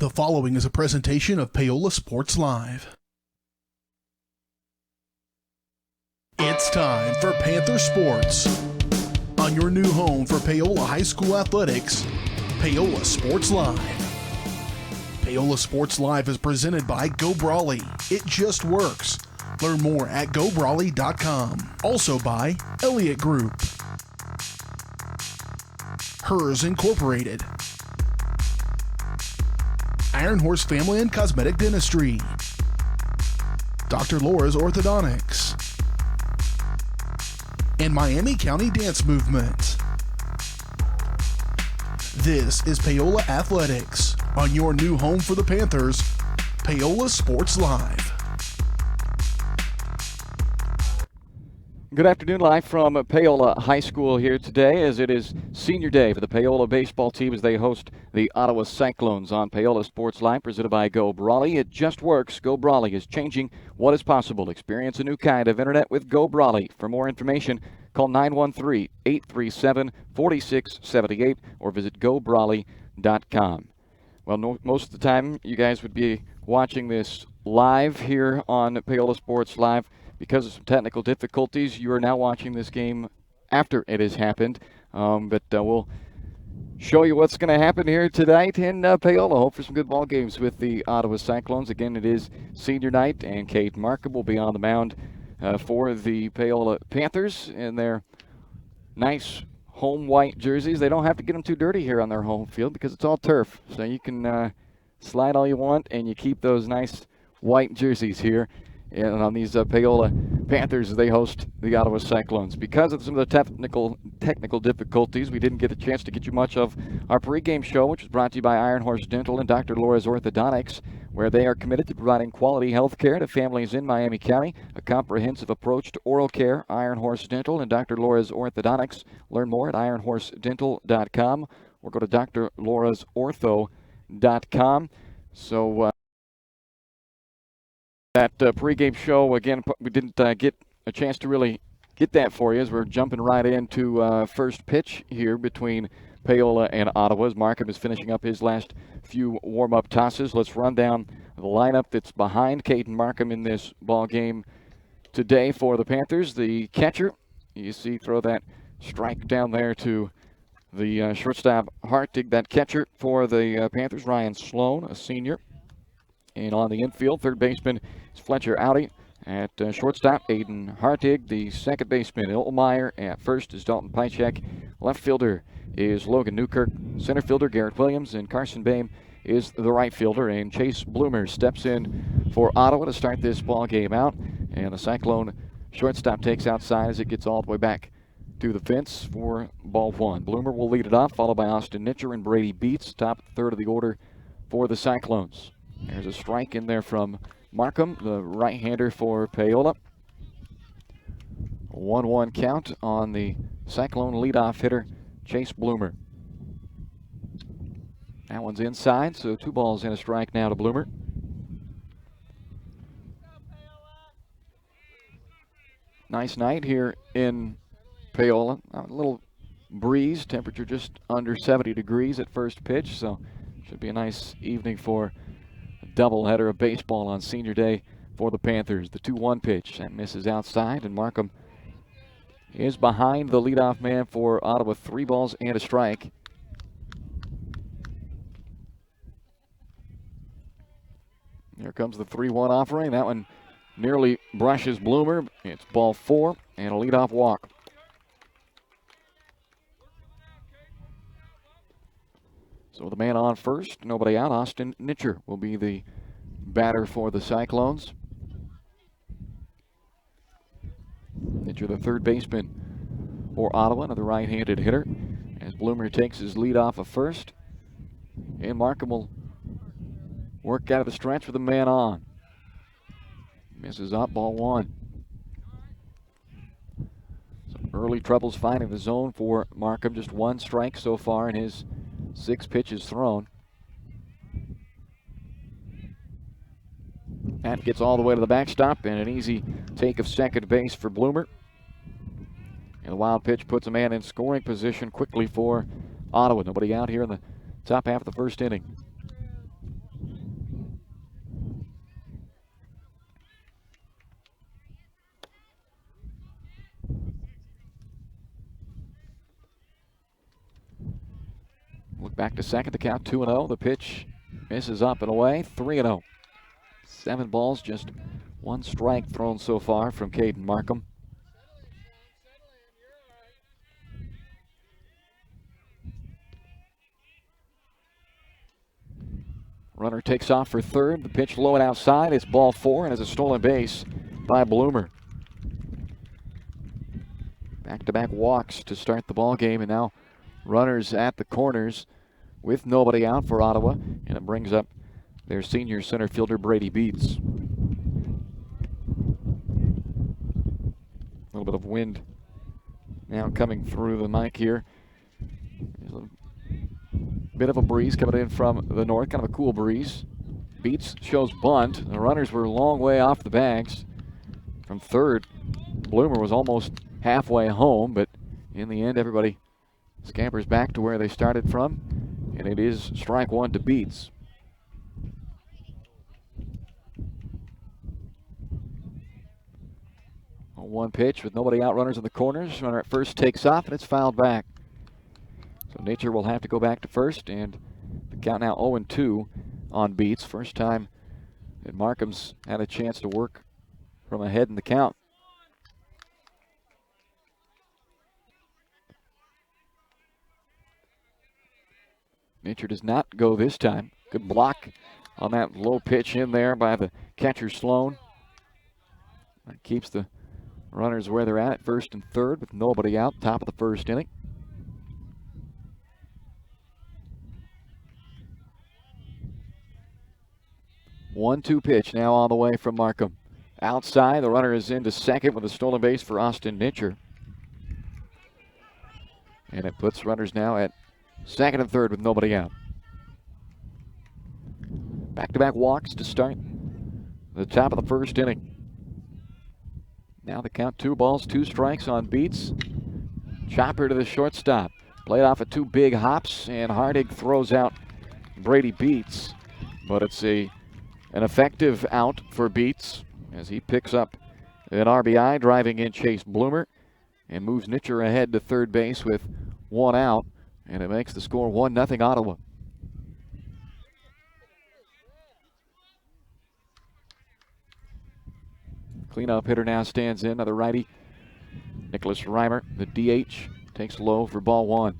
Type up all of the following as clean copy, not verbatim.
The following is a presentation of Paola Sports Live. It's time for Panther Sports. On your new home for Paola High School Athletics, Paola Sports Live. Paola Sports Live is presented by Go Brawley. It just works. Learn more at gobrawley.com. Also by Elliott Group, Hers Incorporated, Iron Horse Family and Cosmetic Dentistry, Dr. Laura's Orthodontics, and Miami County Dance Movement. This is Paola Athletics. On your new home for the Panthers, Paola Sports Live. Good afternoon, live from Paola High School here today, as it is senior day for the Paola baseball team as they host the Ottawa Cyclones on Paola Sports Live, presented by Go Brawley. It just works. Go Brawley is changing what is possible. Experience a new kind of internet with Go Brawley. For more information, call 913-837-4678 or visit gobrawley.com. Well, most of the time, you guys would be watching this live here on Paola Sports Live. Because of some technical difficulties, you are now watching this game after it has happened. But we'll show you what's going to happen here tonight in Paola. Hope for some good ball games with the Ottawa Cyclones. Again, it is senior night, and Kate Markham will be on the mound for the Paola Panthers in their nice home white jerseys. They don't have to get them too dirty here on their home field because it's all turf. So you can slide all you want, and you keep those nice white jerseys here. And on these Paola Panthers, they host the Ottawa Cyclones. Because of some of the technical difficulties, we didn't get a chance to get you much of our pregame show, which was brought to you by Iron Horse Dental and Dr. Laura's Orthodontics, where they are committed to providing quality health care to families in Miami County. A comprehensive approach to oral care. Iron Horse Dental and Dr. Laura's Orthodontics. Learn more at ironhorsedental.com or go to drlaurasortho.com. So, that pregame show, again, we didn't get a chance to really get that for you as we're jumping right into first pitch here between Paola and Ottawa as Markham is finishing up his last few warm-up tosses. Let's run down the lineup that's behind Caden Markham in this ball game today for the Panthers. The catcher, you see, throw that strike down there to the shortstop Hartig. That catcher for the Panthers, Ryan Sloan, a senior. And on the infield, third baseman is Fletcher Audi. At shortstop, Aiden Hartig. The second baseman, Ilmeyer. At first is Dalton Pychek. Left fielder is Logan Newkirk. Center fielder, Garrett Williams. And Carson Boehm is the right fielder. And Chase Bloomer steps in for Ottawa to start this ball game out. And the Cyclone shortstop takes outside as it gets all the way back to the fence for ball one. Bloomer will lead it off, followed by Austin Nitcher and Brady Beats, top third of the order for the Cyclones. There's a strike in there from Markham, the right-hander for Paola. 1-1 count on the Cyclone leadoff hitter, Chase Bloomer. That one's inside, so 2 balls and a strike now to Bloomer. Nice night here in Paola. A little breeze, temperature just under 70 degrees at first pitch, so should be a nice evening for doubleheader of baseball on senior day for the Panthers. The 2-1 pitch that misses outside, and Markham is behind the leadoff man for Ottawa. 3 balls and a strike. Here comes the 3-1 offering. That one nearly brushes Bloomer. It's ball 4 and a leadoff walk. So the man on first, nobody out. Austin Nitcher will be the batter for the Cyclones. Nitcher, the third baseman for Ottawa, another right-handed hitter, as Bloomer takes his lead off of first. And Markham will work out of the stretch with the man on. Misses up, ball 1. Some early troubles finding the zone for Markham. Just 1 strike so far in his 6 pitches thrown. That gets all the way to the backstop, and an easy take of second base for Bloomer. And the wild pitch puts a man in scoring position quickly for Ottawa. Nobody out here in the top half of the first inning. Back to second, the count 2-0. The pitch misses up and away, 3-0. 7 balls, just 1 strike thrown so far from Caden Markham. Runner takes off for third. The pitch low and outside. It's ball 4 and is a stolen base by Bloomer. Back-to-back walks to start the ball game, and now runners at the corners with nobody out for Ottawa, and it brings up their senior center fielder Brady Beats. A little bit of wind now coming through the mic here. There's a bit of a breeze coming in from the north, kind of a cool breeze. Beats shows bunt. The runners were a long way off the bags. From third, Bloomer was almost halfway home, but in the end, everybody scampers back to where they started from, and it is strike 1 to Beats. A 1 pitch with nobody out, runners in the corners. Runner at first takes off, and it's fouled back. So Nature will have to go back to first, and the count now 0-2 on Beats. First time that Markham's had a chance to work from ahead in the count. Nature does not go this time. Good block on that low pitch in there by the catcher Sloan. That keeps the runners where they're at first and third with nobody out, top of the first inning. One-two pitch now on the way from Markham. Outside, the runner is into second with a stolen base for Austin Nitcher. And it puts runners now at second and third with nobody out. Back-to-back walks to start the top of the first inning. Now the count 2 balls, 2 strikes on Beats. Chopper to the shortstop. Played off of 2 big hops, and Hardig throws out Brady Beats. But it's an effective out for Beats as he picks up an RBI, driving in Chase Bloomer, and moves Nitcher ahead to third base with 1 out. And it makes the score 1-0 Ottawa. Cleanup hitter now stands in, another righty. Nicholas Reimer, the DH, takes low for ball 1.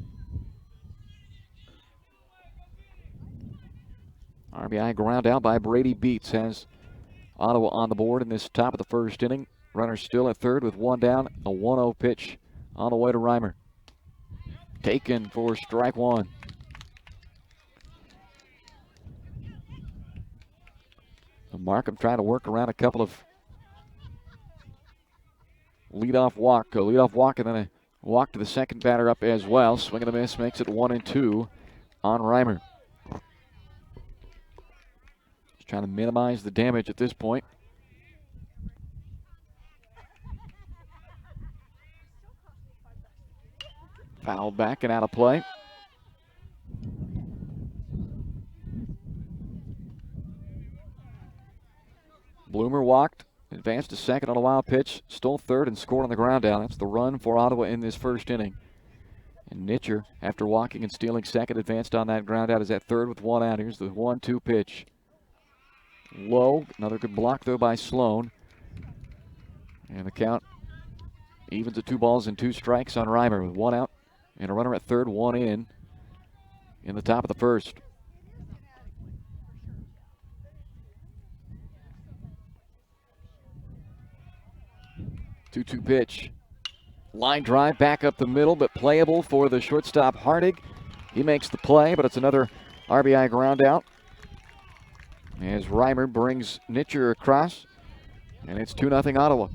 RBI ground out by Brady Beats has Ottawa on the board in this top of the first inning. Runner still at third with 1 down, a 1-0 pitch on the way to Reimer. Taken for strike 1. So Markham trying to work around a couple of leadoff walk and then a walk to the second batter up as well. Swing and a miss makes it 1-2 on Reimer. Just trying to minimize the damage at this point. Fouled back and out of play. Bloomer walked, advanced to second on a wild pitch, stole third and scored on the ground down. That's the run for Ottawa in this first inning. And Nitcher, after walking and stealing second, advanced on that ground out, is at third with 1 out. Here's the 1-2 pitch. Low, another good block though by Sloan. And the count evens at 2 balls and 2 strikes on Reimer with 1 out. And a runner at third, 1 in the top of the first. Two-two pitch. Line drive back up the middle, but playable for the shortstop Hardig. He makes the play, but it's another RBI ground out. As Reimer brings Nitcher across, and it's 2-0 Ottawa.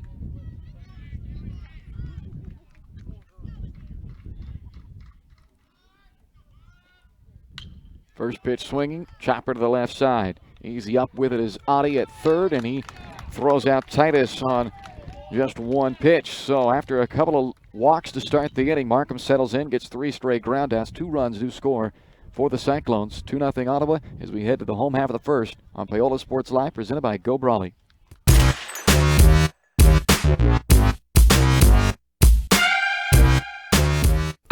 First pitch swinging, chopper to the left side. Easy up with it is Adi at third, and he throws out Titus on just 1 pitch. So after a couple of walks to start the inning, Markham settles in, gets 3 straight groundouts. 2 runs do score for the Cyclones. 2-0 Ottawa as we head to the home half of the first on Paola Sports Live, presented by Go Brawley.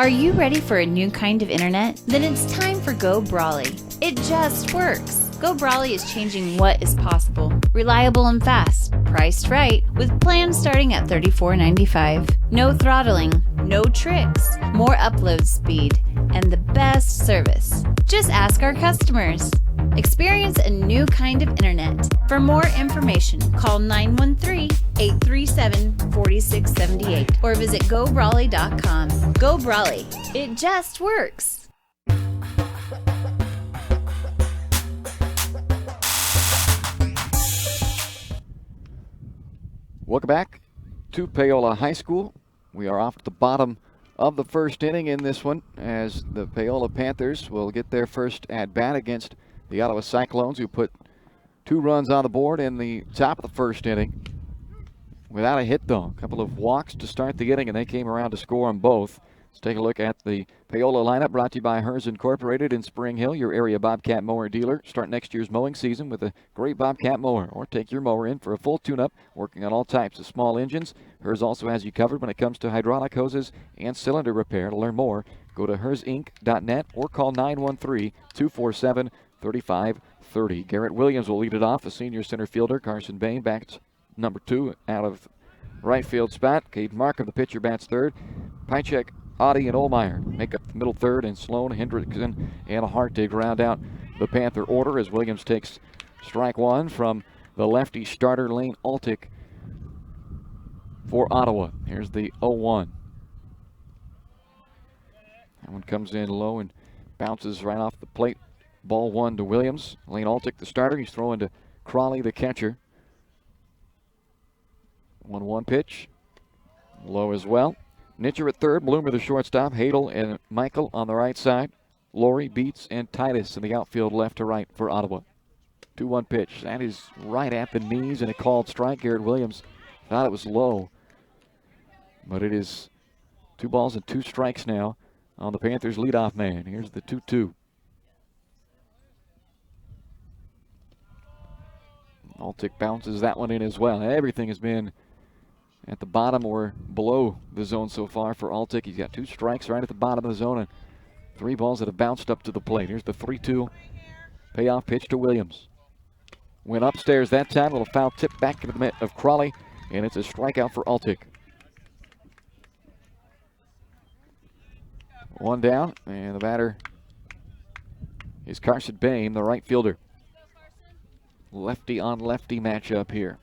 Are you ready for a new kind of internet? Then it's time for Go Brawley. It just works. Go Brawley is changing what is possible. Reliable and fast, priced right, with plans starting at $34.95. No throttling, no tricks, more upload speed, and the best service. Just ask our customers. Experience a new kind of internet. For more information, call 913-837-4678 or visit GoBrawley.com. Go Brawley. It just works. Welcome back to Paola High School. We are off at the bottom of the first inning in this one as the Paola Panthers will get their first at-bat against the Ottawa Cyclones, who put 2 runs on the board in the top of the first inning without a hit, though. A couple of walks to start the inning, and they came around to score on both. Let's take a look at the Paola lineup, brought to you by Hers Incorporated in Spring Hill, your area Bobcat mower dealer. Start next year's mowing season with a great Bobcat mower, or take your mower in for a full tune-up, working on all types of small engines. Hers also has you covered when it comes to hydraulic hoses and cylinder repair. To learn more, go to hersinc.net or call 913-247-3530. Garrett Williams will lead it off, a senior center fielder. Carson Bain bats number 2 out of right field spot. Cade Markham, the pitcher, bats third. Pychek, Audie, and Olmeyer make up the middle third, and Sloan, Hendrickson, and Hartig round out the Panther order as Williams takes strike 1 from the lefty starter Lane Altick for Ottawa. Here's the 0-1. That one comes in low and bounces right off the plate. Ball 1 to Williams. Lane Altick, the starter. He's throwing to Crawley, the catcher. 1-1 pitch. Low as well. Nitcher at third. Bloomer, the shortstop. Hadel and Michael on the right side. Laurie, Beats, and Titus in the outfield left to right for Ottawa. 2-1 pitch. That is right at the knees and a called strike. Garrett Williams thought it was low. But it is 2 balls and 2 strikes now on the Panthers' leadoff man. Here's the 2-2. Altick bounces that one in as well. Everything has been at the bottom or below the zone so far for Altick. He's got 2 strikes right at the bottom of the zone and 3 balls that have bounced up to the plate. Here's the 3-2 payoff pitch to Williams. Went upstairs that time. A little foul tip back into the mitt of Crawley, and it's a strikeout for Altick. 1 down, and the batter is Carson Bain, the right fielder. Lefty on lefty matchup here.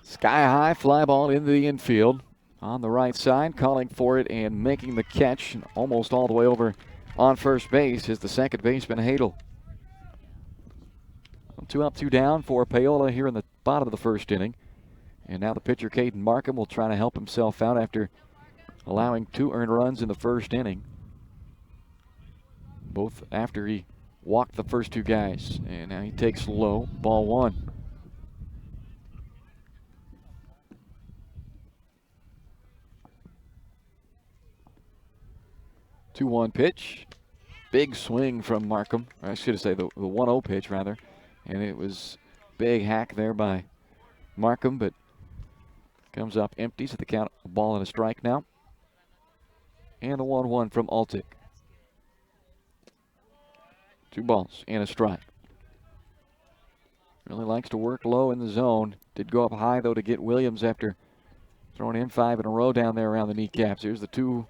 Sky high fly ball into the infield on the right side, calling for it and making the catch almost all the way over on first base is the second baseman Hadel. 2 up, 2 down for Paola here in the bottom of the first inning. And now the pitcher, Caden Markham, will try to help himself out after allowing 2 earned runs in the first inning. Both after he walked the first 2 guys. And now he takes low, ball 1. Two 1 pitch. Big swing from Markham. Or I should say the 1-0 pitch, rather. And it was big hack there by Markham, but comes up empty, so the count, a ball and a strike now. And the 1-1 from Altick. 2 balls and a strike. Really likes to work low in the zone. Did go up high, though, to get Williams after throwing in 5 in a row down there around the kneecaps. Here's the 2-1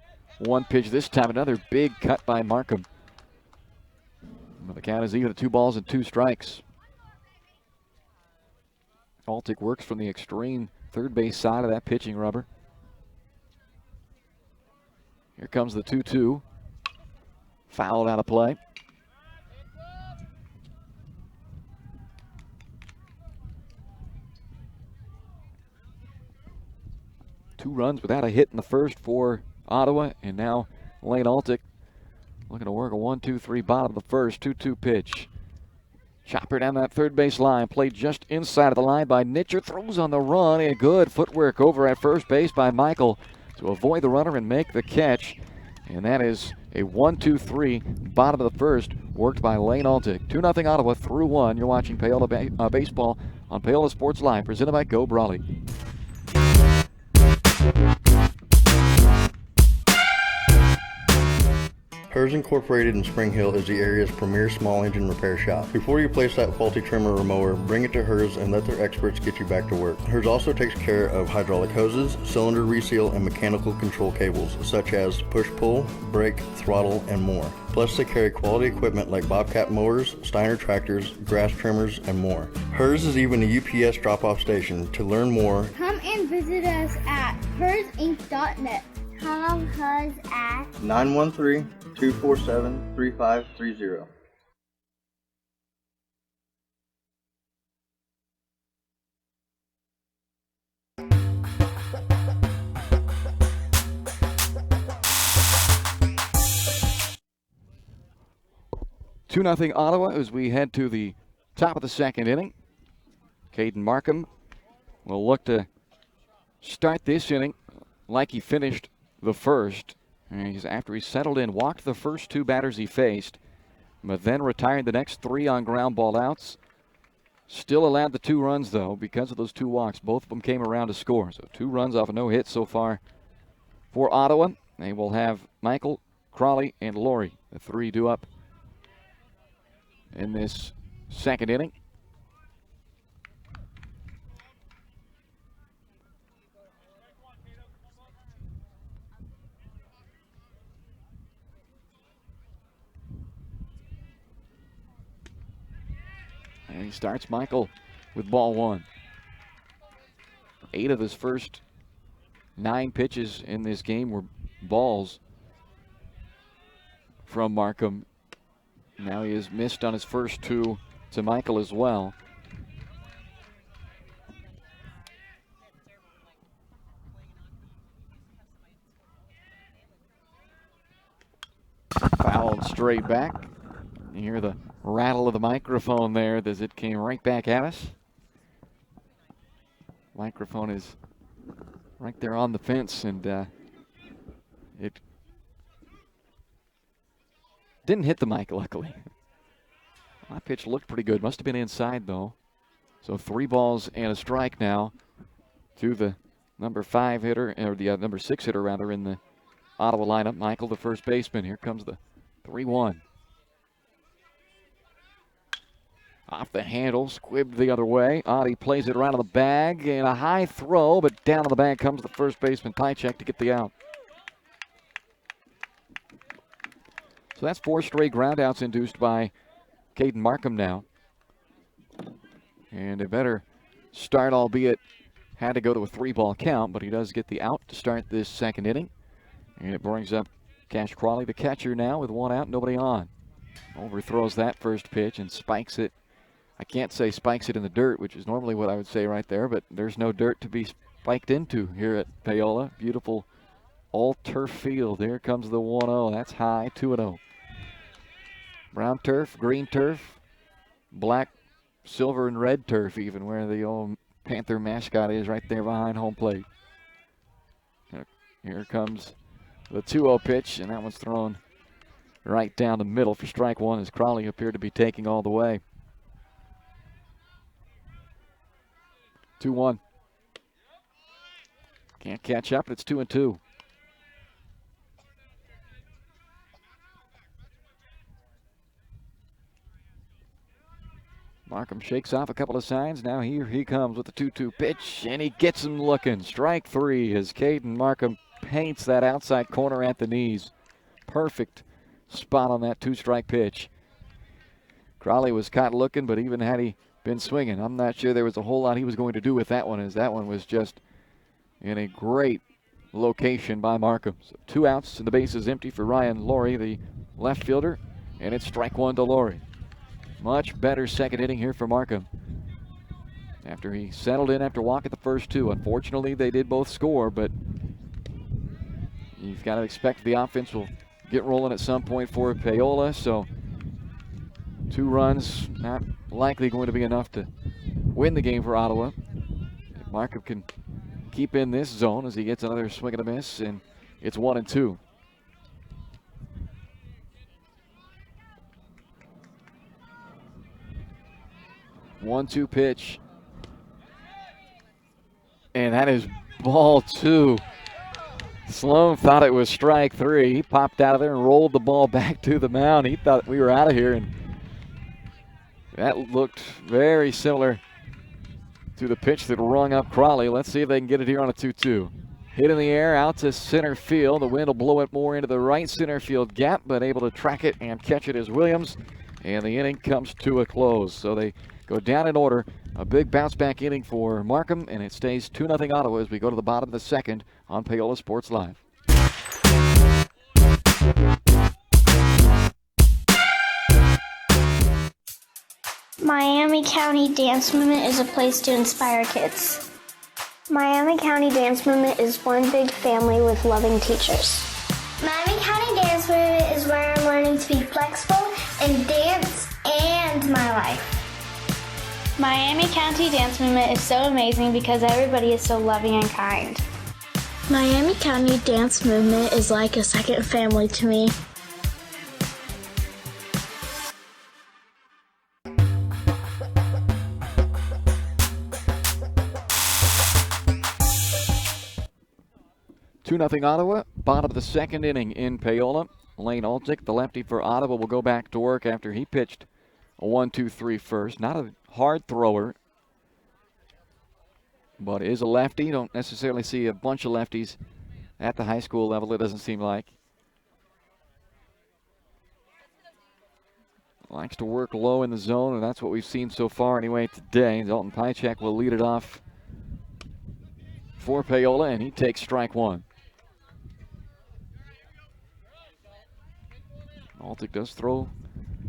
pitch this time. Another big cut by Markham. Well, the count is even at 2 balls and 2 strikes. Altick works from the extreme third base side of that pitching rubber. Here comes the 2-2. Fouled out of play. Two runs without a hit in the first for Ottawa, and now Lane Altick looking to work a 1-2-3 bottom of the first. 2-2 pitch. Chopper down that third base line, played just inside of the line by Nitcher. Throws on the run, and good footwork over at first base by Michael to avoid the runner and make the catch. And that is a 1-2-3 bottom of the first, worked by Lane Altick. 2-0 Ottawa through 1. You're watching Paola baseball on Paola Sports Live, presented by Go Brawley. Hers Incorporated in Spring Hill is the area's premier small engine repair shop. Before you place that faulty trimmer or mower, bring it to Hers and let their experts get you back to work. Hers also takes care of hydraulic hoses, cylinder reseal, and mechanical control cables, such as push-pull, brake, throttle, and more. Plus, they carry quality equipment like Bobcat mowers, Steiner tractors, grass trimmers, and more. Hers is even a UPS drop-off station. To learn more, come and visit us at hersinc.net. Call Hers at 913-247-3530. Two 0 Ottawa as we head to the top of the second inning. Caden Markham will look to start this inning like he finished the first. And after he settled in, walked the first two batters he faced, but then retired the next three on ground ball outs. Still allowed the 2 runs, though, because of those 2 walks. Both of them came around to score. So 2 runs off a no hit so far for Ottawa. They will have Michael, Crawley, and Laurie, the 3 due up in this second inning. And he starts Michael with ball 1. 8 of his first 9 pitches in this game were balls from Markham. Now he has missed on his first 2 to Michael as well. Fouled straight back. You hear the rattle of the microphone there as it came right back at us. Microphone is right there on the fence, and it didn't hit the mic, luckily. My pitch looked pretty good. Must have been inside, though. So 3 balls and a strike now to the number 5 hitter, or the number 6 hitter, rather, in the Ottawa lineup. Michael, the first baseman. Here comes the 3-1. Off the handle, squibbed the other way. Oddie plays it around the bag, and a high throw, but down on the bag comes the first baseman, Tychek, to get the out. So that's 4 straight groundouts induced by Caden Markham now. And a better start, albeit had to go to a 3-ball count, but he does get the out to start this second inning. And it brings up Cash Crawley, the catcher, now with 1 out, nobody on. Overthrows that first pitch and spikes it. I can't say spikes it in the dirt, which is normally what I would say right there, but there's no dirt to be spiked into here at Paola. Beautiful all-turf field. Here comes the 1-0. That's high, 2-0. Brown turf, green turf, black, silver, and red turf even, where the old Panther mascot is right there behind home plate. Here comes the 2-0 pitch, and that one's thrown right down the middle for strike 1 as Crawley appeared to be taking all the way. 2-1. Can't catch up. It's 2-2. Markham shakes off a couple of signs. Now here he comes with the 2-2 pitch, and he gets him looking. Strike 3 as Caden Markham paints that outside corner at the knees. Perfect spot on that 2-strike pitch. Crawley was caught looking, but even had he been swinging, I'm not sure there was a whole lot he was going to do with that one, as that one was just in a great location by Markham. So 2 outs and the base is empty for Ryan Laurie, the left fielder, and it's strike 1 to Laurie. Much better second inning here for Markham. After he settled in after walking the first 2. Unfortunately, they did both score, but you've got to expect the offense will get rolling at some point for Paola. So 2 runs, not likely going to be enough to win the game for Ottawa. If Markham can keep in this zone as he gets another swing and a miss, and it's 1-2. One-two pitch that is ball 2. Sloan thought it was strike 3. He popped out of there and rolled the ball back to the mound. He thought we were out of here, and that looked very similar to the pitch that rung up Crawley. Let's see if they can get it here on a 2-2. Hit in the air, out to center field. The wind will blow it more into the right center field gap, but able to track it and catch it is Williams. And the inning comes to a close. So they go down in order. A big bounce back inning for Markham, and it stays 2-0 Ottawa as we go to the bottom of the second on Paola Sports Live. Miami County Dance Movement is a place to inspire kids. Miami County Dance Movement is one big family with loving teachers. Miami County Dance Movement is where I'm learning to be flexible in dance and my life. Miami County Dance Movement is so amazing because everybody is so loving and kind. Miami County Dance Movement is like a second family to me. Nothing Ottawa, bottom of the second inning in Paola. Lane Altick, the lefty for Ottawa, will go back to work after he pitched a 1-2-3 first. Not a hard thrower, but is a lefty. Don't necessarily see a bunch of lefties at the high school level, it doesn't seem like. Likes to work low in the zone, and that's what we've seen so far anyway today. Dalton Pychek will lead it off for Paola, and he takes strike 1. Altick does throw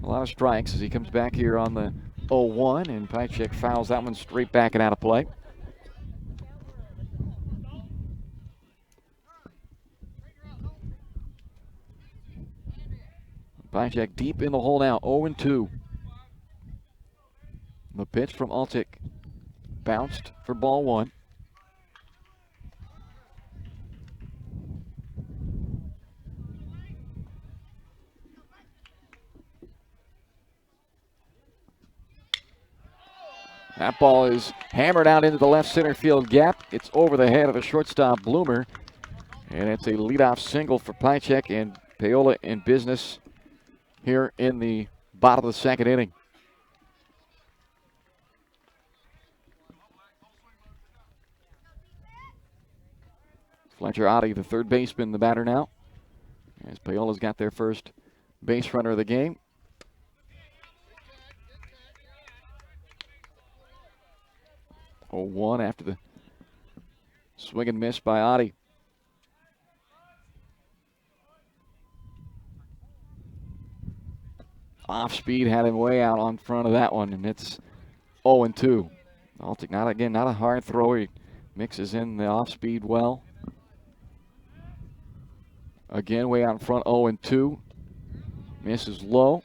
a lot of strikes as he comes back here on the 0-1, and Pychek fouls that one straight back and out of play. Pychek deep in the hole now, 0-2. The pitch from Altick bounced for ball 1. That ball is hammered out into the left center field gap. It's over the head of the shortstop Bloomer. And it's a leadoff single for Pychek, and Paola in business here in the bottom of the second inning. Fletcher Oddie, the third baseman, the batter now, as Paola's got their first base runner of the game. One after the swing and miss by Oddie. Off speed had him way out on front of that one, and it's 0-2. Altick, not a hard thrower. He mixes in the off speed well. Again, way out in front, 0-2. Misses low.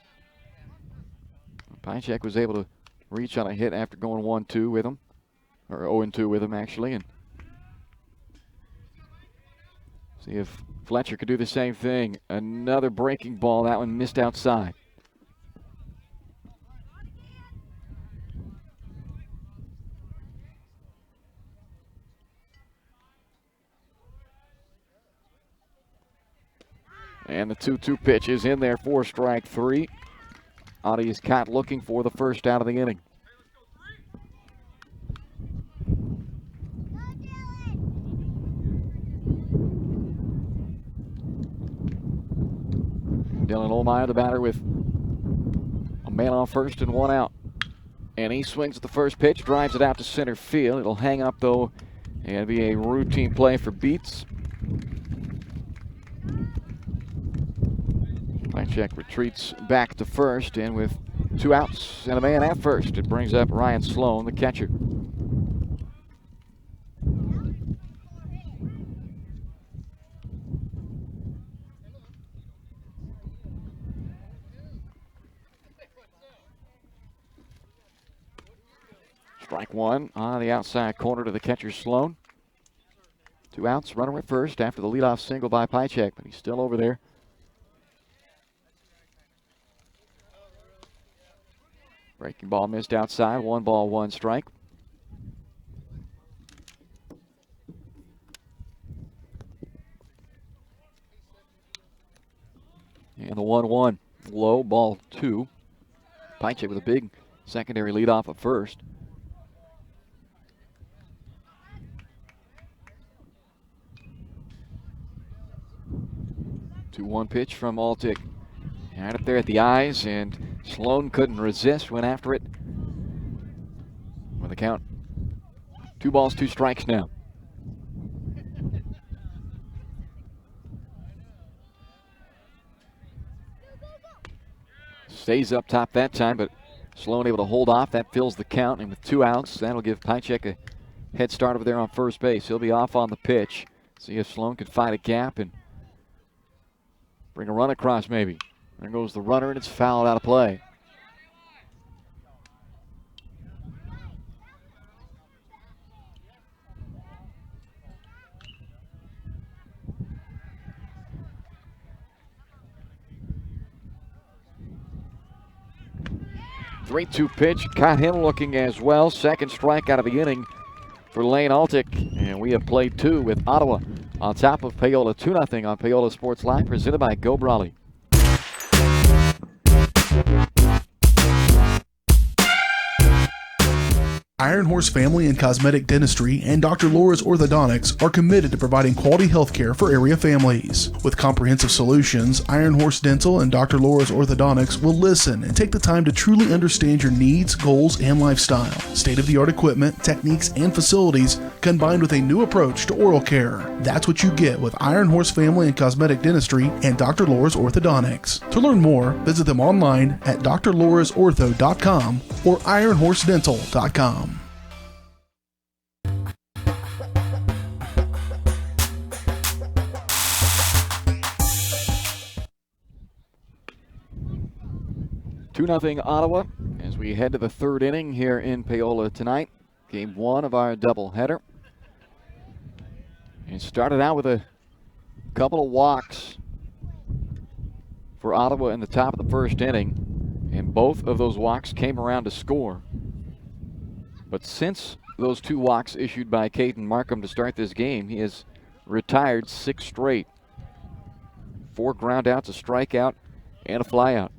Pychek was able to reach on a hit after going 1-2 with him. Or 0-2 with him, actually. And see if Fletcher could do the same thing. Another breaking ball. That one missed outside. And the 2-2 pitch is in there for strike 3. Audie is caught looking for the first out of the inning. Dylan Olmeyer, the batter, with a man on first and one out. And he swings at the first pitch, drives it out to center field. It'll hang up, though, and be a routine play for Beats. Pychek retreats back to first, and with 2 outs and a man at first, it brings up Ryan Sloan, the catcher. Strike 1 on the outside corner to the catcher, Sloan. 2 outs, runner at first after the leadoff single by Pychek, but he's still over there. Breaking ball missed outside, 1 ball, 1 strike. 1. Low, ball 2. Pychek with a big secondary lead off at first. Two 1 pitch from Altic. Right up there at the eyes, and Sloan couldn't resist, went after it. With a count. 2 balls, 2 strikes now. Stays up top that time, but Sloan able to hold off. That fills the count, and with 2 outs, that'll give Pychek a head start over there on first base. He'll be off on the pitch. See if Sloan can find a gap and bring a run across maybe. There goes the runner, and it's fouled out of play. Three-two pitch, got him looking as well. Second strikeout of the inning for Lane Altic. And we have played 2 with Ottawa on top of Paola. 2-0 on Paola Sports Live, presented by Go Brawley. Iron Horse Family and Cosmetic Dentistry and Dr. Laura's Orthodontics are committed to providing quality health care for area families. With comprehensive solutions, Iron Horse Dental and Dr. Laura's Orthodontics will listen and take the time to truly understand your needs, goals, and lifestyle. State-of-the-art equipment, techniques, and facilities combined with a new approach to oral care. That's what you get with Iron Horse Family and Cosmetic Dentistry and Dr. Laura's Orthodontics. To learn more, visit them online at drlaurasortho.com or ironhorsedental.com. Two-0 Ottawa as we head to the third inning here in Paola tonight. Game 1 of our doubleheader. And started out with a couple of walks for Ottawa in the top of the first inning. And both of those walks came around to score. But since those 2 walks issued by Caden Markham to start this game, he has retired 6 straight. 4 groundouts, a strikeout, and a flyout.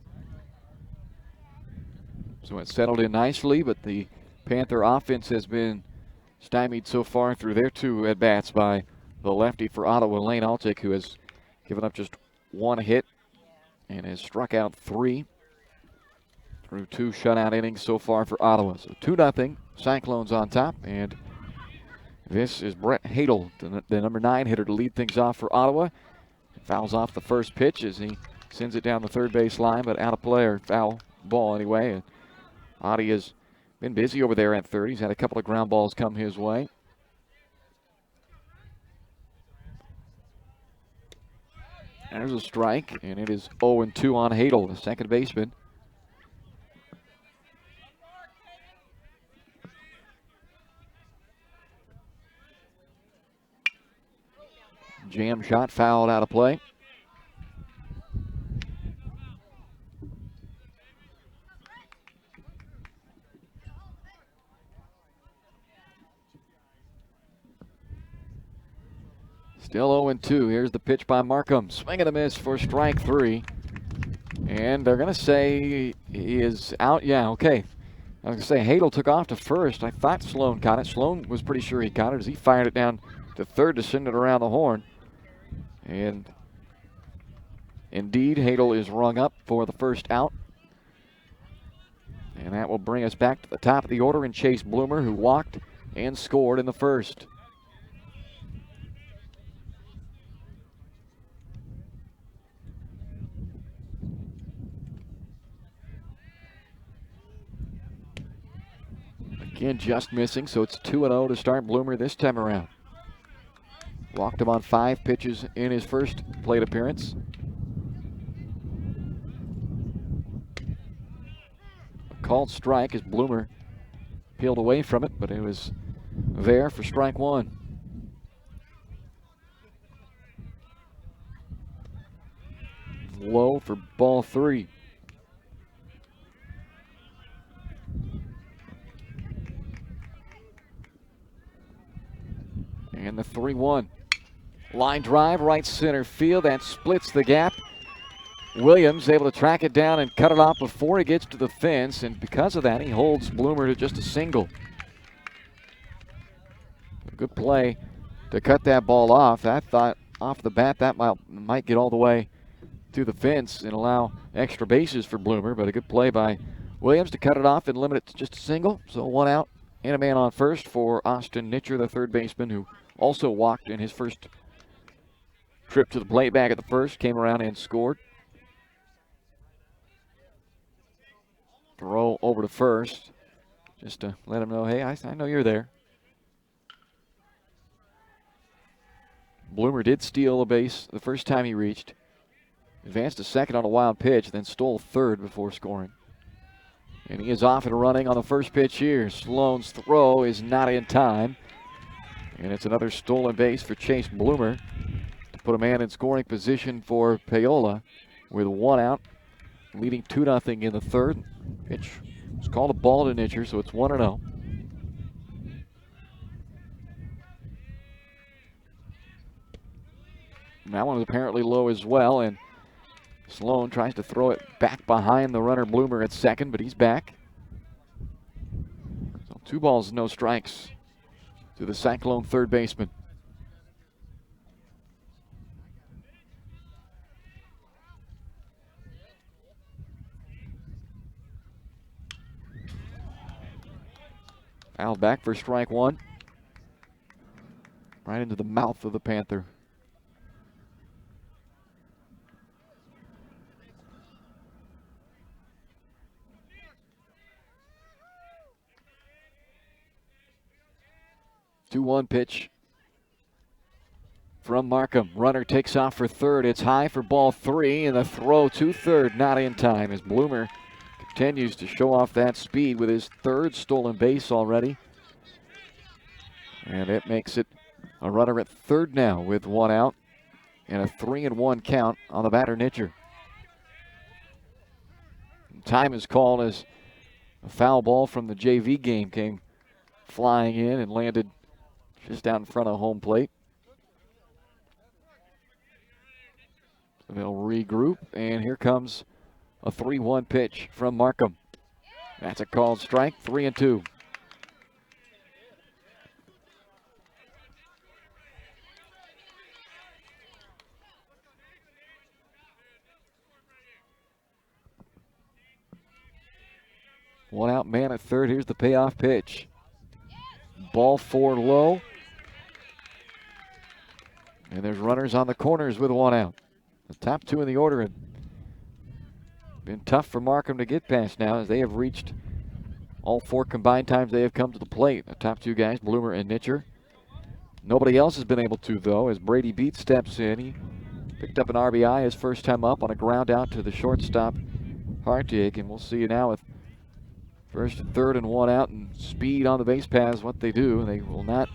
So it's settled in nicely, but the Panther offense has been stymied so far through their 2 at-bats by the lefty for Ottawa, Lane Altic, who has given up just 1 hit and has struck out 3 through 2 shutout innings so far for Ottawa. So 2-0, Cyclones on top, and this is Brett Hadel, the number 9 hitter, to lead things off for Ottawa. Fouls off the first pitch as he sends it down the third base line, but out of play, or foul ball anyway. And Audie has been busy over there at third. He's had a couple of ground balls come his way. There's a strike, and it is 0-2 on Hadel, the second baseman. Jam shot fouled out of play. Still 0-2. Here's the pitch by Markham. Swing and a miss for strike 3. And they're going to say he is out. Yeah, okay. I was going to say Hadel took off to first. I thought Sloan caught it. Sloan was pretty sure he caught it as he fired it down to third to send it around the horn. And indeed, Hadel is rung up for the first out. And that will bring us back to the top of the order in Chase Bloomer, who walked and scored in the first. Again, just missing, so it's 2-0 to start Bloomer this time around. Walked him on 5 pitches in his first plate appearance. A called strike as Bloomer peeled away from it, but it was there for strike 1. Low for ball 3. And the 3-1. Line drive, right center field. That splits the gap. Williams able to track it down and cut it off before he gets to the fence, and because of that, he holds Bloomer to just a single. A good play to cut that ball off. I thought off the bat that might get all the way to the fence and allow extra bases for Bloomer, but a good play by Williams to cut it off and limit it to just a single. So one out and a man on first for Austin Nitcher, the third baseman, who also walked in his first trip to the plate back at the first, came around and scored. Throw over to first just to let him know, hey, I know you're there. Bloomer did steal a base the first time he reached. Advanced to second on a wild pitch, then stole third before scoring. And he is off and running on the first pitch here. Sloan's throw is not in time. And it's another stolen base for Chase Bloomer to put a man in scoring position for Paola with one out, leading 2-0 in the third. Pitch was called a ball to Nitcher, so it's 1-0. That one was apparently low as well, and Sloan tries to throw it back behind the runner Bloomer at second, but he's back. So 2 balls, no strikes to the Cyclone third baseman. Foul back for strike one. Right into the mouth of the Panther. Two-one pitch from Markham. Runner takes off for third. It's high for ball 3, and the throw to third not in time as Bloomer continues to show off that speed with his third stolen base already. And it makes it a runner at third now with one out and a 3-1 count on the batter Nitcher. Time is called as a foul ball from the JV game came flying in and landed just out in front of home plate. So they'll regroup, and here comes a 3-1 pitch from Markham. That's a called strike, 3-2. One out, man at third. Here's the payoff pitch. Ball 4 low. And there's runners on the corners with one out. The top 2 in the order have been tough for Markham to get past now as they have reached all 4 combined times they have come to the plate. The top 2 guys, Bloomer and Nitcher. Nobody else has been able to, though, as Brady Beat steps in. He picked up an RBI his first time up on a ground out to the shortstop, Hartig, and we'll see now with first and third and one out and speed on the base paths what they do. They will not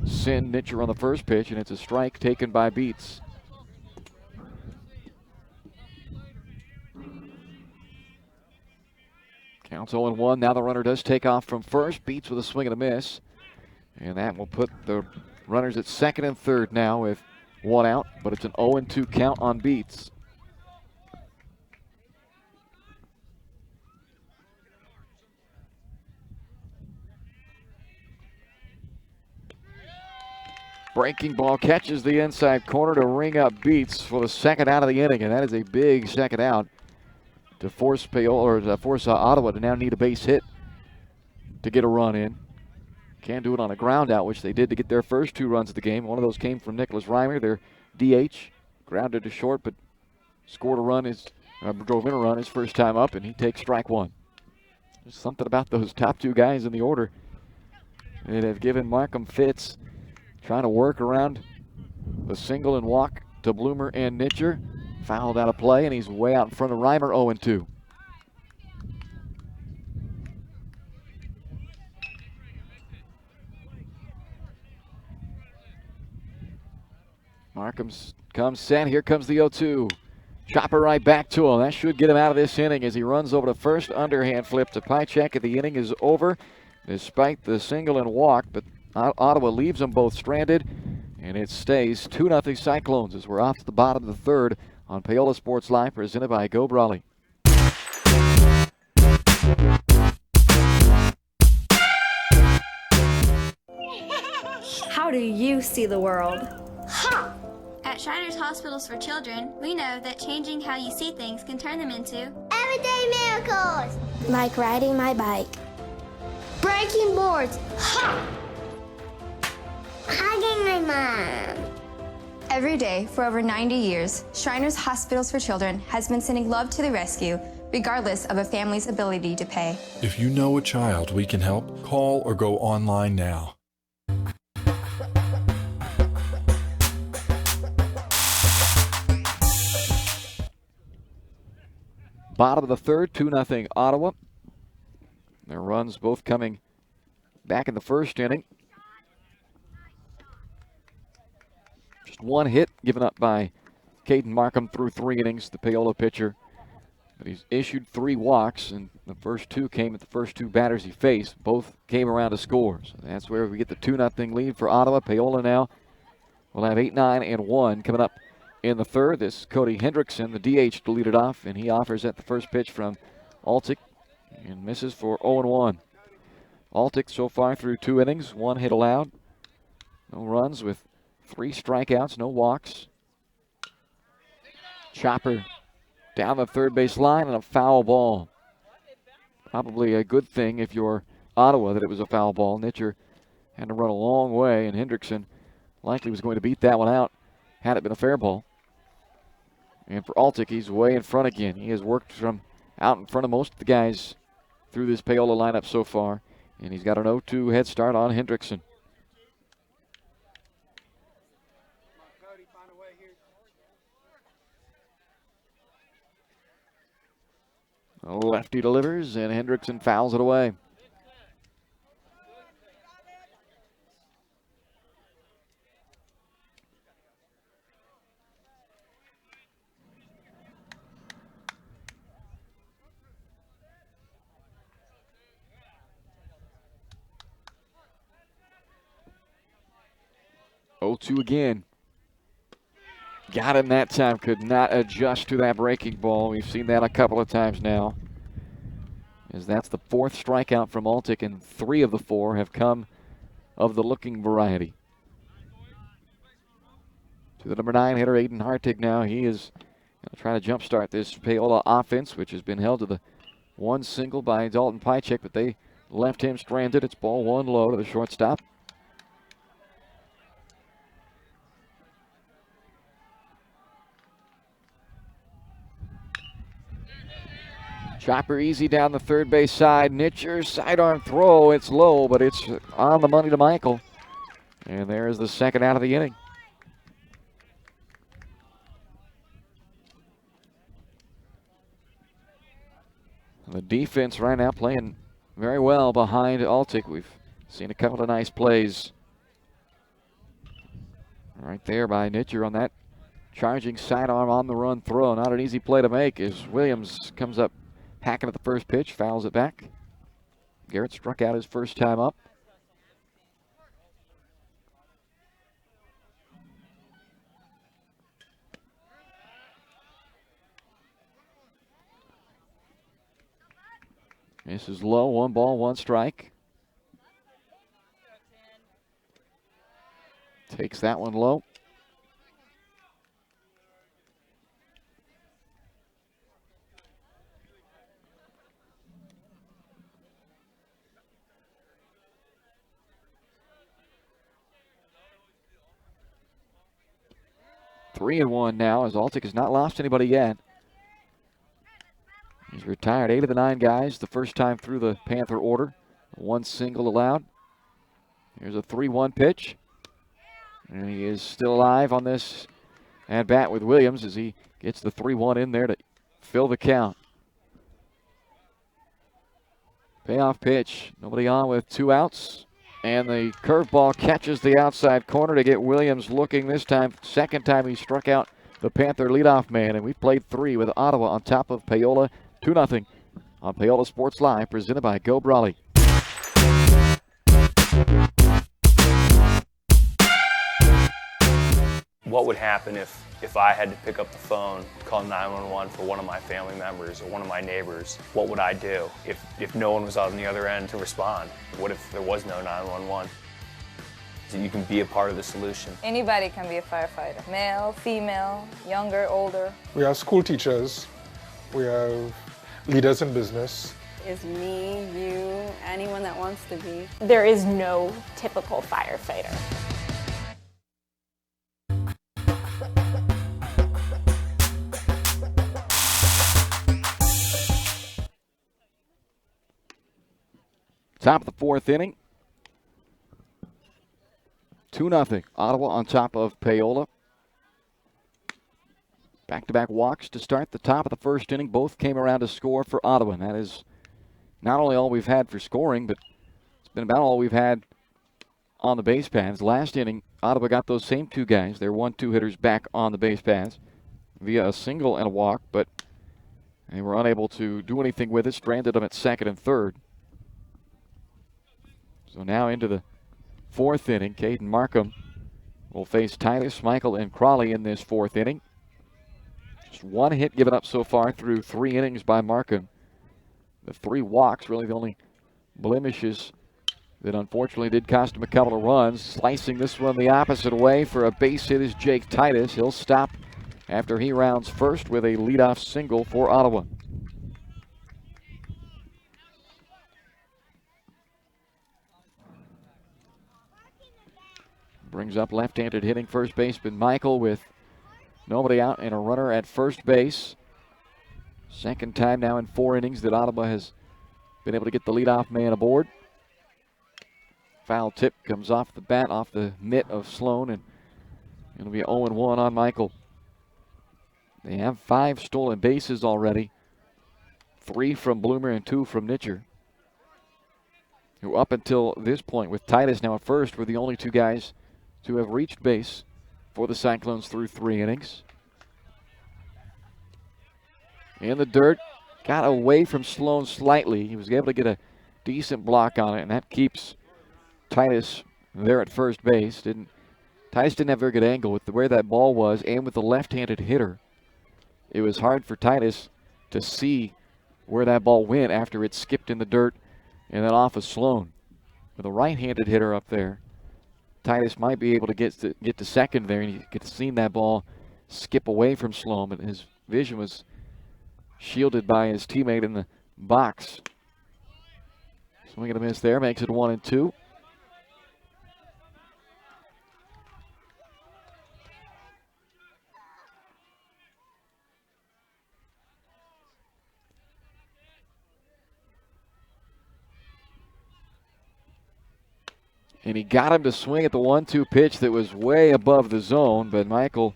send Nitcher on the first pitch, and it's a strike taken by Beats. Counts 0-1. Now the runner does take off from first. Beats with a swing and a miss. And that will put the runners at second and third now with one out, but it's an 0-2 count on Beats. Breaking ball catches the inside corner to ring up Beats for the second out of the inning, and that is a big second out to force Ottawa to now need a base hit to get a run in. Can't do it on a ground out, which they did to get their first 2 runs of the game. One of those came from Nicholas Reimer, their DH, grounded to short, but scored a run, drove in a run his first time up, and he takes strike 1. There's something about those top 2 guys in the order that have given Markham fits. Trying to work around the single and walk to Bloomer and Nitcher. Fouled out of play, and he's way out in front of Reimer, 0-2. Markham comes set. Here comes the 0-2. Chopper right back to him. That should get him out of this inning as he runs over to first. Underhand flip to Pychek, and the inning is over despite the single and walk, but Ottawa leaves them both stranded, and it stays 2-0 Cyclones as we're off to the bottom of the third on Paola Sports Live, presented by Go Brawley. How do you see the world? Ha! At Shriners Hospitals for Children, we know that changing how you see things can turn them into Everyday miracles. Like riding my bike. Breaking boards. Ha! Hugging my mom. Every day for over 90 years, Shriners Hospitals for Children has been sending love to the rescue, regardless of a family's ability to pay. If you know a child we can help, call or go online now. Bottom of the third, 2-0 Ottawa. Their runs both coming back in the first inning. Just one hit given up by Caden Markham through 3 innings, the Paola pitcher. But he's issued 3 walks, and the first 2 came at the first 2 batters he faced. Both came around to score. So that's where we get the 2-0 lead for Ottawa. Paola now will have 8, 9, and 1 coming up in the third. This is Cody Hendrickson, the DH, to lead it off, and he offers at the first pitch from Altick and misses for 0-1. Altick so far through 2 innings, 1 hit allowed. No runs with 3 strikeouts, no walks. Chopper down the third base line and a foul ball. Probably a good thing if you're Ottawa that it was a foul ball. Nitcher had to run a long way, and Hendrickson likely was going to beat that one out had it been a fair ball. And for Altick, he's way in front again. He has worked from out in front of most of the guys through this Paola lineup so far. And he's got an 0-2 head start on Hendrickson. Lefty delivers, and Hendrickson fouls it away. Oh-2 again. Got him that time. Could not adjust to that breaking ball. We've seen that a couple of times now. As that's the 4th strikeout from Altick, and 3 of the 4 have come of the looking variety. To the number 9 hitter, Aiden Hartig now. He is trying to jumpstart this Paola offense, which has been held to the 1 single by Dalton Pychek, but they left him stranded. It's ball 1 low to the shortstop. Chopper easy down the third base side. Nitcher sidearm throw. It's low, but it's on the money to Michael. And there's the second out of the inning. The defense right now playing very well behind Altick. We've seen a couple of nice plays right there by Nitcher on that charging sidearm on the run throw. Not an easy play to make as Williams comes up hacking at the first pitch, fouls it back. Garrett struck out his first time up. This is low, 1 ball, 1 strike. Takes that one low. Three and 1 now, as Altick has not lost anybody yet. He's retired 8 of the 9 guys the first time through the Panther order. 1 single allowed. Here's a 3-1 pitch. And he is still alive on this at bat with Williams as he gets the 3-1 in there to fill the count. Payoff pitch. Nobody on with 2 outs. And the curveball catches the outside corner to get Williams looking this time. Second time he struck out the Panther leadoff man. And we played 3 with Ottawa on top of Paola. 2-0 on Paola Sports Live, presented by Go Brawley. what would happen if I had to pick up the phone, call 911 for one of my family members or one of my neighbors? What would I do if no one was on the other end to respond? What if there was no 911? So you can be a part of the solution. Anybody can be a firefighter, male, female, younger, older. We have school teachers, we have leaders in business. Is me, you, anyone that wants to be. There is no typical firefighter. Top of the fourth inning. 2-0. Ottawa on top of Paola. Back-to-back walks to start the top of the first inning. Both came around to score for Ottawa. And that is not only all we've had for scoring, but it's been about all we've had on the base paths. Last inning, Ottawa got those same two guys, their 1-2 hitters, back on the base paths via a single and a walk, but they were unable to do anything with it. Stranded them at second and third. So now into the fourth inning, Caden Markham will face Titus, Michael, and Crawley in this fourth inning. Just one hit given up so far through 3 innings by Markham. The 3 walks, really the only blemishes that unfortunately did cost him a couple of runs. Slicing this one the opposite way for a base hit is Jake Titus. He'll stop after he rounds first with a leadoff single for Ottawa. Brings up left-handed hitting first baseman Michael with nobody out and a runner at first base. Second time now in 4 innings that Ottawa has been able to get the leadoff man aboard. Foul tip comes off the bat, off the mitt of Sloan, and it'll be 0-1 on Michael. They have 5 stolen bases already. 3 from Bloomer and 2 from Nitcher, who up until this point with Titus now at first were the only 2 guys to have reached base for the Cyclones through 3 innings. In the dirt, got away from Sloan slightly. He was able to get a decent block on it, and that keeps Titus there at first base. Titus didn't have a very good angle with where that ball was, and with the left-handed hitter, it was hard for Titus to see where that ball went after it skipped in the dirt and then off of Sloan. With a right-handed hitter up there, Titus might be able to get to second there, and you could have seen that ball skip away from Sloan, but his vision was shielded by his teammate in the box. Swing and a miss there, makes it 1-2. And he got him to swing at the 1-2 pitch that was way above the zone, but Michael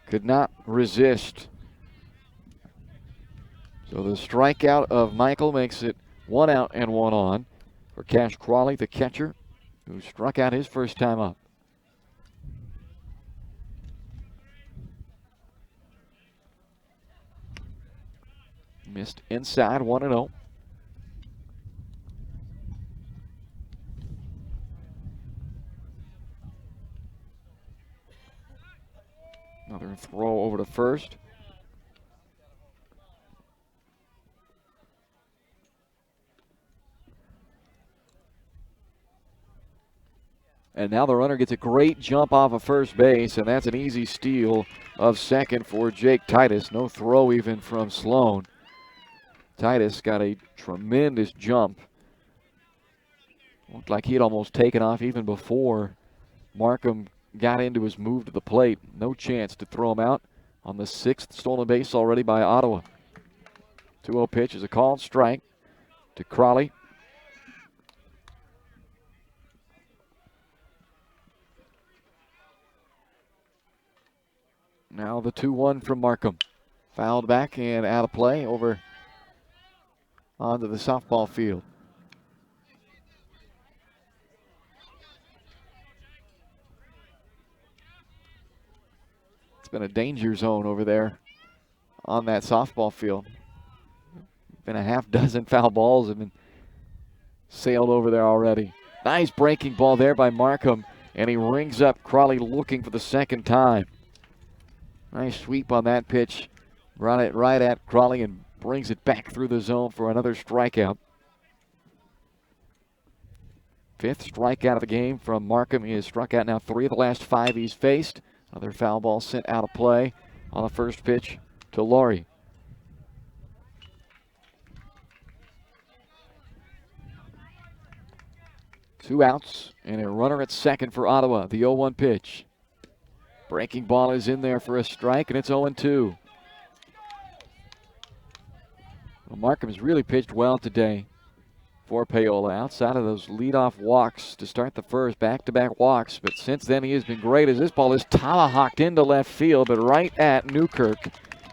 could not resist. So the strikeout of Michael makes it 1 out and 1 on for Cash Crawley, the catcher, who struck out his first time up. Missed inside, 1-0. Another throw over to first. And now the runner gets a great jump off of first base, and that's an easy steal of second for Jake Titus. No throw even from Sloan. Titus got a tremendous jump. Looked like he had almost taken off even before Markham got into his move to the plate. No chance to throw him out on the 6th stolen base already by Ottawa. 2-0 pitch is a called strike to Crawley. Now the 2-1 from Markham. Fouled back and out of play over onto the softball field. It's been a danger zone over there on that softball field. Been a half dozen foul balls have been sailed over there already. Nice breaking ball there by Markham, and he rings up Crawley looking for the second time. Nice sweep on that pitch. Brought it right at Crawley and brings it back through the zone for another strikeout. 5th strikeout of the game from Markham. He has struck out now 3 of the last 5 he's faced. Another foul ball sent out of play on the first pitch to Laurie. Two outs and a runner at second for Ottawa. The 0-1 pitch. Breaking ball is in there for a strike, and it's 0-2. Well, Markham has really pitched well today for Paola. Outside of those leadoff walks to start the first, back-to-back walks. But since then, he has been great as this ball is tomahawked into left field, but right at Newkirk,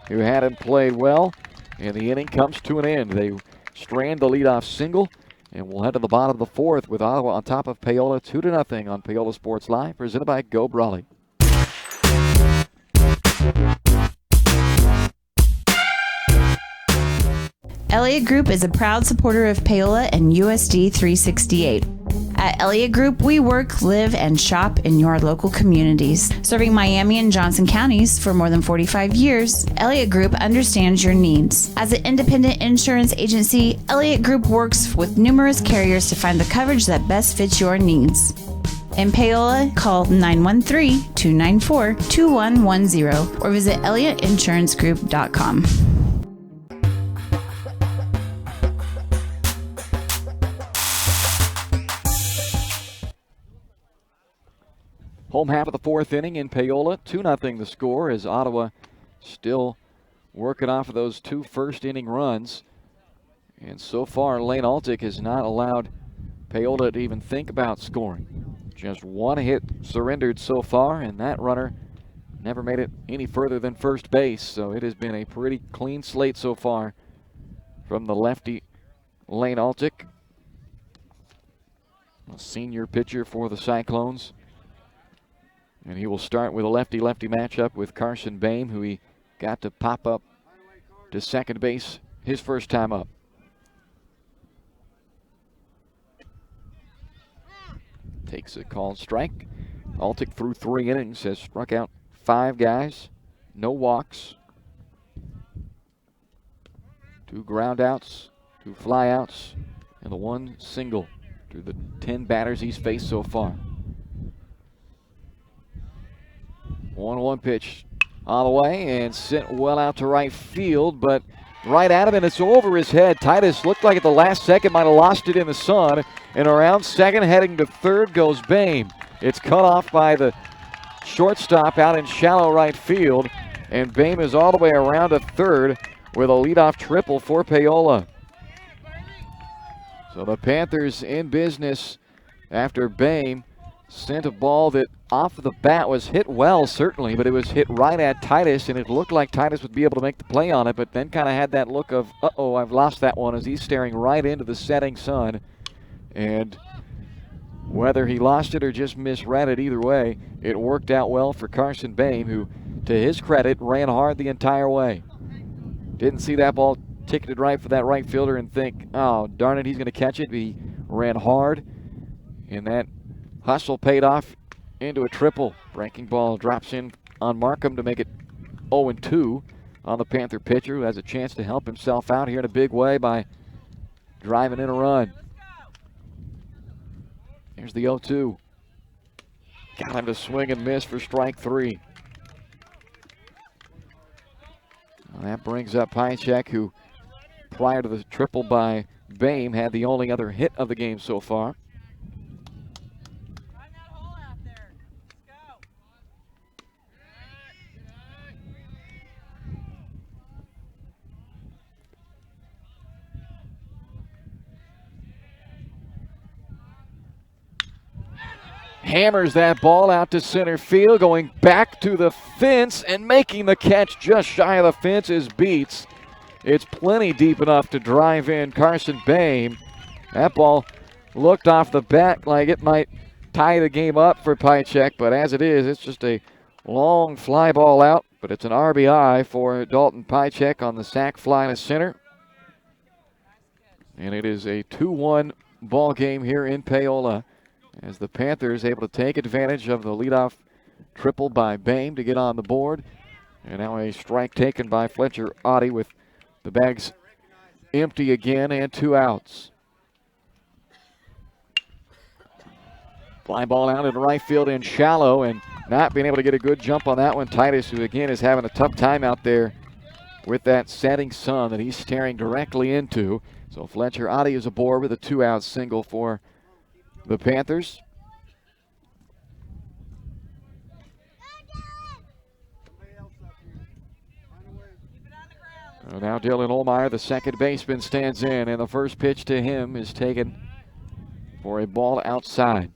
who had him played well. And the inning comes to an end. They strand the leadoff single. And we'll head to the bottom of the 4th with Ottawa on top of Paola 2-0 on Paola Sports Live, presented by Go Brawley. Elliott Group is a proud supporter of Paola and USD 368. At Elliott Group, we work, live, and shop in your local communities. Serving Miami and Johnson counties for more than 45 years, Elliott Group understands your needs. As an independent insurance agency, Elliott Group works with numerous carriers to find the coverage that best fits your needs. In Paola, call 913-294-2110 or visit ElliottInsuranceGroup.com. Home half of the 4th inning in Paola, 2-0 the score as Ottawa still working off of those 2 first-inning runs. And so far, Lane Altick has not allowed Paola to even think about scoring. Just 1 hit surrendered so far, and that runner never made it any further than first base. So it has been a pretty clean slate so far from the lefty Lane Altick, a senior pitcher for the Cyclones. And he will start with a lefty-lefty matchup with Carson Bame, who he got to pop up to second base his first time up. Takes a called strike. Altick through 3 innings has struck out 5 guys. No walks. 2 ground outs, 2 fly outs, and the 1 single through the 10 batters he's faced so far. 1-1 pitch on the way and sent well out to right field, but right at him, and it's over his head. Titus looked like at the last second might have lost it in the sun, and around second, heading to third goes Bame. It's cut off by the shortstop out in shallow right field, and Bame is all the way around to third with a leadoff triple for Paola. So the Panthers in business after Bame sent a ball that off the bat was hit well, certainly, but it was hit right at Titus, and it looked like Titus would be able to make the play on it, but then kind of had that look of, uh-oh, I've lost that one, as he's staring right into the setting sun. And whether he lost it or just misread it, either way, it worked out well for Carson Bame, who, to his credit, ran hard the entire way. Didn't see that ball ticketed right for that right fielder and think, oh, darn it, he's going to catch it. He ran hard, and that hustle paid off into a triple. Breaking ball drops in on Markham to make it 0-2 on the Panther pitcher, who has a chance to help himself out here in a big way by driving in a run. Here's the 0-2. Got him to swing and miss for strike 3. Well, that brings up Pychek, who prior to the triple by Bame had the only other hit of the game so far. Hammers that ball out to center field, going back to the fence and making the catch just shy of the fence is Beats. It's plenty deep enough to drive in Carson Bame. That ball looked off the bat like it might tie the game up for Pychek, but as it is, it's just a long fly ball out, but it's an RBI for Dalton Pychek on the sac fly to center. And it is a 2-1 ball game here in Paola, as the Panthers able to take advantage of the leadoff triple by Bame to get on the board. And now a strike taken by Fletcher Oddie with the bags empty again and 2 outs. Fly ball out into right field in shallow, and not being able to get a good jump on that one. Titus, who again is having a tough time out there with that setting sun that he's staring directly into. So Fletcher Oddie is aboard with a 2-out single for the Panthers. Now Dylan Olmeyer, the second baseman, stands in, and the first pitch to him is taken for a ball outside.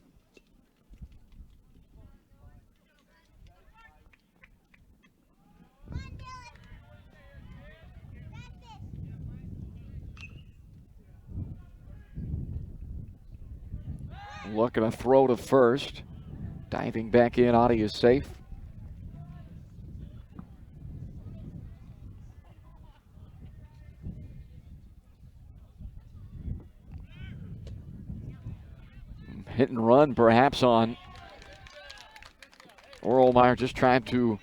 Looking to throw to first. Diving back in, Oddie is safe. Hit and run perhaps on Olmeyer, just trying to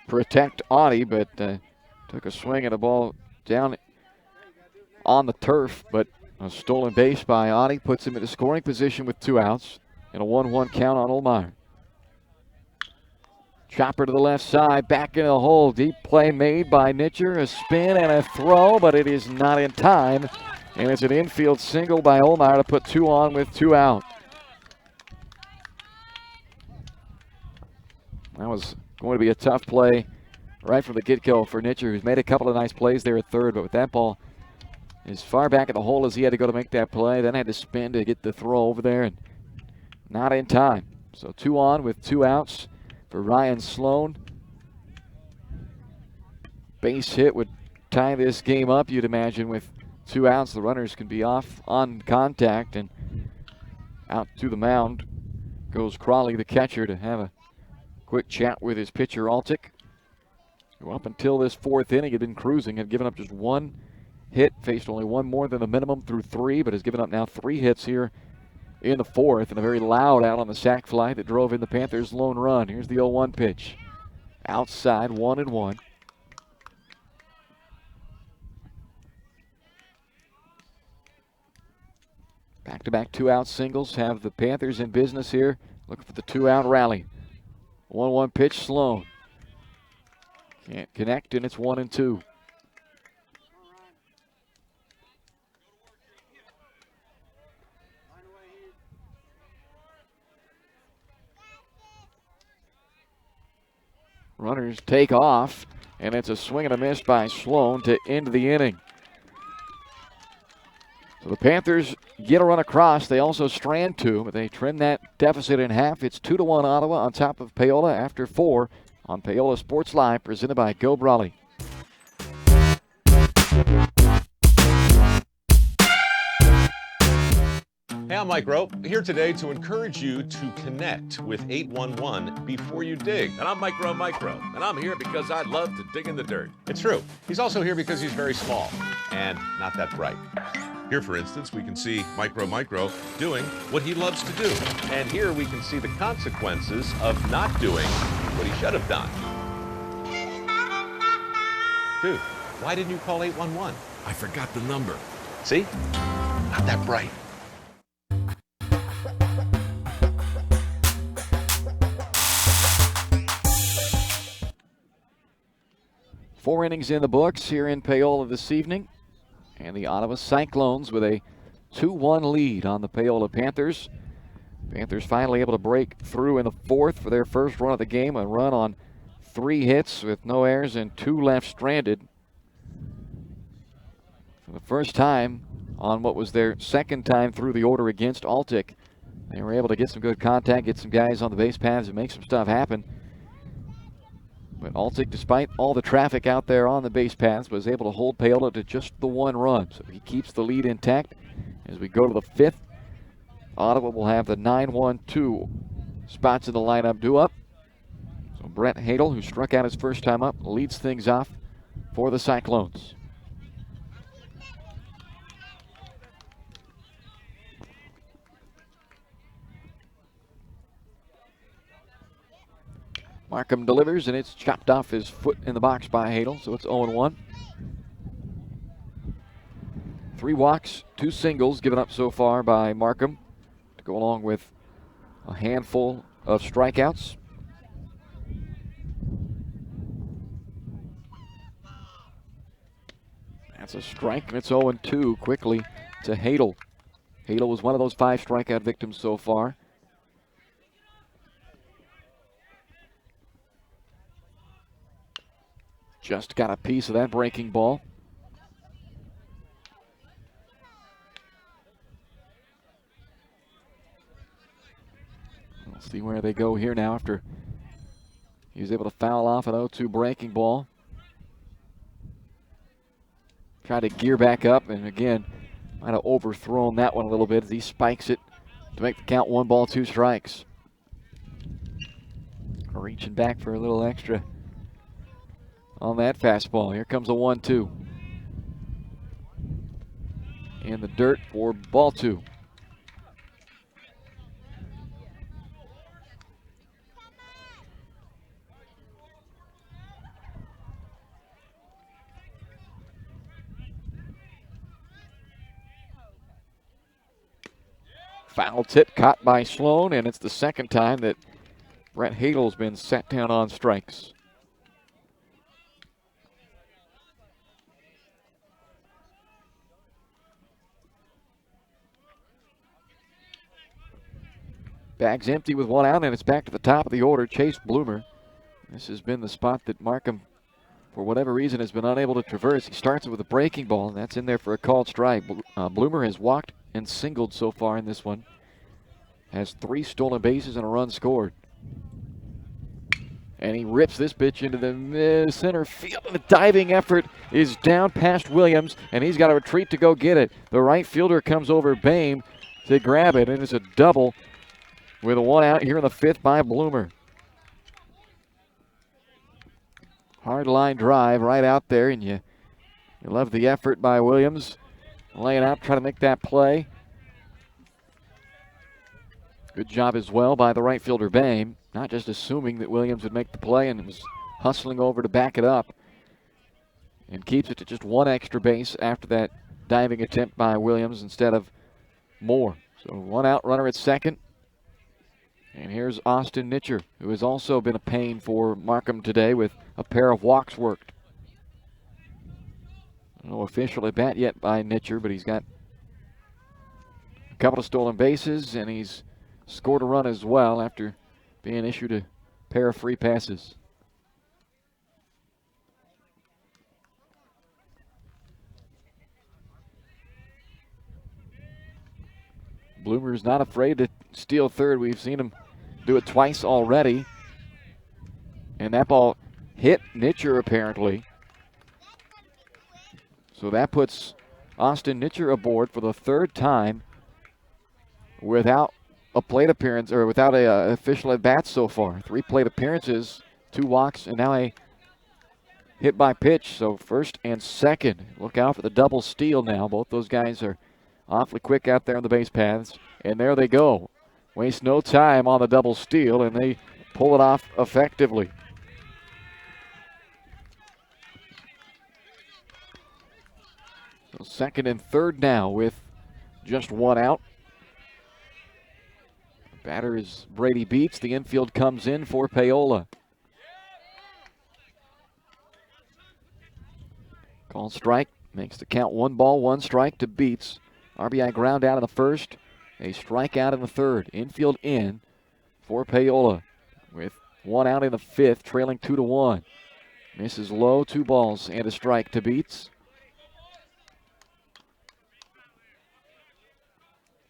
protect Oddie, but took a swing at the ball down on the turf, but a stolen base by Oddie puts him into scoring position with 2 outs and a 1-1 count on Olmeyer. Chopper to the left side, back in the hole. Deep play made by Nitcher. A spin and a throw, but it is not in time. And it's an infield single by Olmeyer to put 2 on with 2 out. That was going to be a tough play right from the get-go for Nitcher, who's made a couple of nice plays there at third, but with that ball as far back at the hole as he had to go to make that play, then had to spin to get the throw over there, and not in time. So 2 on with 2 outs for Ryan Sloan. Base hit would tie this game up, you'd imagine, with 2 outs. The runners can be off on contact, and out to the mound goes Crawley, the catcher, to have a quick chat with his pitcher, Altick, who up until this 4th inning had been cruising, had given up just 1 hit, faced only 1 more than the minimum through 3, but has given up now 3 hits here in the 4th, and a very loud out on the sac fly that drove in the Panthers' lone run. Here's the 0-1 pitch. Outside, 1-1. Back-to-back 2-out singles have the Panthers in business here, looking for the 2-out rally. 1-1 pitch, Sloan. Can't connect, and it's 1-2. Runners take off, and it's a swing and a miss by Sloan to end the inning. So the Panthers get a run across. They also strand 2, but they trim that deficit in half. It's 2-1 Ottawa on top of Paola after 4 on Paola Sports Live, presented by Go Brawley. Hey, I'm Mike Rowe, here today to encourage you to connect with 811 before you dig. And I'm Mike Rowe, and I'm here because I love to dig in the dirt. It's true. He's also here because he's very small and not that bright. Here, for instance, we can see Micro doing what he loves to do. And here we can see the consequences of not doing what he should have done. Dude, why didn't you call 811? I forgot the number. See? Not that bright. Four innings in the books here in Paola this evening. And the Ottawa Cyclones with a 2-1 lead on the Paola Panthers. Panthers finally able to break through in the 4th for their first run of the game. A run on 3 hits with no errors and 2 left stranded. For the first time on what was their 2nd time through the order against Altick, they were able to get some good contact, get some guys on the base paths and make some stuff happen. But Altick, despite all the traffic out there on the base paths, was able to hold Paola to just the 1 run. So he keeps the lead intact. As we go to the 5th, Ottawa will have the 9-1-2 spots in the lineup due up. So Brett Hadel, who struck out his first time up, leads things off for the Cyclones. Markham delivers, and it's chopped off his foot in the box by Hadel, so it's 0-1. 3 walks, 2 singles given up so far by Markham to go along with a handful of strikeouts. That's a strike, and it's 0-2 quickly to Hadel. Hadel was one of those 5 strikeout victims so far. Just got a piece of that breaking ball. We'll see where they go here now after he was able to foul off an 0-2 breaking ball. Tried to gear back up, and again, might have overthrown that one a little bit as he spikes it to make the count 1 ball, 2 strikes. Reaching back for a little extra on that fastball. Here comes a 1-2. In the dirt for ball 2. Foul tip caught by Sloan, and it's the second time that Brett Hadel's been sat down on strikes. Bag's empty with 1 out, and it's back to the top of the order. Chase Bloomer. This has been the spot that Markham, for whatever reason, has been unable to traverse. He starts it with a breaking ball, and that's in there for a called strike. Bloomer has walked and singled so far in this one. Has 3 stolen bases and a run scored. And he rips this pitch into the center field. The diving effort is down past Williams, and he's got a retreat to go get it. The right fielder comes over Boehm to grab it, and it's a double with a 1 out here in the 5th by Bloomer. Hard line drive right out there, and you love the effort by Williams. Laying out, trying to make that play. Good job as well by the right fielder Boehm, not just assuming that Williams would make the play and was hustling over to back it up. And keeps it to just 1 extra base after that diving attempt by Williams instead of more. So 1 out, runner at second. And here's Austin Nitcher, who has also been a pain for Markham today with a pair of walks worked. No official at bat yet by Nitcher, but he's got a couple of stolen bases, and he's scored a run as well after being issued a pair of free passes. Bloomer's not afraid to steal third. We've seen him do it twice already. And that ball hit Nitcher apparently. So that puts Austin Nitcher aboard for the 3rd time without a plate appearance, or without a official at bat so far. 3 plate appearances, 2 walks, and now a hit by pitch. So 1st and 2nd. Look out for the double steal now. Both those guys are awfully quick out there on the base paths. And there they go. Waste no time on the double steal, and they pull it off effectively. So 2nd and 3rd now with just 1 out. Batter is Brady Beats. The infield comes in for Paola. Call strike. Makes the count 1 ball, 1 strike to Beats. RBI ground out in the 1st. A strikeout in the 3rd. Infield in for Paola. With 1 out in the 5th, trailing 2-1. Misses low, 2 balls and a strike to Beats.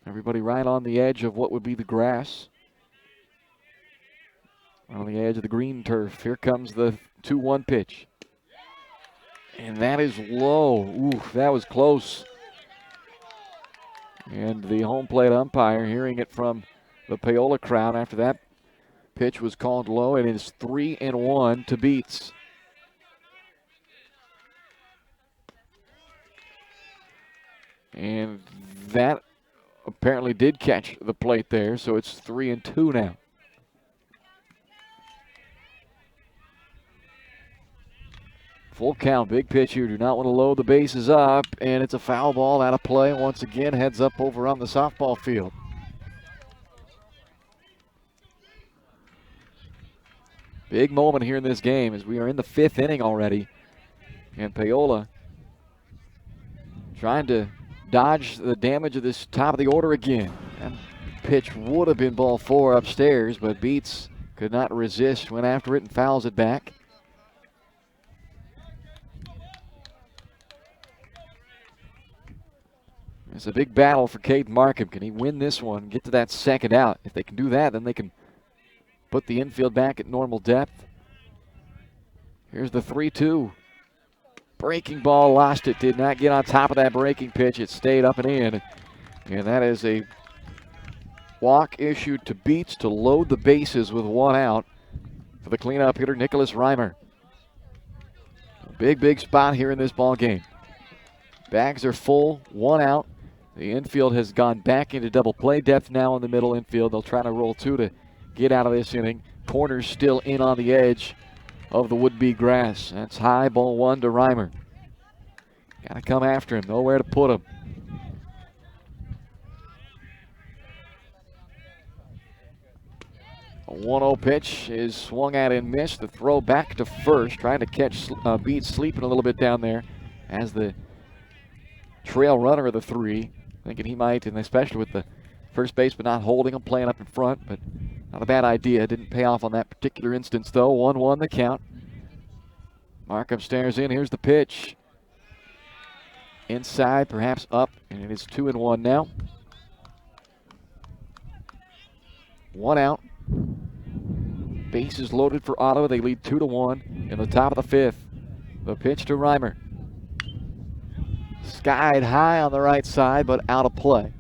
Everybody right on the edge of what would be the grass. On the edge of the green turf. Here comes the 2-1 pitch. And that is low. Ooh, that was close. And the home plate umpire hearing it from the Paola crowd after that pitch was called low. It is 3-1 to Beats. And that apparently did catch the plate there, so it's 3-2 now. Full count, big pitch here. Do not want to load the bases up, and it's a foul ball out of play. Once again, heads up over on the softball field. Big moment here in this game as we are in the 5th inning already. And Paola trying to dodge the damage of this top of the order again. And pitch would have been ball 4 upstairs, but Beats could not resist, went after it and fouls it back. It's a big battle for Caden Markham. Can he win this one, get to that second out? If they can do that, then they can put the infield back at normal depth. Here's the 3-2. Breaking ball, lost it. Did not get on top of that breaking pitch. It stayed up and in. And that is a walk issued to Beats to load the bases with 1 out for the cleanup hitter, Nicholas Reimer. Big spot here in this ball game. Bags are full, 1 out. The infield has gone back into double play depth now in the middle infield. They'll try to roll 2 to get out of this inning. Corners still in on the edge of the would-be grass. That's high, ball 1 to Reimer. Got to come after him, nowhere to put him. A 1-0 pitch is swung at and missed. The throw back to first, trying to catch Beats sleeping a little bit down there as the trail runner of the 3. Thinking he might, and especially with the first baseman not holding him, playing up in front, but not a bad idea. Didn't pay off on that particular instance, though. 1-1 the count. Markham stares in. Here's the pitch. Inside, perhaps up, and it is 2-1 now. 1 out. Bases loaded for Ottawa. They lead 2-1 in the top of the 5th. The pitch to Reimer. Skied high on the right side, but out of play.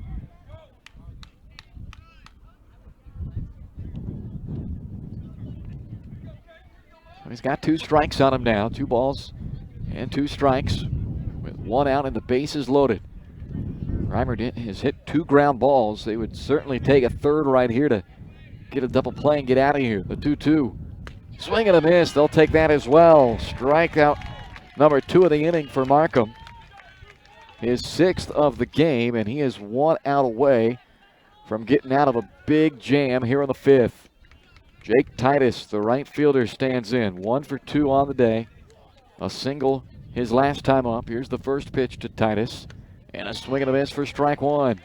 He's got 2 strikes on him now. 2 balls and 2 strikes with 1 out and the bases loaded. Reimer has hit 2 ground balls. They would certainly take a 3rd right here to get a double play and get out of here. The 2-2. Swing and a miss. They'll take that as well. Strikeout number 2 of the inning for Markham. His 6th of the game, and he is 1 out away from getting out of a big jam here in the 5th. Jake Titus, the right fielder, stands in. 1 for 2 on the day. A single his last time up. Here's the first pitch to Titus, and a swing and a miss for strike 1.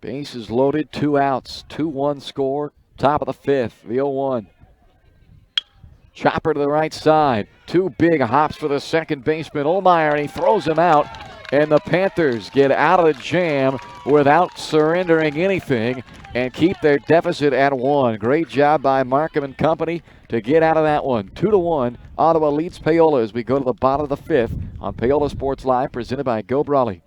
Bases loaded, 2 outs, 2-1 score, top of the 5th, the 0-1. Chopper to the right side. 2 big hops for the second baseman, Olmeyer, and he throws him out. And the Panthers get out of the jam without surrendering anything and keep their deficit at 1. Great job by Markham and company to get out of that one. 2-1. Ottawa leads Paola as we go to the bottom of the 5th on Paola Sports Live, presented by Go Brawley.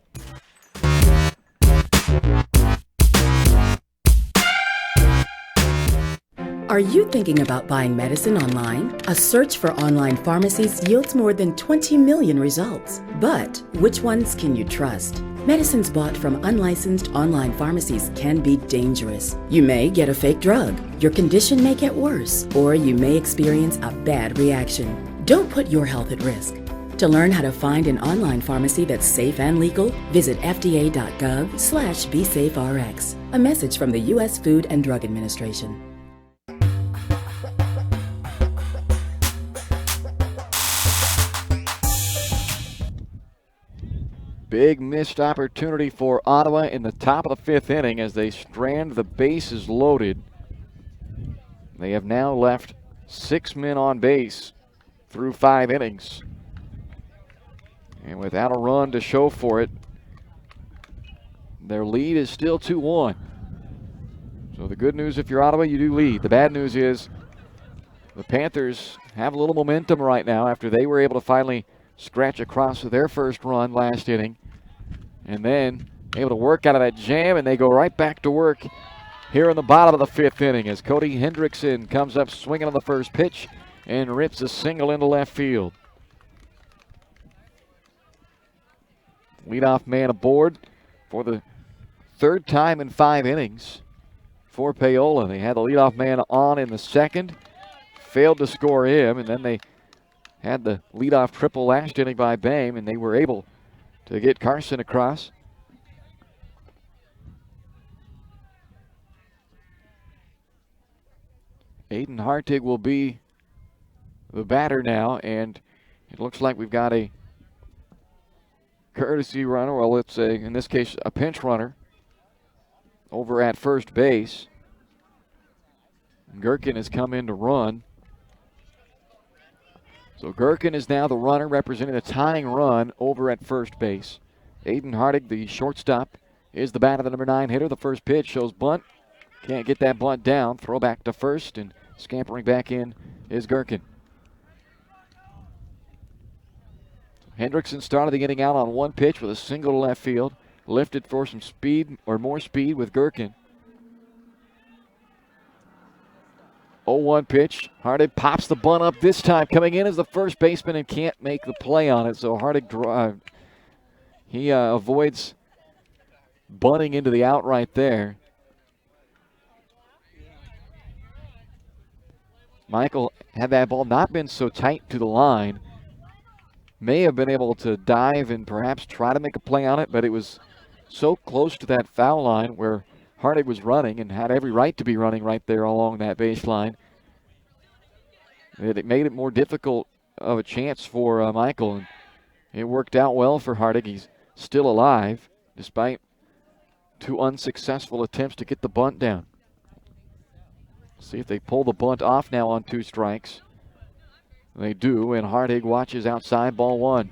Are you thinking about buying medicine online? A search for online pharmacies yields more than 20 million results. But which ones can you trust? Medicines bought from unlicensed online pharmacies can be dangerous. You may get a fake drug, your condition may get worse, or you may experience a bad reaction. Don't put your health at risk. To learn how to find an online pharmacy that's safe and legal, visit fda.gov/BeSafeRx. A message from the U.S. Food and Drug Administration. Big missed opportunity for Ottawa in the top of the 5th inning as they strand the bases loaded. They have now left 6 men on base through 5 innings. And without a run to show for it, their lead is still 2-1. So the good news, if you're Ottawa, you do lead. The bad news is the Panthers have a little momentum right now after they were able to finally scratch across their first run last inning. And then able to work out of that jam, and they go right back to work here in the bottom of the 5th inning as Cody Hendrickson comes up swinging on the first pitch and rips a single into left field. Leadoff man aboard for the 3rd time in 5 innings. for Paola. They had the leadoff man on in the second, failed to score him, and then they had the leadoff triple last inning by Bame, and they were able to get Carson across. Aiden Hartig will be the batter now, and it looks like we've got a courtesy runner, well, let's say, in this case, a pinch runner over at first base. Gherkin has come in to run. So Gherkin is now the runner representing the tying run over at first base. Aiden Hartig, the shortstop, is the bat of the number 9 hitter. The first pitch shows bunt. Can't get that bunt down. Throw back to first, and scampering back in is Gherkin. Hendrickson started the inning out on one pitch with a single to left field. Lifted for some speed, or more speed, with Gherkin. 0-1 pitch. Hartig pops the bunt up this time. Coming in as the first baseman and can't make the play on it. So Hartig, he avoids bunting into the out right there. Michael, had that ball not been so tight to the line, may have been able to dive and perhaps try to make a play on it, but it was so close to that foul line where Hartig was running and had every right to be running right there along that baseline. It made it more difficult of a chance for Michael, and it worked out well for Hartig. He's still alive despite 2 unsuccessful attempts to get the bunt down. See if they pull the bunt off now on 2 strikes. They do, and Hartig watches outside, ball 1.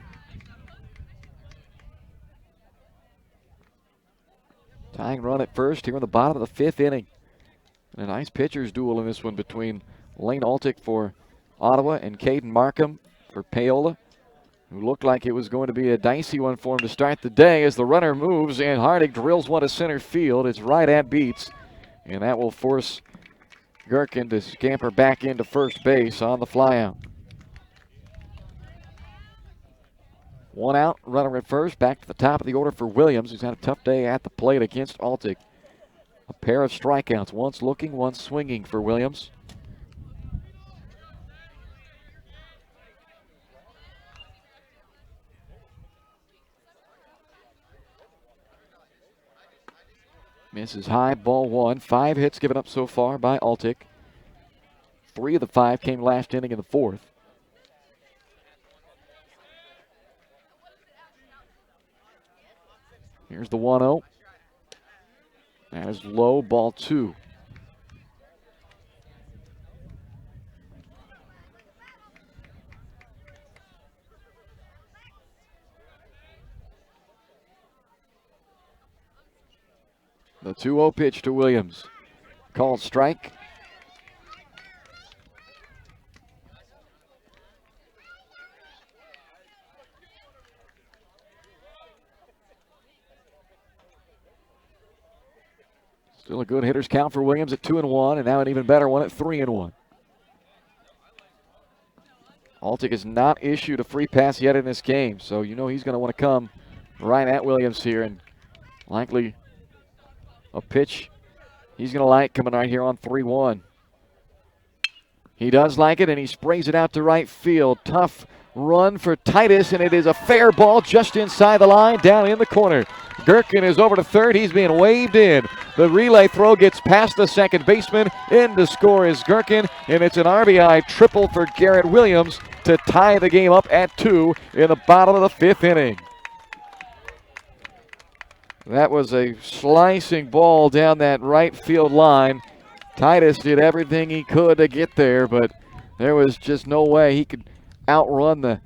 Tying run at first here in the bottom of the 5th inning. And a nice pitcher's duel in this one between Lane Altick for Ottawa and Caden Markham for Paola, who looked like it was going to be a dicey one for him to start the day as the runner moves and Hartig drills one to center field. It's right at Beats, and that will force Gherkin to scamper back into first base on the flyout. 1 out, runner at first. Back to the top of the order for Williams, who's had a tough day at the plate against Altick. A pair of strikeouts, once looking, once swinging for Williams. Misses high, ball 1. 5 hits given up so far by Altick. 3 of the 5 came last inning in the 4th. Here's the 1-0. That is low, ball 2. The 2-0 pitch to Williams. Called strike. Still a good hitter's count for Williams at 2-1, and now an even better one at 3-1. Altick has not issued a free pass yet in this game, so you know he's going to want to come right at Williams here, and likely a pitch he's going to like coming right here on 3-1. He does like it, and he sprays it out to right field. Tough run for Titus, and it is a fair ball just inside the line, down in the corner. Gherkin is over to third. He's being waved in. The relay throw gets past the second baseman. In to score is Gherkin, and it's an RBI triple for Garrett Williams to tie the game up at 2 in the bottom of the 5th inning. That was a slicing ball down that right field line. Titus did everything he could to get there, but there was just no way he could outrun the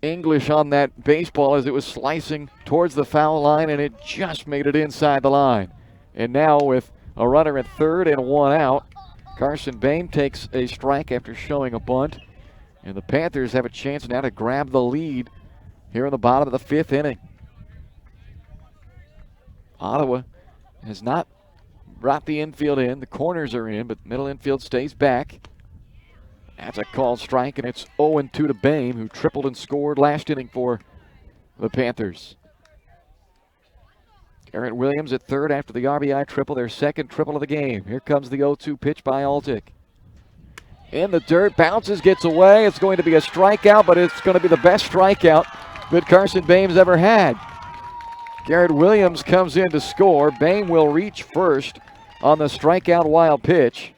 English on that baseball as it was slicing towards the foul line, and it just made it inside the line. And now with a runner at third and 1 out, Carson Bame takes a strike after showing a bunt, and the Panthers have a chance now to grab the lead here in the bottom of the 5th inning. Ottawa has not brought the infield in. The corners are in, but middle infield stays back. That's a called strike, and it's 0-2 to Bame, who tripled and scored last inning for the Panthers. Garrett Williams at third after the RBI triple, their second triple of the game. Here comes the 0-2 pitch by Altick. In the dirt, bounces, gets away. It's going to be a strikeout, but it's going to be the best strikeout that Carson Bame's ever had. Garrett Williams comes in to score. Bame will reach first on the strikeout wild pitch.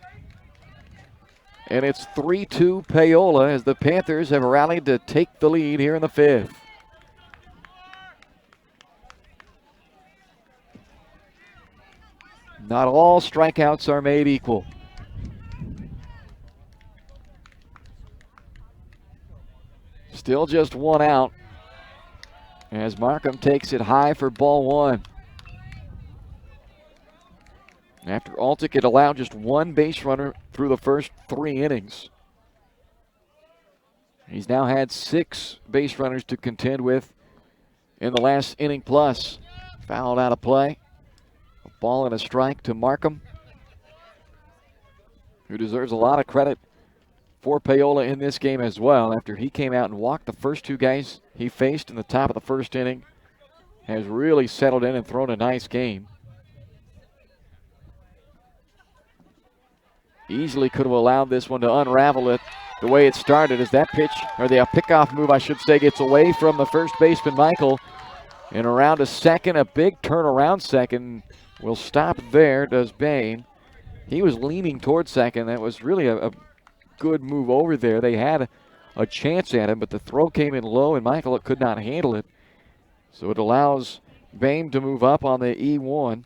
And it's 3-2 Paola as the Panthers have rallied to take the lead here in the fifth. Not all strikeouts are made equal. Still just one out as Markham takes it high for ball one. After Altick had allowed just one base runner through the first 3 innings. He's now had 6 base runners to contend with in the last inning plus. Fouled out of play. A ball and a strike to Markham, who deserves a lot of credit for Paola in this game as well. After he came out and walked the first 2 guys he faced in the top of the first inning, has really settled in and thrown a nice game. Easily could have allowed this one to unravel it the way it started, as that pitch, or the pickoff move I should say, gets away from the first baseman Michael and around to second. A big turnaround second will stop there, does Bame. He was leaning towards second. That was really a good move over there. They had a chance at him, but the throw came in low and Michael could not handle it. So it allows Bame to move up on the E1.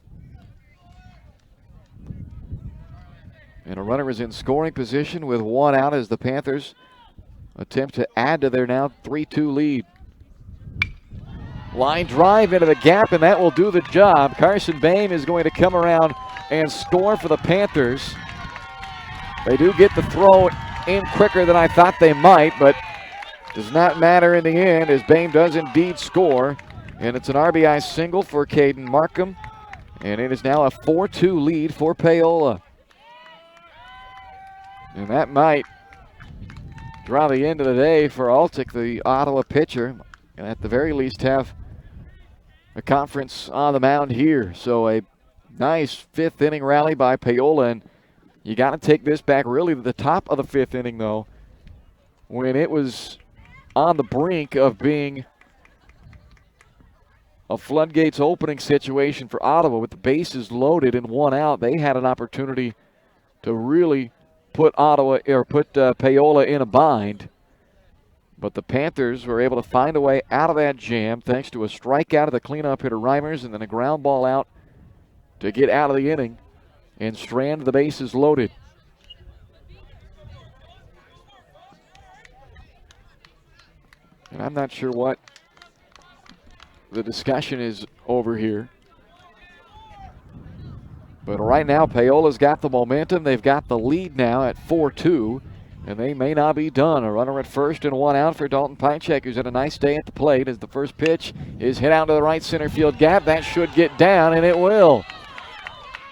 And a runner is in scoring position with 1 out as the Panthers attempt to add to their now 3-2 lead. Line drive into the gap, and that will do the job. Carson Bame is going to come around and score for the Panthers. They do get the throw in quicker than I thought they might, but does not matter in the end as Bame does indeed score. And it's an RBI single for Caden Markham, and it is now a 4-2 lead for Paola. And that might draw the end of the day for Altick, the Ottawa pitcher, and at the very least have a conference on the mound here. So a nice 5th inning rally by Paola, and you got to take this back really to the top of the 5th inning, though, when it was on the brink of being a floodgates opening situation for Ottawa with the bases loaded and 1 out. They had an opportunity to really put Paola in a bind. But the Panthers were able to find a way out of that jam thanks to a strikeout of the cleanup hitter Reimers and then a ground ball out to get out of the inning and strand the bases loaded. And I'm not sure what the discussion is over here. But right now, Paola's got the momentum. They've got the lead now at 4-2, and they may not be done. A runner at first and 1 out for Dalton Pychek, who's had a nice day at the plate as the first pitch is hit out to the right center field gap. That should get down, and it will.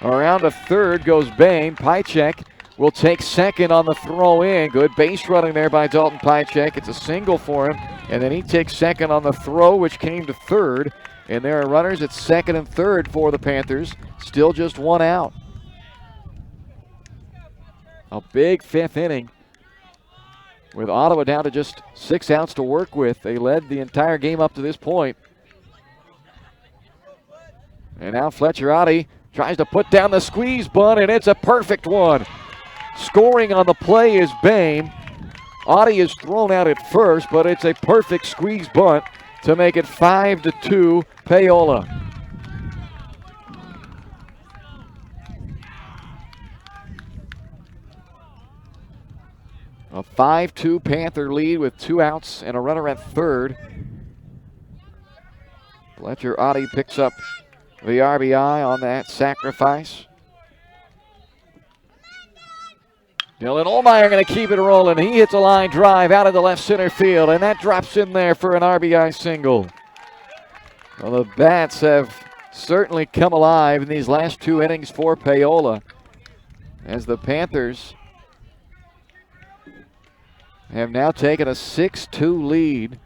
Around to third goes Bame. Pychek will take second on the throw in. Good base running there by Dalton Pychek. It's a single for him, and then he takes second on the throw, which came to third. And there are runners at second and third for the Panthers. Still just 1 out. A big 5th inning with Ottawa down to just 6 outs to work with. They led the entire game up to this point. And now Fletcher Oddie tries to put down the squeeze bunt, and it's a perfect one. Scoring on the play is Bame. Oddie is thrown out at first, but it's a perfect squeeze bunt to make it 5-2 Paola. A 5-2 Panther lead with 2 outs and a runner at third. Fletcher Oddie picks up the RBI on that sacrifice. Dylan Olmeyer going to keep it rolling. He hits a line drive out of the left center field, and that drops in there for an RBI single. Well, the bats have certainly come alive in these last 2 innings for Paola as the Panthers have now taken a 6-2 lead.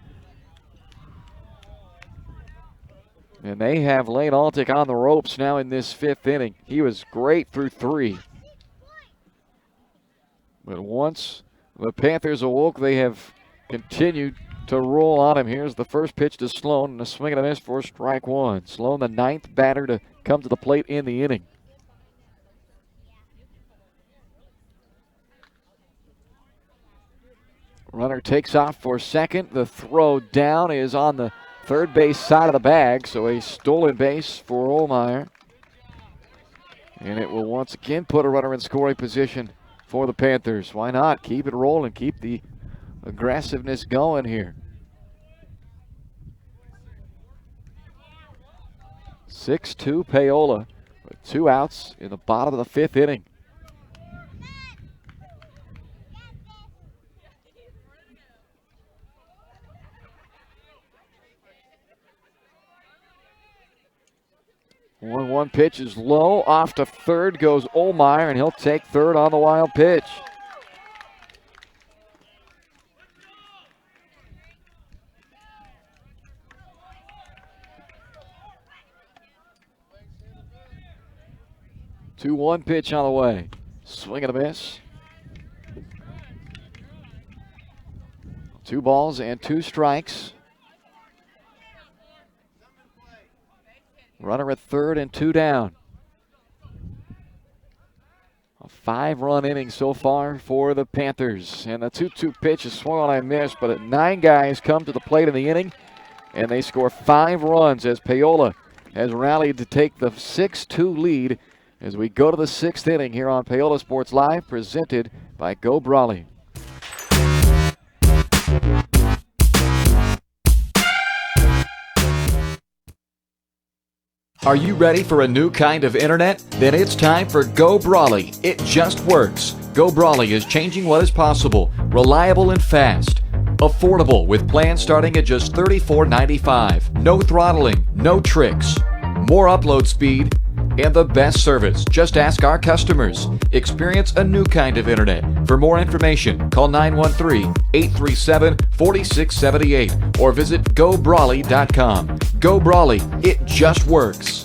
And they have Lane Altick on the ropes now in this 5th inning. He was great through 3. But once the Panthers awoke, they have continued to roll on him. Here's the first pitch to Sloan, and a swing and a miss for strike 1. Sloan, the 9th batter to come to the plate in the inning. Runner takes off for second. The throw down is on the third base side of the bag, so a stolen base for Ohlmeyer. And it will once again put a runner in scoring position for the Panthers. Why not? Keep it rolling, keep the aggressiveness going here. 6-2 Paola with 2 outs in the bottom of the 5th inning. One pitch is low. Off to third goes Ohlmeyer, and he'll take third on the wild pitch. Two-one pitch on the way. Swing and a miss. 2 balls and 2 strikes. Runner at third and 2 down. A 5-run inning so far for the Panthers. And the 2-2 pitch is swung on and missed, but 9 guys come to the plate in the inning, and they score 5 runs as Paola has rallied to take the 6-2 lead as we go to the 6th inning here on Paola Sports Live, presented by Go Brawley. Are you ready for a new kind of internet? Then it's time for Go Brawley. It just works. Go Brawley is changing what is possible. Reliable and fast. Affordable with plans starting at just $34.95. No throttling, no tricks. More upload speed and the best service. Just ask our customers. Experience a new kind of internet. For more information, call 913-837-4678 or visit GoBrawley.com. Go Brawley, it just works.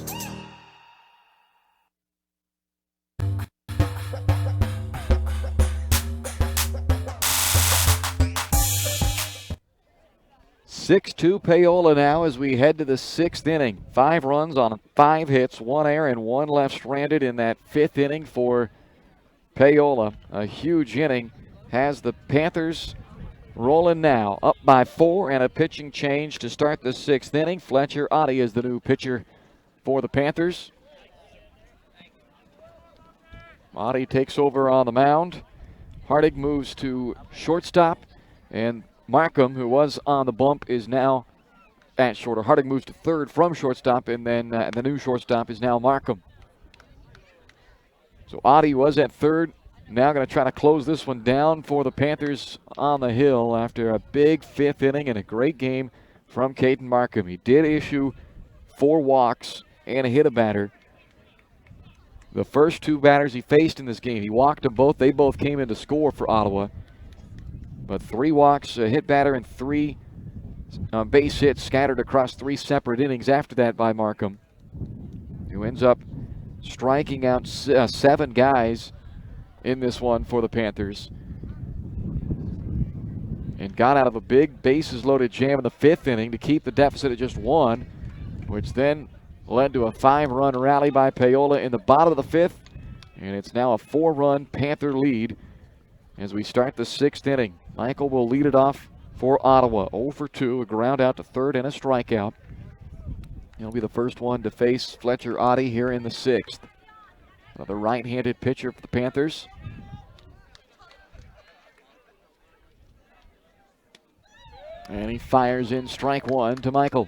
Six-two Paola now as we head to the 6th inning. 5 runs on 5 hits, 1 error and 1 left stranded in that 5th inning for Paola. A huge inning has the Panthers rolling now, up by 4 and a pitching change to start the 6th inning. Fletcher Oddie is the new pitcher for the Panthers. Oddie takes over on the mound. Hardig moves to shortstop, and Markham, who was on the bump, is now at shorter. Hardig moves to third from shortstop, and then the new shortstop is now Markham. So Oddie was at third. Now going to try to close this one down for the Panthers on the hill after a big 5th inning and a great game from Caden Markham. He did issue 4 walks and hit a batter. The first 2 batters he faced in this game, he walked them both. They both came in to score for Ottawa. But 3 walks, a hit batter, and 3 base hits scattered across 3 separate innings after that by Markham, who ends up striking out 7 guys in this one for the Panthers. And got out of a big bases-loaded jam in the 5th inning to keep the deficit at just 1, which then led to a 5-run rally by Paola in the bottom of the 5th. And it's now a 4-run Panther lead as we start the 6th inning. Michael will lead it off for Ottawa. 0 for 2, a ground out to third and a strikeout. He'll be the first one to face Fletcher Oddie here in the 6th. Another right-handed pitcher for the Panthers. And he fires in strike 1 to Michael.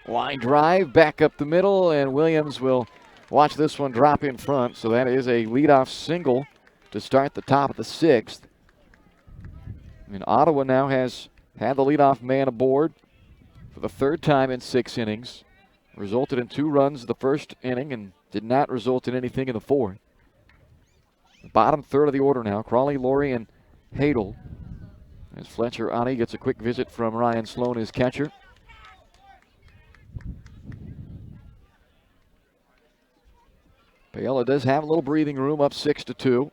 Line drive back up the middle, and Williams will watch this one drop in front. So that is a leadoff single to start the top of the 6th. And Ottawa now has had the leadoff man aboard for the 3rd time in 6 innings. Resulted in 2 runs the first inning and did not result in anything in the 4th. The bottom third of the order now. Crawley, Laurie, and Hadel. As Fletcher Ani gets a quick visit from Ryan Sloan, his catcher. Paola does have a little breathing room, up 6-2.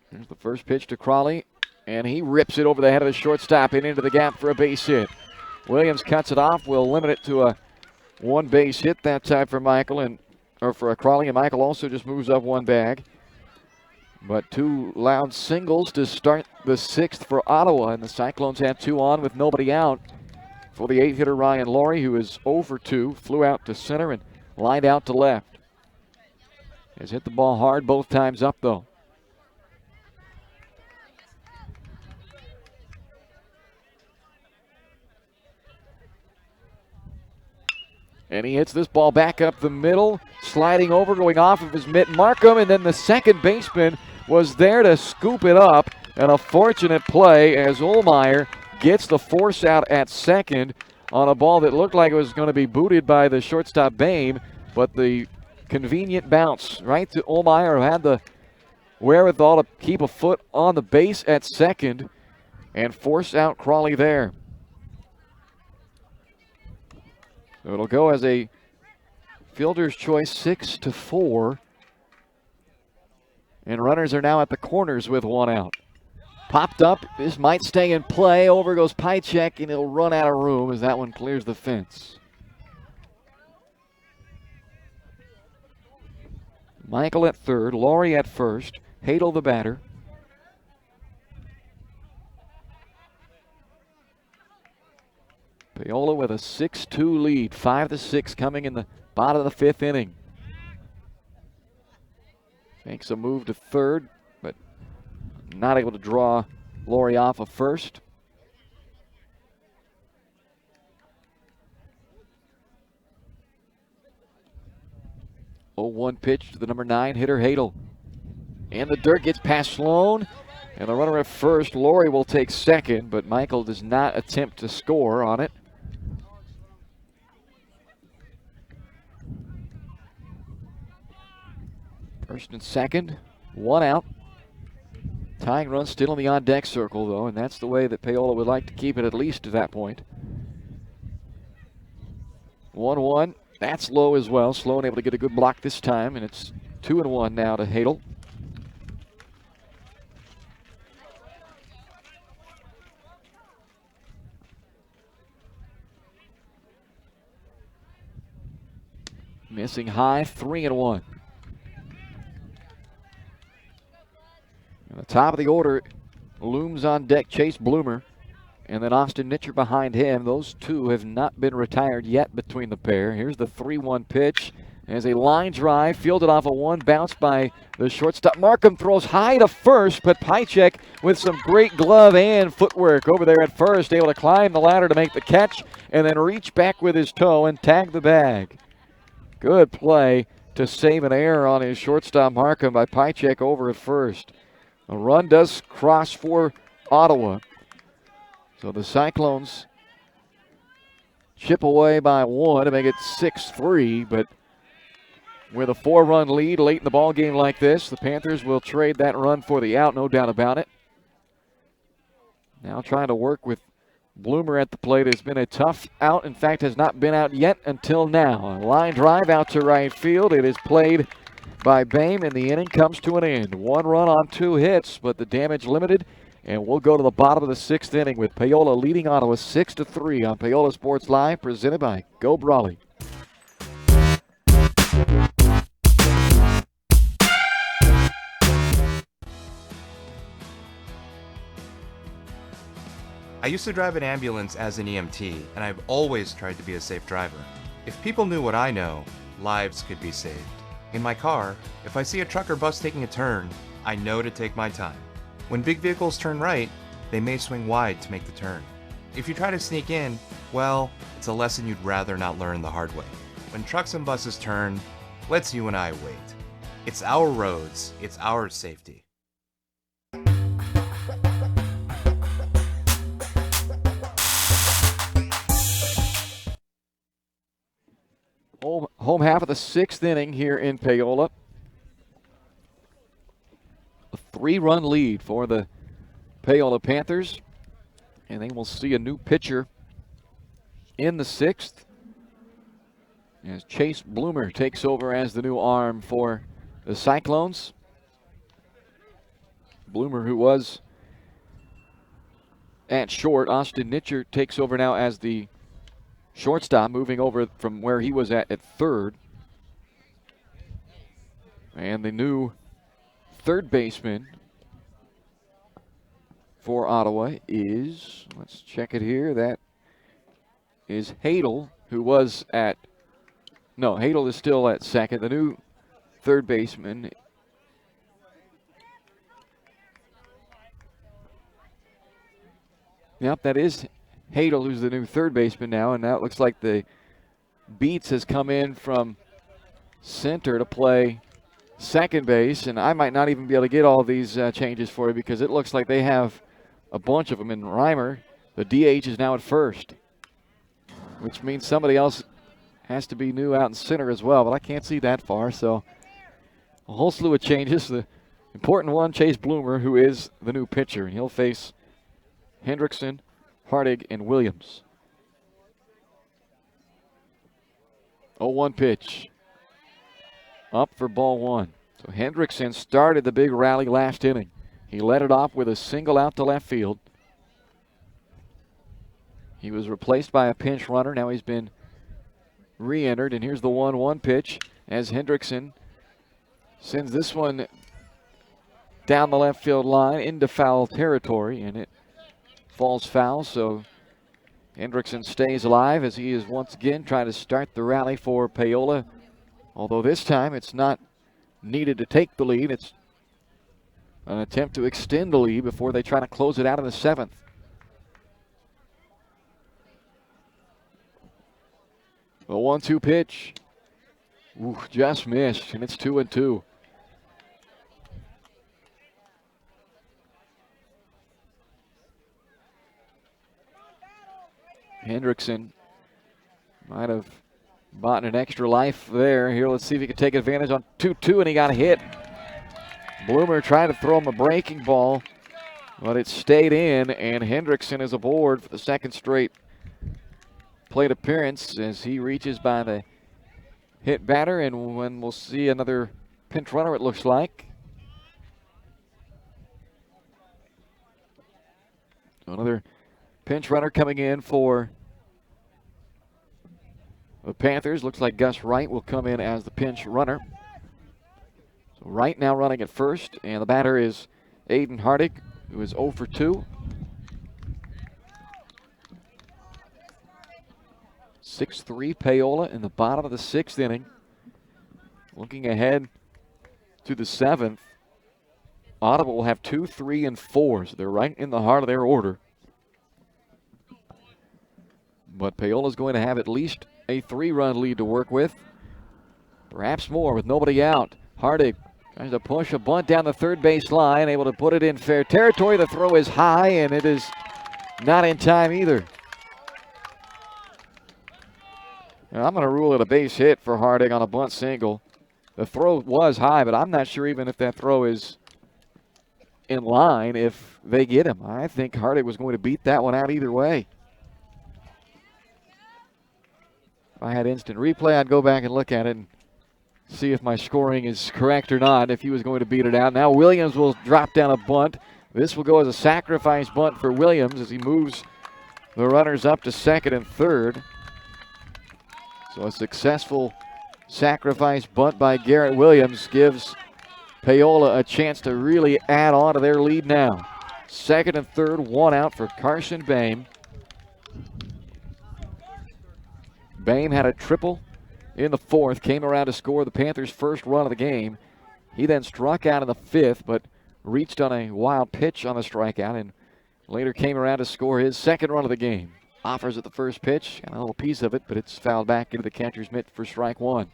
Here's the first pitch to Crawley, and he rips it over the head of the shortstop and into the gap for a base hit. Williams cuts it off. Will limit it to a one base hit that time for for Crawley, and Michael also just moves up one bag. But two loud singles to start the sixth for Ottawa, and the Cyclones had two on with nobody out for the eighth hitter Ryan Laurie, who is 0 for 2, flew out to center and lined out to left. Has hit the ball hard both times up though. And he hits this ball back up the middle, sliding over, going off of his mitt. Markham, and then the second baseman was there to scoop it up. And a fortunate play as Olmeyer gets the force out at second on a ball that looked like it was going to be booted by the shortstop Boehm, but the convenient bounce right to Olmeyer, who had the wherewithal to keep a foot on the base at second and force out Crawley there. So it'll go as a fielder's choice, 6-4. And runners are now at the corners with one out. Popped up. This might stay in play. Over goes Pychek, and he'll run out of room as that one clears the fence. Michael at third. Laurie at first. Hadel the batter. Paola with a 6-2 lead. 5-6 coming in the bottom of the fifth inning. Makes a move to third, but not able to draw Laurie off of first. Oh, 1 pitch to the number 9 hitter, Hadel. And the dirt gets past Sloan. And the runner at first, Laurie, will take second, but Michael does not attempt to score on it. First and second, one out. Tying run still in the on-deck circle, though, and that's the way that Paola would like to keep it, at least to that point. 1-1. That's low as well. Sloan able to get a good block this time, and it's 2-1 now to Hadel. Missing high, 3-1. And the top of the order looms on deck Chase Bloomer, and then Austin Nitcher behind him. Those two have not been retired yet between the pair. Here's the 3-1 pitch as a line drive fielded off a one bounce by the shortstop. Markham throws high to first, but Pychek with some great glove and footwork over there at first, able to climb the ladder to make the catch and then reach back with his toe and tag the bag. Good play to save an error on his shortstop Markham by Pychek over at first. A run does cross for Ottawa. So the Cyclones chip away by one to make it 6-3, but with a 4-run lead late in the ball game like this, the Panthers will trade that run for the out, no doubt about it. Now trying to work with Bloomer at the plate. Has been a tough out. In fact, has not been out yet until now. A line drive out to right field. It is played by Boehm, and the inning comes to an end. 1 run on 2 hits, but the damage limited, and we'll go to the bottom of the 6th inning with Paola leading Ottawa 6-3 on Paola Sports Live, presented by Go Brawley. I used to drive an ambulance as an EMT, and I've always tried to be a safe driver. If people knew what I know, lives could be saved. In my car, if I see a truck or bus taking a turn, I know to take my time. When big vehicles turn right, they may swing wide to make the turn. If you try to sneak in, well, it's a lesson you'd rather not learn the hard way. When trucks and buses turn, let's you and I wait. It's our roads, it's our safety. home half of the 6th inning here in Paola. A 3-run lead for the Paola Panthers. And they will see a new pitcher in the 6th as Chase Bloomer takes over as the new arm for the Cyclones. Bloomer, who was at short. Austin Nitcher takes over now as the shortstop, moving over from where he was at third. And the new third baseman for Ottawa is, let's check it here, that is Hadel, who was at, no, Hadel is still at second. The new third baseman Yep, that is Hadel, who's the new third baseman now, and now it looks like the Beats has come in from center to play second base, and I might not even be able to get all these changes for you because it looks like they have a bunch of them in Reimer. The DH is now at first, which means somebody else has to be new out in center as well, but I can't see that far, so a whole slew of changes. The important one, Chase Bloomer, who is the new pitcher, and he'll face Hendrickson, Hardig, and Williams. 0-1 pitch. Up for ball one. So Hendrickson started the big rally last inning. He led it off with a single out to left field. He was replaced by a pinch runner. Now he's been re-entered, and here's the 1-1 pitch as Hendrickson sends this one down the left field line into foul territory, and it falls foul, so Hendrickson stays alive as he is once again trying to start the rally for Paola. Although this time it's not needed to take the lead. It's an attempt to extend the lead before they try to close it out in the 7th. A 1-2 pitch. Ooh, just missed, and it's 2-2. Hendrickson might have bought an extra life there. Here, let's see if he can take advantage on 2-2, and he got hit. Bloomer tried to throw him a breaking ball, but it stayed in, and Hendrickson is aboard for the second straight plate appearance as he reaches by the hit batter, and when we'll see another pinch runner, it looks like. Another pinch runner coming in for the Panthers. Looks like Gus Wright will come in as the pinch runner. So Wright now running at first, and the batter is Aiden Hardig, who is 0 for 2. 6-3 Paola in the bottom of the 6th inning. Looking ahead to the 7th, Ottawa will have 2, 3, and 4, so they're right in the heart of their order. But Paola's going to have at least a 3-run lead to work with. Perhaps more with nobody out. Hardig tries to push a bunt down the third base line, able to put it in fair territory. The throw is high, and it is not in time either. And I'm going to rule it a base hit for Hardig on a bunt single. The throw was high, but I'm not sure even if that throw is in line if they get him. I think Hardig was going to beat that one out either way. If I had instant replay, I'd go back and look at it and see if my scoring is correct or not, if he was going to beat it out. Now Williams will drop down a bunt. This will go as a sacrifice bunt for Williams as he moves the runners up to second and third. So a successful sacrifice bunt by Garrett Williams gives Paola a chance to really add on to their lead now. Second and third, 1 out for Carson Boehm. Boehm had a triple in the 4th, came around to score the Panthers' first run of the game. He then struck out in the 5th, but reached on a wild pitch on the strikeout and later came around to score his second run of the game. Offers at the first pitch, got a little piece of it, but it's fouled back into the catcher's mitt for strike one.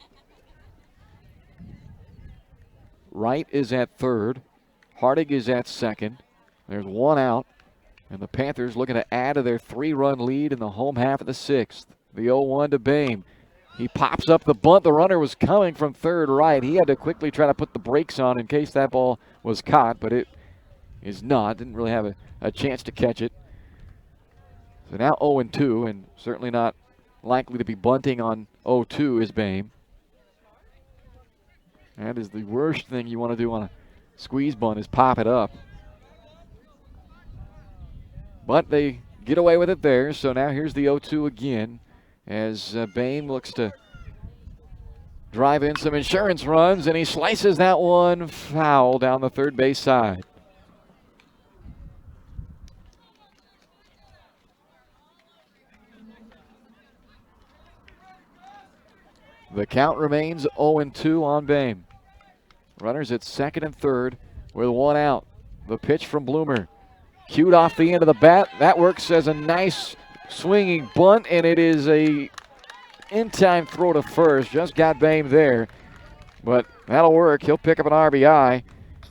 Wright is at third. Hardig is at second. There's 1 out, and the Panthers looking to add to their 3-run lead in the home half of the 6th. The 0-1 to Boehm. He pops up the bunt. The runner was coming from third right. He had to quickly try to put the brakes on in case that ball was caught, but it is not. Didn't really have a chance to catch it. So now 0-2, and certainly not likely to be bunting on 0-2 is Boehm. That is the worst thing you want to do on a squeeze bunt is pop it up. But they get away with it there, so now here's the 0-2 again as Boehm looks to drive in some insurance runs, and he slices that one foul down the third base side. The count remains 0-2 on Boehm. Runners at second and third with one out. The pitch from Bloomer. Cued off the end of the bat. That works as a nice swinging bunt, and it is a in-time throw to first. Just got Boehm there, but that'll work. He'll pick up an RBI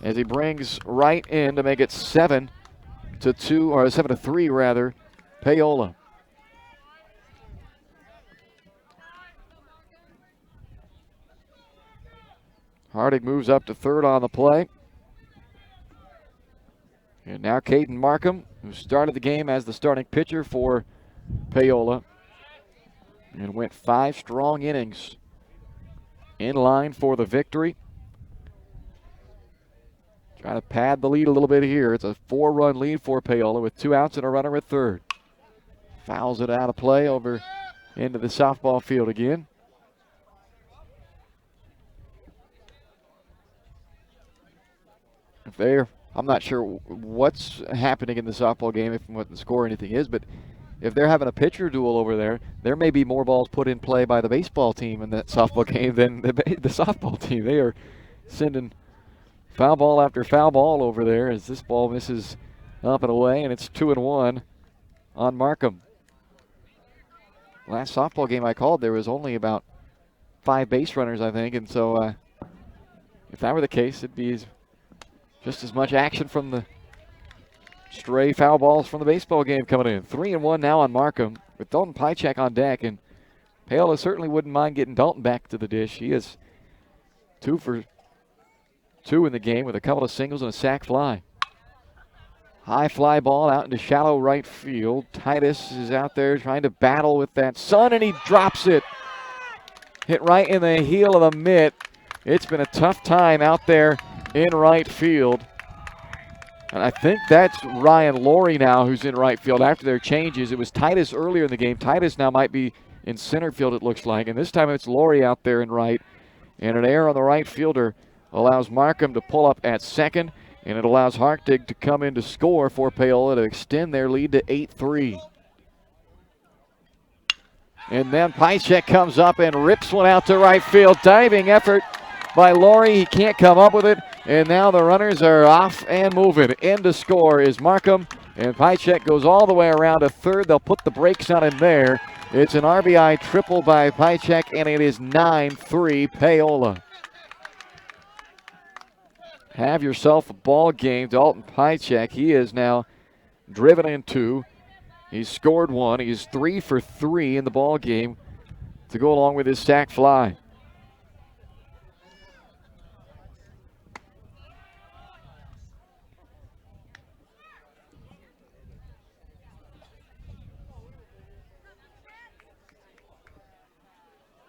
as he brings right in to make it 7-2, or 7-3 rather, Paola. Harding moves up to third on the play. And now Caden Markham, who started the game as the starting pitcher for Paola and went 5 strong innings, in line for the victory. Trying to pad the lead a little bit here. It's a 4-run lead for Paola with 2 outs and a runner at third. Fouls it out of play over into the softball field again. I'm not sure what's happening in the softball game, if what the score or anything is, but if they're having a pitcher duel over there may be more balls put in play by the baseball team in that softball game than the softball team. They are sending foul ball after foul ball over there as this ball misses up and away, and it's 2-1 on Markham. Last softball game I called, there was only about 5 base runners, I think, and so if that were the case, it'd be just as much action from the stray foul balls from the baseball game coming in. 3-1 now on Markham with Dalton Pychak on deck, and Paola certainly wouldn't mind getting Dalton back to the dish. He is 2 for 2 in the game with a couple of singles and a sac fly. High fly ball out into shallow right field. Titus is out there trying to battle with that sun, and he drops it. Hit right in the heel of the mitt. It's been a tough time out there in right field. And I think that's Ryan Laurie now who's in right field after their changes. It was Titus earlier in the game. Titus now might be in center field, it looks like. And this time it's Laurie out there in right. And an error on the right fielder allows Markham to pull up at second. And it allows Hartig to come in to score for Paola to extend their lead to 8-3. And then Pychak comes up and rips one out to right field. Diving effort by Laurie. He can't come up with it. And now the runners are off and moving. In to score is Markham. And Pychak goes all the way around to third. They'll put the brakes on him there. It's an RBI triple by Pychak, and it is 9-3 Paola. Have yourself a ball game. Dalton Pychak, he is now driven in 2. He's scored 1. He's 3 for 3 in the ball game to go along with his sac fly.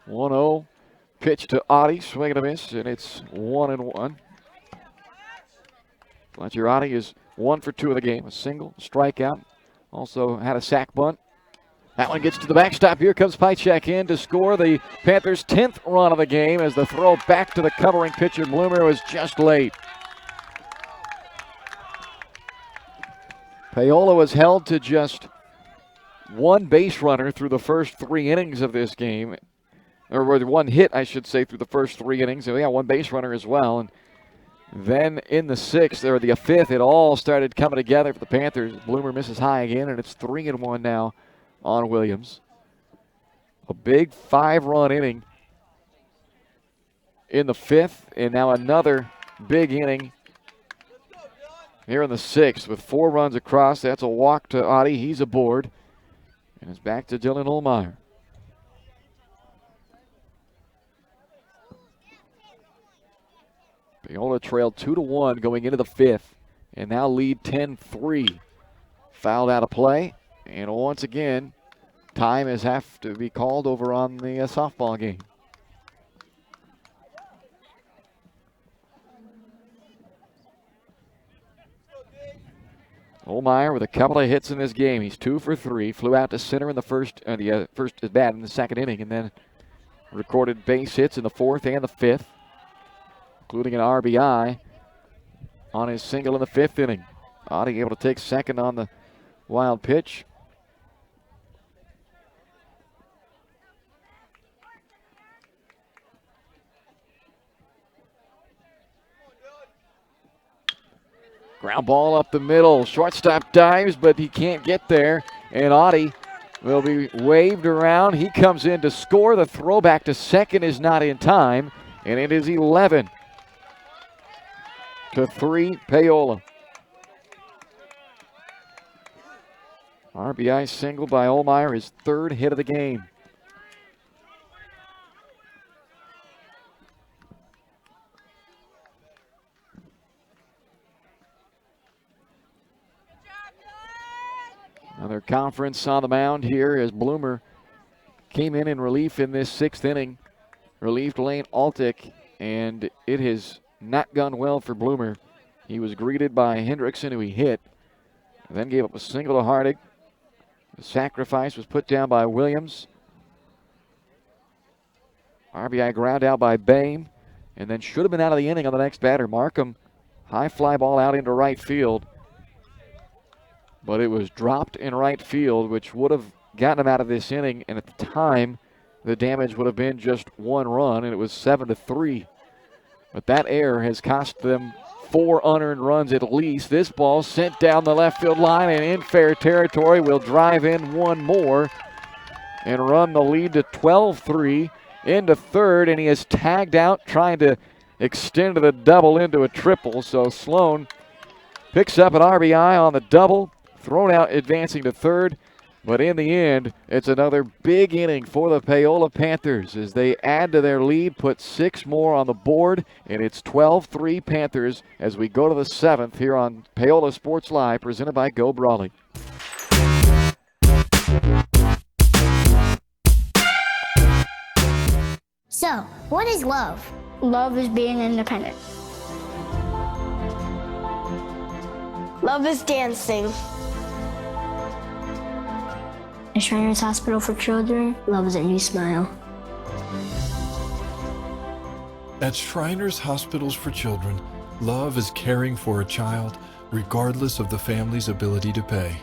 One-0 pitch to Oddie, swing and a miss, and it's 1-1. Fletcher Oddie is 1 for 2 in the game, a single, strikeout. Also had a sac bunt. That one gets to the backstop. Here comes Pychak in to score the Panthers' 10th run of the game as the throw back to the covering pitcher Bloomer was just late. Paola was held to just 1 base runner through the first 3 innings of this game. Or 1 hit, I should say, through the first 3 innings. So, 1 base runner as well. And then in the 6th, or the 5th, it all started coming together for the Panthers. Bloomer misses high again, and it's 3-1 now on Williams. A big 5-run inning in the 5th, and now another big inning here in the 6th with 4 runs across. That's a walk to Oddie. He's aboard. And it's back to Dylan Olmeyer. Paola trailed 2-1 going into the 5th, and now lead 10-3. Fouled out of play, and once again, time has have to be called over on the softball game. Olmeyer with a couple of hits in this game. He's 2 for 3. Flew out to center in the first at bat in the second inning, and then recorded base hits in the 4th and the 5th, including an RBI on his single in the 5th inning. Audie able to take second on the wild pitch. Ground ball up the middle. Shortstop dives, but he can't get there. And Audie will be waved around. He comes in to score. The throwback to second is not in time. And it is 11-3 Paola. RBI single by Olmeyer, his 3rd hit of the game. Another conference on the mound here as Bloomer came in relief in this 6th inning. Relieved Lane Altick, and it has not gone well for Bloomer. He was greeted by Hendrickson, who he hit, and then gave up a single to Hardig. The sacrifice was put down by Williams. RBI ground out by Boehm, and then should have been out of the inning on the next batter. Markham, high fly ball out into right field, but it was dropped in right field, which would have gotten him out of this inning, and at the time, the damage would have been just 1 run, and it was 7-3. But that error has cost them 4 unearned runs at least. This ball sent down the left field line and in fair territory will drive in 1 more and run the lead to 12-3 into 3rd, and he is tagged out trying to extend the double into a triple. So Sloan picks up an RBI on the double, thrown out advancing to 3rd. But in the end, it's another big inning for the Paola Panthers as they add to their lead, put 6 more on the board, and it's 12-3 Panthers as we go to the 7th here on Paola Sports Live, presented by Go Brawley. So, what is love? Love is being independent. Love is dancing. At Shriners Hospital for Children, love is a new smile. At Shriners Hospitals for Children, love is caring for a child regardless of the family's ability to pay.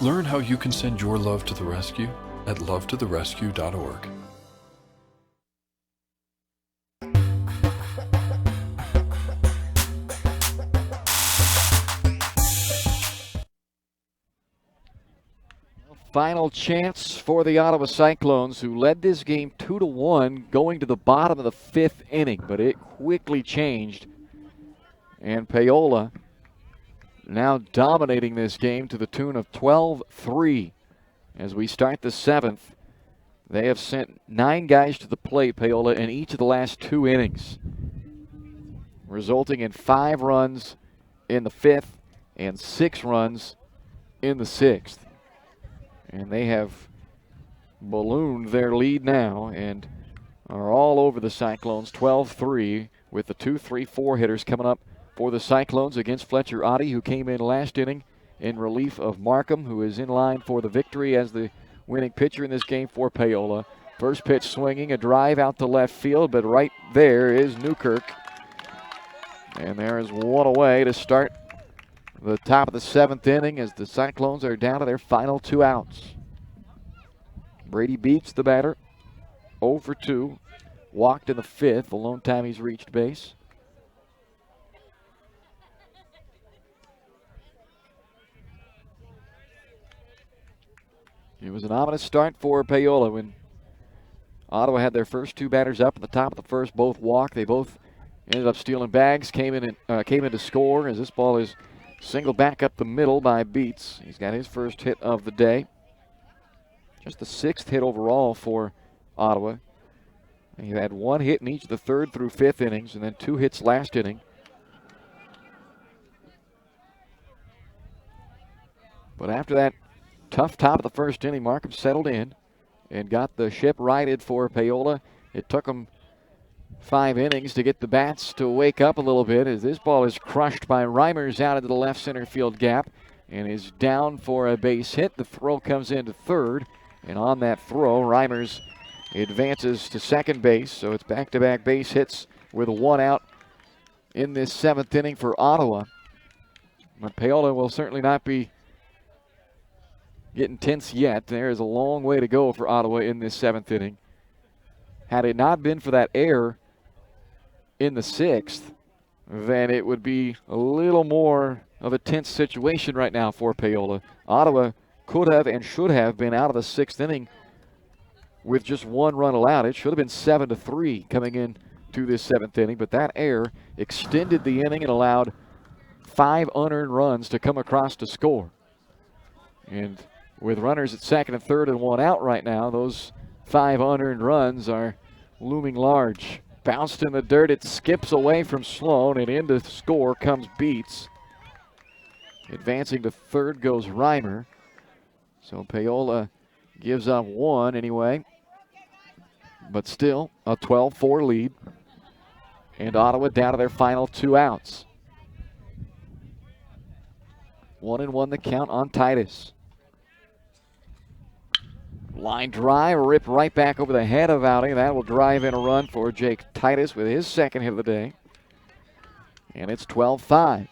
Learn how you can send your love to the rescue at lovetotherescue.org. Final chance for the Ottawa Cyclones, who led this game 2-1 going to the bottom of the 5th inning, but it quickly changed. And Paola now dominating this game to the tune of 12-3. As we start the 7th, they have sent 9 guys to the plate, Paola, in each of the last 2 innings, resulting in 5 runs in the 5th and 6 runs in the 6th. And they have ballooned their lead now and are all over the Cyclones, 12-3, with the 2-3-4 hitters coming up for the Cyclones against Fletcher Oddie, who came in last inning in relief of Markham, who is in line for the victory as the winning pitcher in this game for Paola. First pitch swinging, a drive out to left field, but right there is Newkirk. And there is one away to start the top of the 7th inning as the Cyclones are down to their final 2 outs. Brady beats the batter, 0 for 2, walked in the 5th, the lone time he's reached base. It was an ominous start for Paola when Ottawa had their first 2 batters up at the top of the 1st, both walked. They both ended up stealing bags, came in to score as this ball is singled back up the middle by Beats. He's got his first hit of the day. Just the 6th hit overall for Ottawa. He had 1 hit in each of the 3rd through 5th innings, and then 2 hits last inning. But after that tough top of the 1st inning, Markham settled in and got the ship righted for Paola. It took them 5 innings to get the bats to wake up a little bit, as this ball is crushed by Reimers out into the left center field gap and is down for a base hit. The throw comes into 3rd, and on that throw, Reimers advances to 2nd base. So it's back-to-back base hits with 1 out in this 7th inning for Ottawa. But Paola will certainly not be getting tense yet. There is a long way to go for Ottawa in this 7th inning. Had it not been for that error in the 6th, then it would be a little more of a tense situation right now for Paola. Ottawa could have and should have been out of the 6th inning with just 1 run allowed. It should have been 7-3 coming in to this 7th inning, but that error extended the inning and allowed 5 unearned runs to come across to score. And with runners at 2nd and 3rd and 1 out right now, those 5 unearned runs are looming large. Bounced in the dirt, it skips away from Sloan, and into the score comes Beats. Advancing to 3rd goes Reimer. So Paola gives up 1 anyway, but still a 12-4 lead. And Ottawa down to their final 2 outs. 1-1 the count on Titus. Line drive, rip right back over the head of Outing. That will drive in a run for Jake Titus with his 2nd hit of the day. And it's 12-5.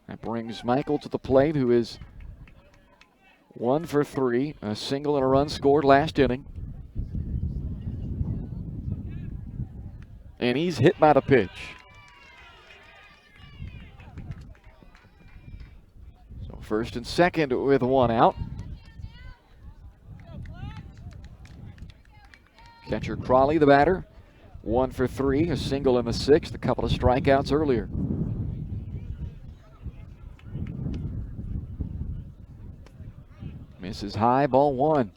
That brings Michael to the plate, who is 1 for 3, a single and a run scored last inning. And he's hit by the pitch. So 1st and 2nd with 1 out. Catcher Crawley, the batter, 1 for 3, a single in the 6th, a couple of strikeouts earlier. Misses high, ball 1.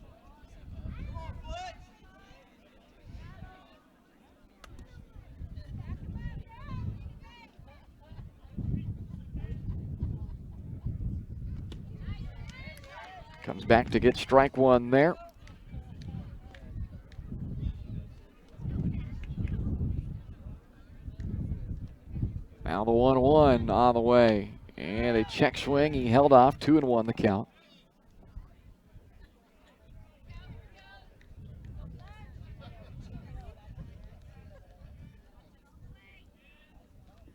Comes back to get strike 1 there. Now the 1-1 on the way. And a check swing. He held off. 2-1 the count.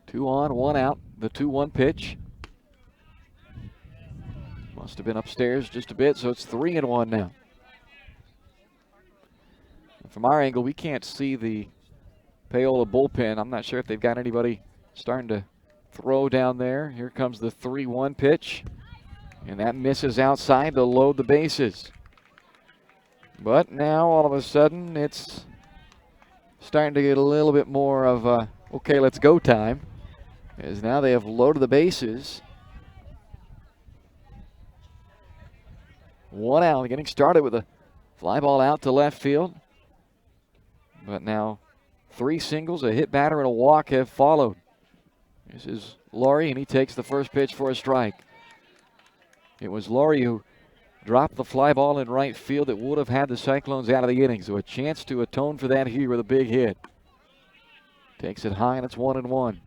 Two on, 1 out. The 2-1 pitch. Must have been upstairs just a bit, so it's 3-1 now. From our angle, we can't see the Paola bullpen. I'm not sure if they've got anybody starting to throw down there. Here comes the 3-1 pitch, and that misses outside to load the bases. But now, all of a sudden, it's starting to get a little bit more of a, okay, let's go time, as now they have loaded the bases. 1 out, getting started with a fly ball out to left field. But now 3 singles, a hit batter, and a walk have followed. This is Laurie, and he takes the first pitch for a strike. It was Laurie who dropped the fly ball in right field that would have had the Cyclones out of the inning. So a chance to atone for that here with a big hit. Takes it high, and it's 1-1.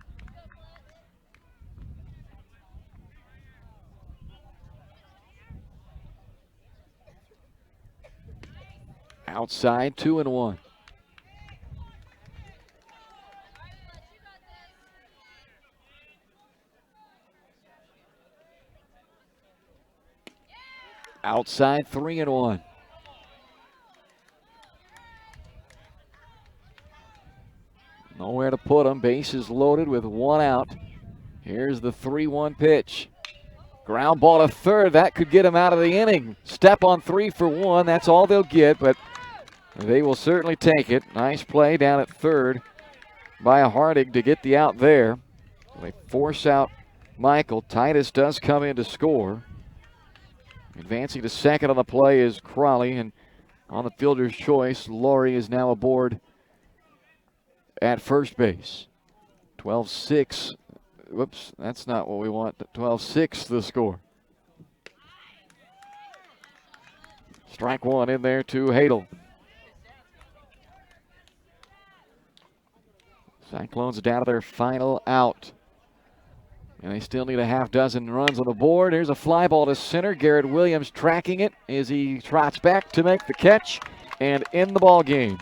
Outside, 2-1. Outside, 3-1. Nowhere to put him. Bases loaded with 1 out. Here's the 3-1 pitch. Ground ball to 3rd. That could get him out of the inning. Step on 3 for 1. That's all they'll get, but they will certainly take it. Nice play down at 3rd by Hardig to get the out there. They force out Michael. Titus does come in to score. Advancing to second on the play is Crawley, and on the fielder's choice, Laurie is now aboard at first base. 12-6. Whoops, that's not what we want. 12-6 the score. Strike one in there to Hadel. Cyclones down to their final out. And they still need a half dozen runs on the board. Here's a fly ball to center. Garrett Williams tracking it as he trots back to make the catch and in the ball game.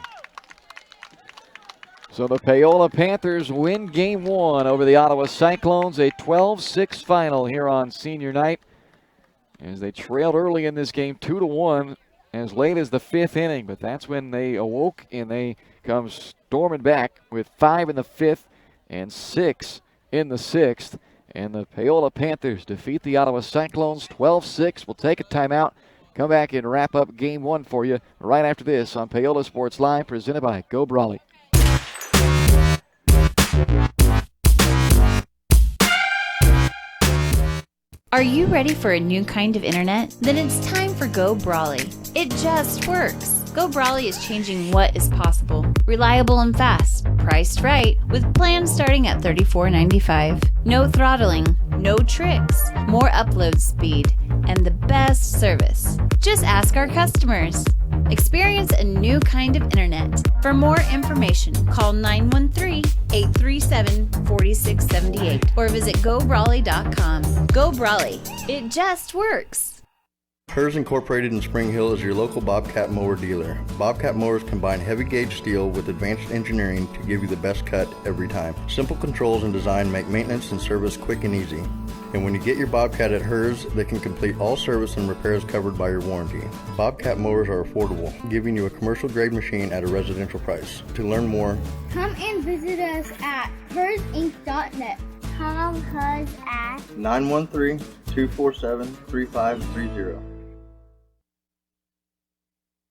So the Paola Panthers win game one over the Ottawa Cyclones, a 12-6 final here on senior night. As they trailed early in this game 2-1 as late as the fifth inning, but that's when they awoke and they come storming back with 5 in the fifth and 6 in the sixth. And the Paola Panthers defeat the Ottawa Cyclones 12-6. We'll take a timeout, come back and wrap up game one for you right after this on Paola Sports Live, presented by Go Brawley. Are you ready for a new kind of internet? Then it's time for Go Brawley. It just works. Go Brawley is changing what is possible. Reliable and fast, priced right, with plans starting at $34.95. No throttling, no tricks, more upload speed, and the best service. Just ask our customers. Experience a new kind of internet. For more information, call 913-837-4678 or visit GoBrawley.com. Go Brawley. It just works. Hers Incorporated in Spring Hill is your local Bobcat mower dealer. Bobcat mowers combine heavy gauge steel with advanced engineering to give you the best cut every time. Simple controls and design make maintenance and service quick and easy. And when you get your Bobcat at Hers, they can complete all service and repairs covered by your warranty. Bobcat mowers are affordable, giving you a commercial grade machine at a residential price. To learn more, come and visit us at hersinc.net. Call Hers at 913-247-3530.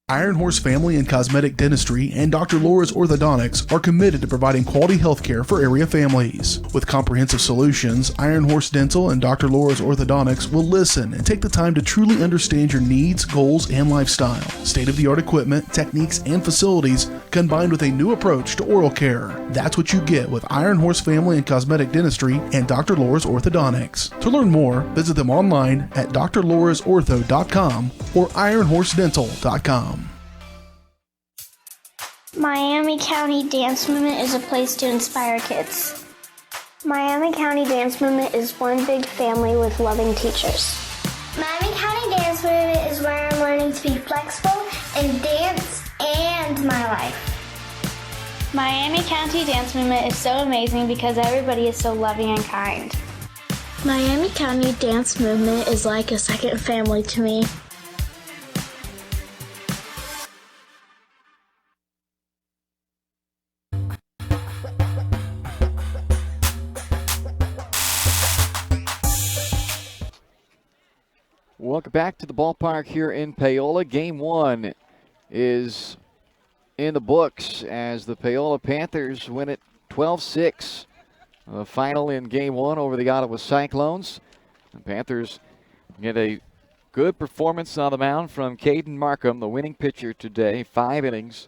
Iron Horse Family and Cosmetic Dentistry and Dr. Laura's Orthodontics are committed to providing quality health care for area families. With comprehensive solutions, Iron Horse Dental and Dr. Laura's Orthodontics will listen and take the time to truly understand your needs, goals, and lifestyle. State-of-the-art equipment, techniques, and facilities combined with a new approach to oral care. That's what you get with Iron Horse Family and Cosmetic Dentistry and Dr. Laura's Orthodontics. To learn more, visit them online at drlaurasortho.com or ironhorsedental.com. Miami County Dance Movement is a place to inspire kids. Miami County Dance Movement is one big family with loving teachers. Miami County Dance Movement is where I'm learning to be flexible in dance and my life. Miami County Dance Movement is so amazing because everybody is so loving and kind. Miami County Dance Movement is like a second family to me. Welcome back to the ballpark here in Paola. Game one is in the books as the Paola Panthers win it 12-6. The final in game one over the Ottawa Cyclones. The Panthers get a good performance on the mound from Caden Markham, the winning pitcher today. 5 innings,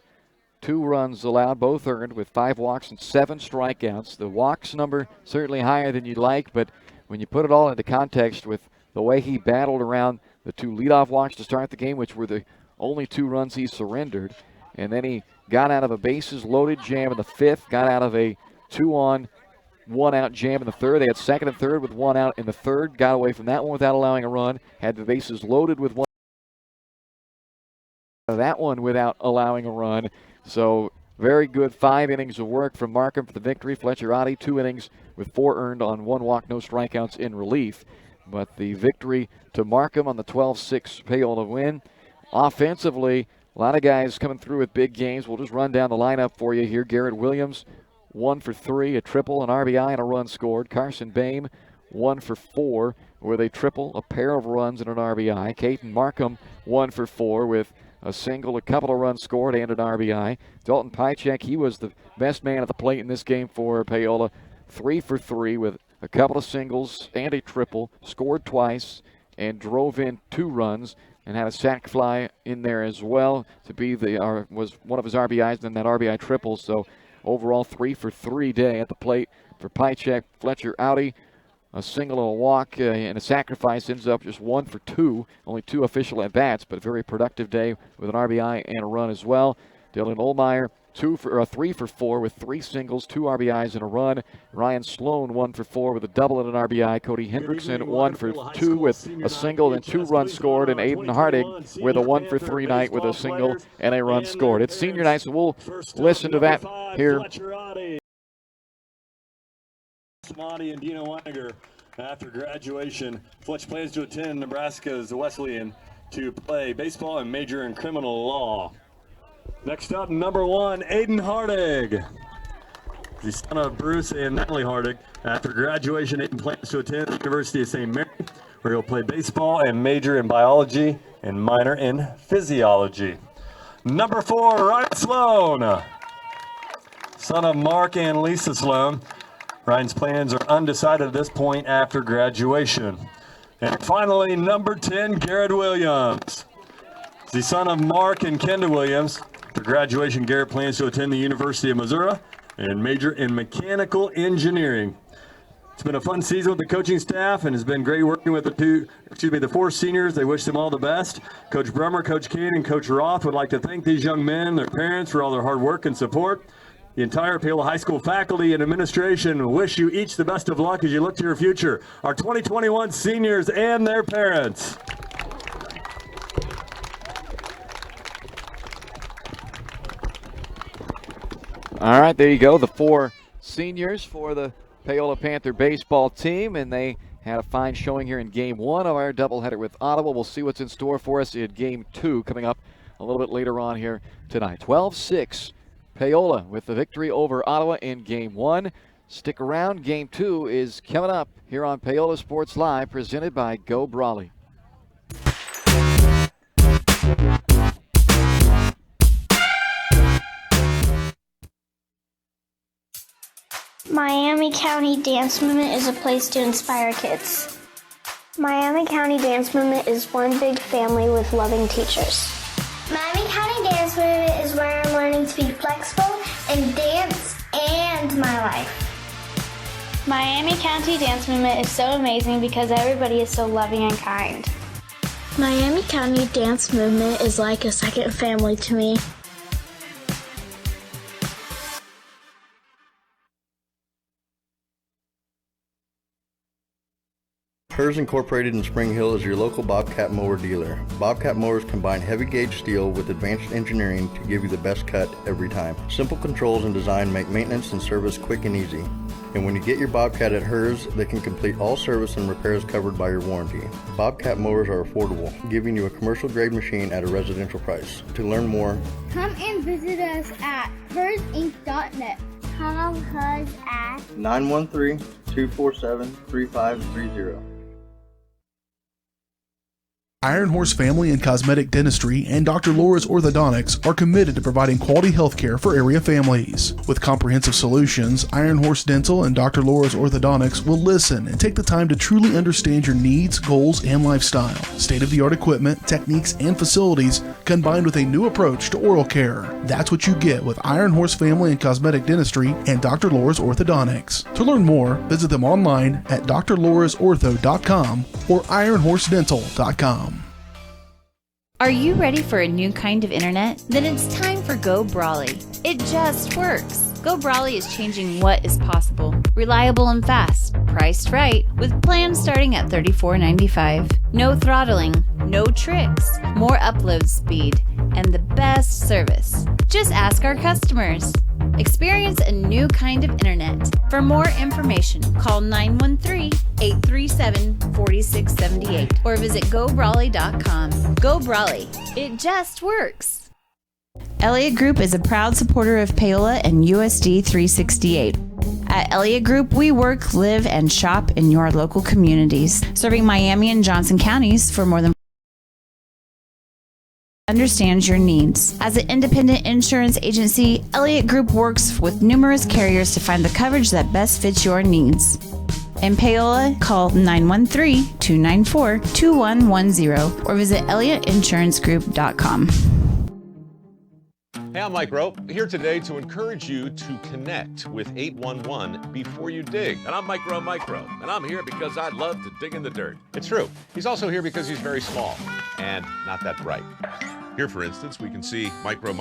2 runs allowed, both earned with 5 walks and 7 strikeouts. The walks number certainly higher than you'd like, but when you put it all into context with the way he battled around the 2 leadoff walks to start the game, which were the only 2 runs he surrendered. And then he got out of a bases-loaded jam in the 5th, got out of a 2-on, 1-out jam in the 3rd. They had 2nd and 3rd with 1 out in the 3rd, got away from that one without allowing a run, had the bases loaded with 1. That one without allowing a run. So very good 5 innings of work from Markham for the victory. Fletcher Oddie, 2 innings with 4 earned on 1 walk, no strikeouts in relief. But the victory to Markham on the 12-6 Paola win. Offensively, a lot of guys coming through with big games. We'll just run down the lineup for you here. Garrett Williams, 1 for 3, a triple, an RBI, and a run scored. Carson Bame, 1 for 4 with a triple, a pair of runs, and an RBI. Caden Markham, 1 for 4 with a single, a couple of runs scored, and an RBI. Dalton Pychek, he was the best man at the plate in this game for Paola. 3 for 3 with a couple of singles and a triple, scored twice, and drove in 2 runs, and had a sac fly in there as well to be was one of his RBIs, and then that RBI triple. So overall 3 for 3 day at the plate for Pychek. Fletcher Audi, a single, a walk, and a sacrifice, ends up just 1 for 2. Only 2 official at-bats, but a very productive day with an RBI and a run as well. Dylan Ohlmeyer, 3 for 4 with 3 singles, 2 RBIs and a run. Ryan Sloan, 1 for 4 with a double and an RBI. Cody Hendrickson, 1 for 2 with a single and 2 runs scored. And Aiden Hardig with a 1 for 3 night with a single and a run scored. It's senior night, so we'll listen to that here. Samadi and Dino Weininger. After graduation, Fletch plans to attend Nebraska's Wesleyan to play baseball and major in criminal law. Next up, number 1, Aiden Hardig. The son of Bruce and Natalie Hardig. After graduation, Aiden plans to attend the University of St. Mary, where he'll play baseball and major in biology and minor in physiology. Number 4, Ryan Sloan. Son of Mark and Lisa Sloan. Ryan's plans are undecided at this point after graduation. And finally, number 10, Garrett Williams. The son of Mark and Kenda Williams. For graduation, Garrett plans to attend the University of Missouri and major in mechanical engineering. It's been a fun season with the coaching staff, and it's been great working with the 4 seniors. They wish them all the best. Coach Brummer, Coach Kane, and Coach Roth would like to thank these young men, their parents, for all their hard work and support. The entire Paola High School faculty and administration wish you each the best of luck as you look to your future. Our 2021 seniors and their parents. All right, there you go. The 4 seniors for the Paola Panther baseball team, and they had a fine showing here in Game 1 of our doubleheader with Ottawa. We'll see what's in store for us in Game 2 coming up a little bit later on here tonight. 12-6. Paola with the victory over Ottawa in Game 1. Stick around. Game 2 is coming up here on Paola Sports Live, presented by Go Brawley. Miami County Dance Movement is a place to inspire kids. Miami County Dance Movement is one big family with loving teachers. Miami County Dance Movement is where I'm learning to be flexible in dance and my life. Miami County Dance Movement is so amazing because everybody is so loving and kind. Miami County Dance Movement is like a second family to me. Hers Incorporated in Spring Hill is your local Bobcat mower dealer. Bobcat mowers combine heavy gauge steel with advanced engineering to give you the best cut every time. Simple controls and design make maintenance and service quick and easy. And when you get your Bobcat at Hers, they can complete all service and repairs covered by your warranty. Bobcat mowers are affordable, giving you a commercial grade machine at a residential price. To learn more, come and visit us at hersinc.net. Call Hers at 913-247-3530. Iron Horse Family and Cosmetic Dentistry and Dr. Laura's Orthodontics are committed to providing quality health care for area families. With comprehensive solutions, Iron Horse Dental and Dr. Laura's Orthodontics will listen and take the time to truly understand your needs, goals, and lifestyle. State-of-the-art equipment, techniques, and facilities combined with a new approach to oral care. That's what you get with Iron Horse Family and Cosmetic Dentistry and Dr. Laura's Orthodontics. To learn more, visit them online at drlaurasortho.com or ironhorsedental.com. Are you ready for a new kind of internet? Then it's time for Go Brawley. It just works. Go Brawley is changing what is possible. Reliable and fast, priced right, with plans starting at $34.95. No throttling, no tricks, more upload speed, and the best service. Just ask our customers. Experience a new kind of internet. For more information, call 913-837-4678 or visit GoBrawley.com. Go Brawley. It just works. Elliott Group is a proud supporter of Paola and USD 368. At Elliott Group, we work, live, and shop in your local communities, serving Miami and Johnson counties for more than understands your needs. As an independent insurance agency, Elliott Group works with numerous carriers to find the coverage that best fits your needs. In Paola, call 913-294-2110 or visit ElliottInsuranceGroup.com. Hey, I'm Mike Rowe, here today to encourage you to connect with 811 before you dig. And I'm Micro, and I'm here because I love to dig in the dirt. It's true. He's also here because he's very small and not that bright. Here, for instance, we can see Micro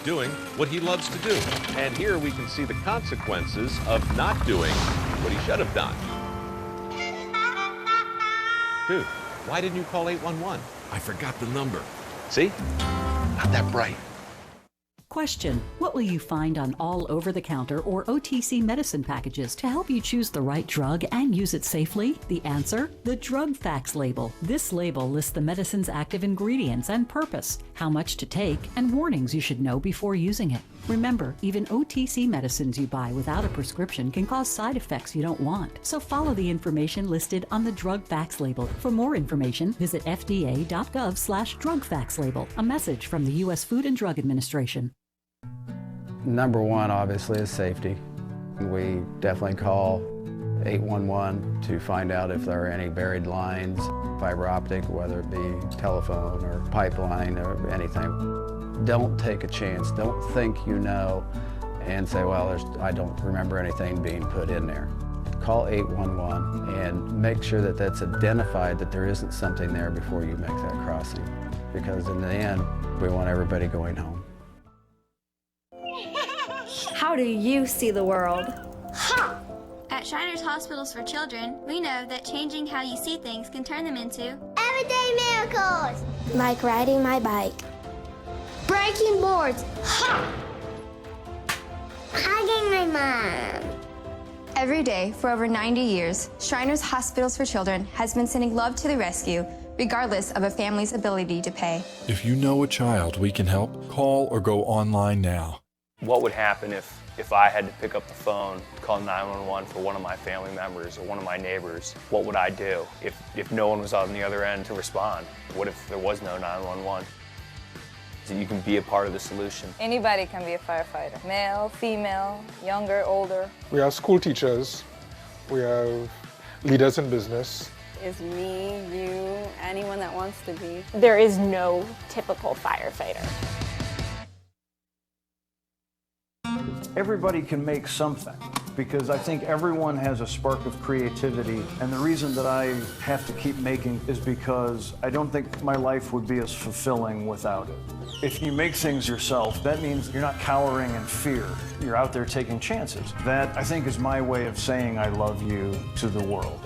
doing what he loves to do. And here we can see the consequences of not doing what he should have done. Dude, why didn't you call 811? I forgot the number. See? Not that bright. Question: what will you find on all over-the-counter or OTC medicine packages to help you choose the right drug and use it safely? The answer: the drug facts label. This label lists the medicine's active ingredients and purpose, how much to take, and warnings you should know before using it. Remember, even OTC medicines you buy without a prescription can cause side effects you don't want. So follow the information listed on the drug facts label. For more information, visit fda.gov/drug facts label. A message from the U.S. Food and Drug Administration. Number one, obviously, is safety. We definitely call 811 to find out if there are any buried lines, fiber optic, whether it be telephone or pipeline or anything. Don't take a chance. Don't think you know and say, well, I don't remember anything being put in there. Call 811 and make sure that that's identified, that there isn't something there before you make that crossing. Because in the end, we want everybody going home. How do you see the world? At Shriners Hospitals for Children, we know that changing how you see things can turn them into everyday miracles. Like riding my bike. Breaking boards. Hugging my mom. Every day for over 90 years, Shriners Hospitals for Children has been sending love to the rescue, regardless of a family's ability to pay. If you know a child we can help, call or go online now. What would happen if I had to pick up the phone, call 911 for one of my family members or one of my neighbors? What would I do if no one was on the other end to respond? What if there was no 911? So you can be a part of the solution. Anybody can be a firefighter. Male, female, younger, older. We have school teachers. We have leaders in business. Is me, you, anyone that wants to be. There is no typical firefighter. Everybody can make something, because I think everyone has a spark of creativity, and the reason that I have to keep making is because I don't think my life would be as fulfilling without it. If you make things yourself, that means you're not cowering in fear. You're out there taking chances. That, I think, is my way of saying I love you to the world.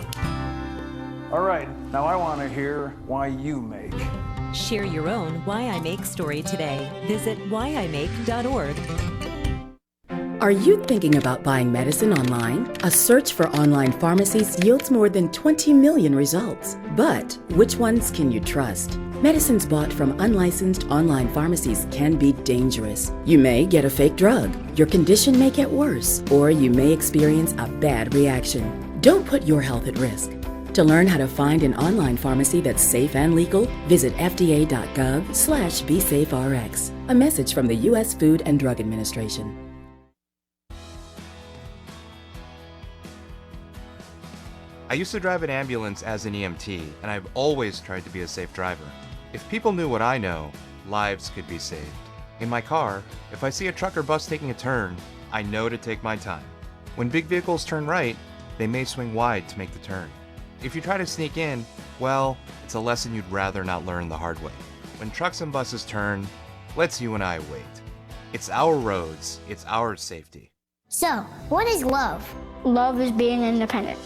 All right, now I want to hear why you make. Share your own Why I Make story today. Visit whyimake.org. Are you thinking about buying medicine online? A search for online pharmacies yields more than 20 million results. But which ones can you trust? Medicines bought from unlicensed online pharmacies can be dangerous. You may get a fake drug, your condition may get worse, or you may experience a bad reaction. Don't put your health at risk. To learn how to find an online pharmacy that's safe and legal, visit fda.gov/BeSafeRx. A message from the U.S. Food and Drug Administration. I used to drive an ambulance as an EMT, and I've always tried to be a safe driver. If people knew what I know, lives could be saved. In my car, if I see a truck or bus taking a turn, I know to take my time. When big vehicles turn right, they may swing wide to make the turn. If you try to sneak in, well, it's a lesson you'd rather not learn the hard way. When trucks and buses turn, let's you and I wait. It's our roads, it's our safety. So, what is love? Love is being independent.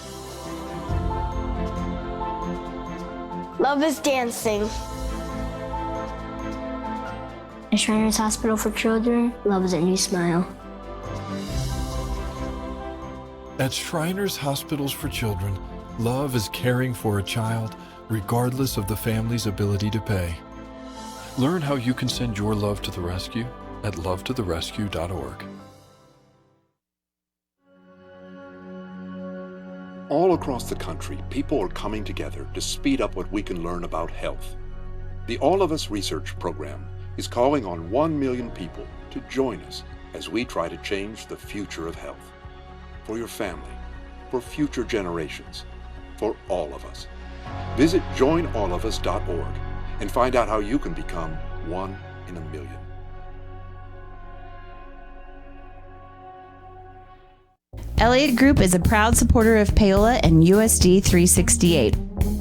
Love is dancing. At Shriners Hospital for Children, love is a new smile. At Shriners Hospitals for Children, love is caring for a child regardless of the family's ability to pay. Learn how you can send your love to the rescue at lovetotherescue.org. All across the country, people are coming together to speed up what we can learn about health. The All of Us Research Program is calling on 1 million people to join us as we try to change the future of health. For your family, for future generations, for all of us. Visit joinallofus.org and find out how you can become one in a million. Elliott Group is a proud supporter of Paola and USD 368.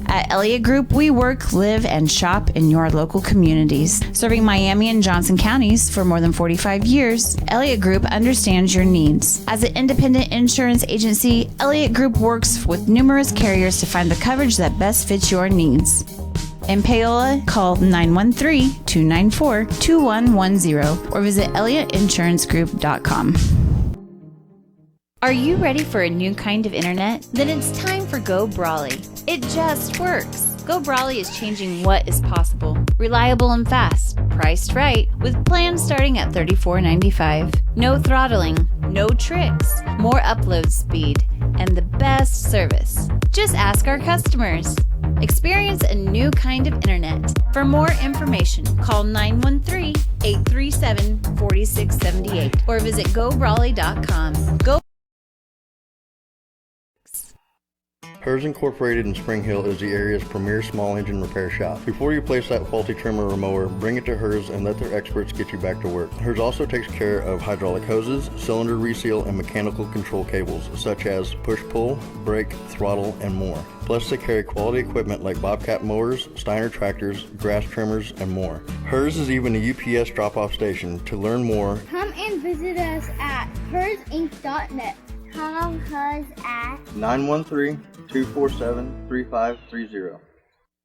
At Elliott Group, we work, live, and shop in your local communities. Serving Miami and Johnson counties for more than 45 years, Elliott Group understands your needs. As an independent insurance agency, Elliott Group works with numerous carriers to find the coverage that best fits your needs. In Paola, call 913-294-2110 or visit ElliottInsuranceGroup.com. Are you ready for a new kind of internet? Then it's time for Go Brawley. It just works. Go Brawley is changing what is possible. Reliable and fast, priced right, with plans starting at $34.95. No throttling, no tricks, more upload speed, and the best service. Just ask our customers. Experience a new kind of internet. For more information, call 913-837-4678 or visit GoBrawley.com. Go Hers Incorporated in Spring Hill is the area's premier small engine repair shop. Before you place that faulty trimmer or mower, bring it to Hers and let their experts get you back to work. Hers also takes care of hydraulic hoses, cylinder reseal, and mechanical control cables, such as push-pull, brake, throttle, and more. Plus, they carry quality equipment like Bobcat mowers, Steiner tractors, grass trimmers, and more. Hers is even a UPS drop-off station. To learn more, come and visit us at hersinc.net. Call Hers at 913-247-3530.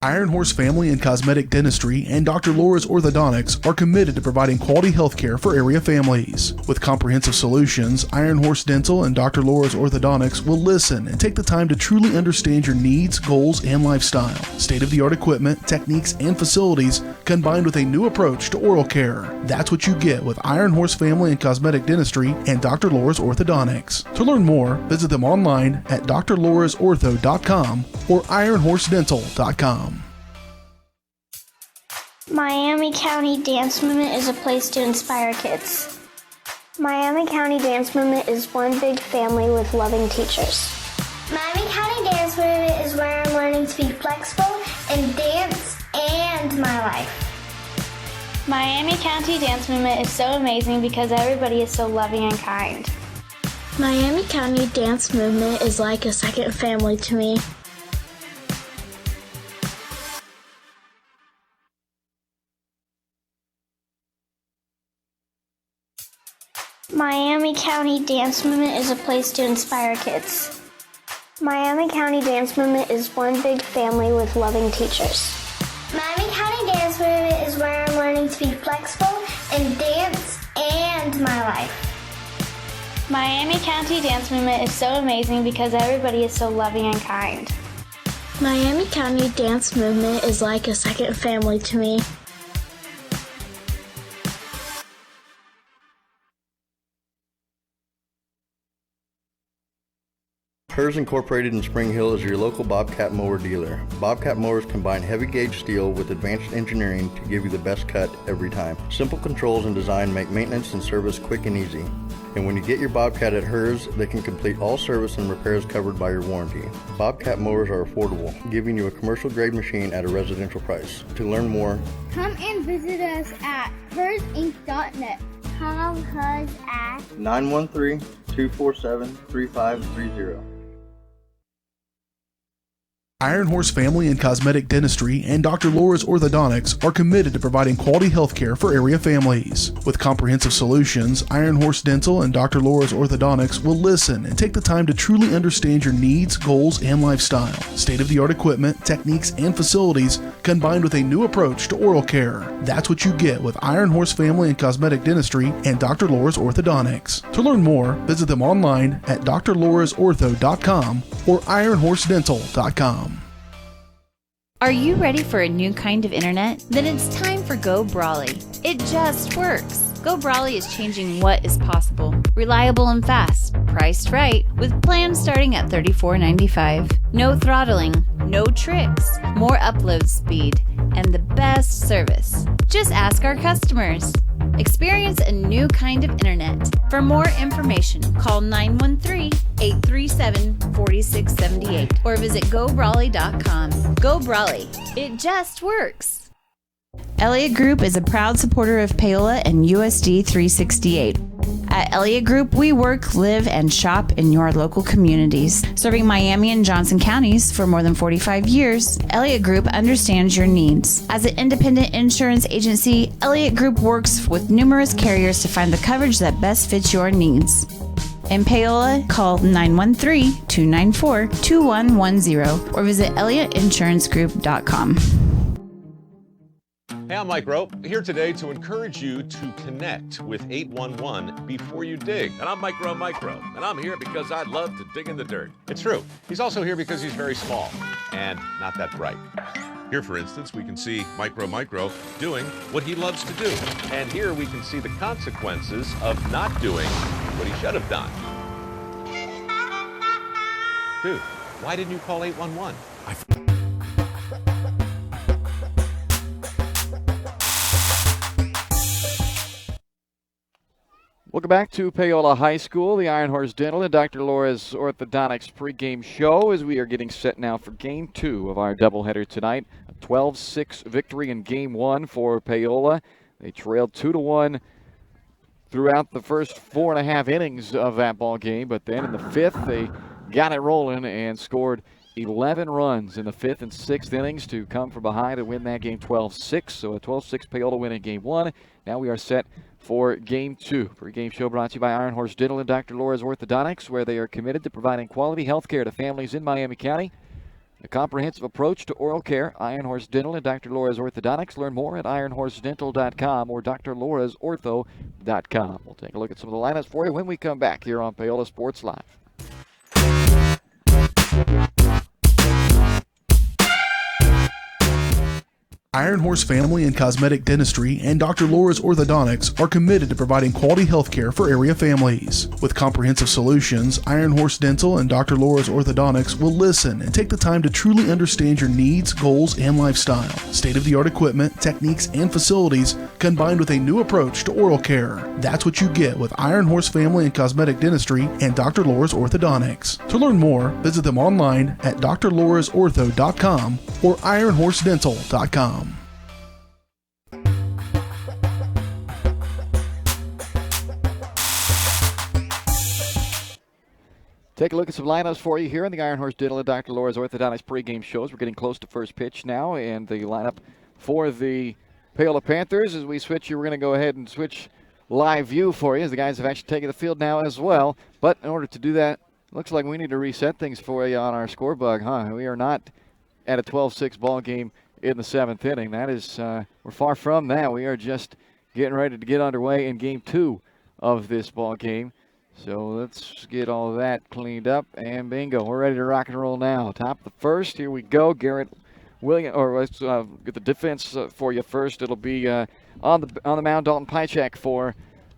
Iron Horse Family and Cosmetic Dentistry and Dr. Laura's Orthodontics are committed to providing quality health care for area families. With comprehensive solutions, Iron Horse Dental and Dr. Laura's Orthodontics will listen and take the time to truly understand your needs, goals, and lifestyle. State-of-the-art equipment, techniques, and facilities combined with a new approach to oral care. That's what you get with Iron Horse Family and Cosmetic Dentistry and Dr. Laura's Orthodontics. To learn more, visit them online at drlaurasortho.com or ironhorsedental.com. Miami County Dance Movement is a place to inspire kids. Miami County Dance Movement is one big family with loving teachers. Miami County Dance Movement is where I'm learning to be flexible in dance and my life. Miami County Dance Movement is so amazing because everybody is so loving and kind. Miami County Dance Movement is like a second family to me. Miami County Dance Movement is a place to inspire kids. Miami County Dance Movement is one big family with loving teachers. Miami County Dance Movement is where I'm learning to be flexible in dance and my life. Miami County Dance Movement is so amazing because everybody is so loving and kind. Miami County Dance Movement is like a second family to me. Hers Incorporated in Spring Hill is your local Bobcat mower dealer. Bobcat mowers combine heavy gauge steel with advanced engineering to give you the best cut every time. Simple controls and design make maintenance and service quick and easy. And when you get your Bobcat at Hers, they can complete all service and repairs covered by your warranty. Bobcat mowers are affordable, giving you a commercial grade machine at a residential price. To learn more, come and visit us at hersinc.net. Call Hers at 913-247-3530. Iron Horse Family and Cosmetic Dentistry and Dr. Laura's Orthodontics are committed to providing quality health care for area families. With comprehensive solutions, Iron Horse Dental and Dr. Laura's Orthodontics will listen and take the time to truly understand your needs, goals, and lifestyle. State-of-the-art equipment, techniques, and facilities combined with a new approach to oral care. That's what you get with Iron Horse Family and Cosmetic Dentistry and Dr. Laura's Orthodontics. To learn more, visit them online at drlaurasortho.com or ironhorsedental.com. Are you ready for a new kind of internet? Then it's time for Go Brawley. It just works. Go Brawley is changing what is possible. Reliable and fast, priced right, with plans starting at $34.95. No throttling, no tricks, more upload speed, and the best service. Just ask our customers. Experience a new kind of internet. For more information, call 913-837-4678 or visit GoBrawley.com. Go Brawley. It just works. Elliott Group is a proud supporter of Paola and USD 368. At Elliott Group, we work, live, and shop in your local communities. Serving Miami and Johnson counties for more than 45 years, Elliott Group understands your needs. As an independent insurance agency, Elliott Group works with numerous carriers to find the coverage that best fits your needs. In Paola, call 913-294-2110 or visit ElliottInsuranceGroup.com. Hey, I'm Mike Rowe, here today to encourage you to connect with 811 before you dig. And I'm Micro, and I'm here because I love to dig in the dirt. It's true. He's also here because he's very small and not that bright. Here, for instance, we can see Micro doing what he loves to do. And here we can see the consequences of not doing what he should have done. Dude, why didn't you call 811? Welcome back to Paola High School, the Iron Horse Dental and Dr. Laura's Orthodontics pregame show as we are getting set now for Game 2 of our doubleheader tonight. A 12-6 victory in Game 1 for Paola. They trailed 2-1 throughout the first 4.5 innings of that ball game, but then in the 5th they got it rolling and scored 11 runs in the 5th and 6th innings to come from behind and win that game 12-6. So a 12-6 Paola win in Game 1. Now we are set for Game 2. Pre-game show brought to you by Iron Horse Dental and Dr. Laura's Orthodontics, where they are committed to providing quality health care to families in Miami County. A comprehensive approach to oral care. Iron Horse Dental and Dr. Laura's Orthodontics. Learn more at ironhorsedental.com or drlaurasortho.com. We'll take a look at some of the lineups for you when we come back here on Paola Sports Live. Iron Horse Family and Cosmetic Dentistry and Dr. Laura's Orthodontics are committed to providing quality health care for area families. With comprehensive solutions, Iron Horse Dental and Dr. Laura's Orthodontics will listen and take the time to truly understand your needs, goals, and lifestyle. State-of-the-art equipment, techniques, and facilities combined with a new approach to oral care. That's what you get with Iron Horse Family and Cosmetic Dentistry and Dr. Laura's Orthodontics. To learn more, visit them online at drlaurasortho.com or ironhorsedental.com. Take a look at some lineups for you here in the Iron Horse Dental and Dr. Laura's Orthodontics pregame shows. We're getting close to first pitch now, and the lineup for the Paola Panthers, as we switch you, we're going to go ahead and switch live view for you, as the guys have actually taken the field now as well. But in order to do that, looks like we need to reset things for you on our score bug, huh? We are not at a 12-6 ball game in the 7th inning. That is, we're far from that. We are just getting ready to get underway in Game 2 of this ball game. So let's get all of that cleaned up, and bingo, we're ready to rock and roll now. Top of the first, here we go. Garrett Williams, or let's get the defense for you first. It'll be on the mound, Dalton Pychak for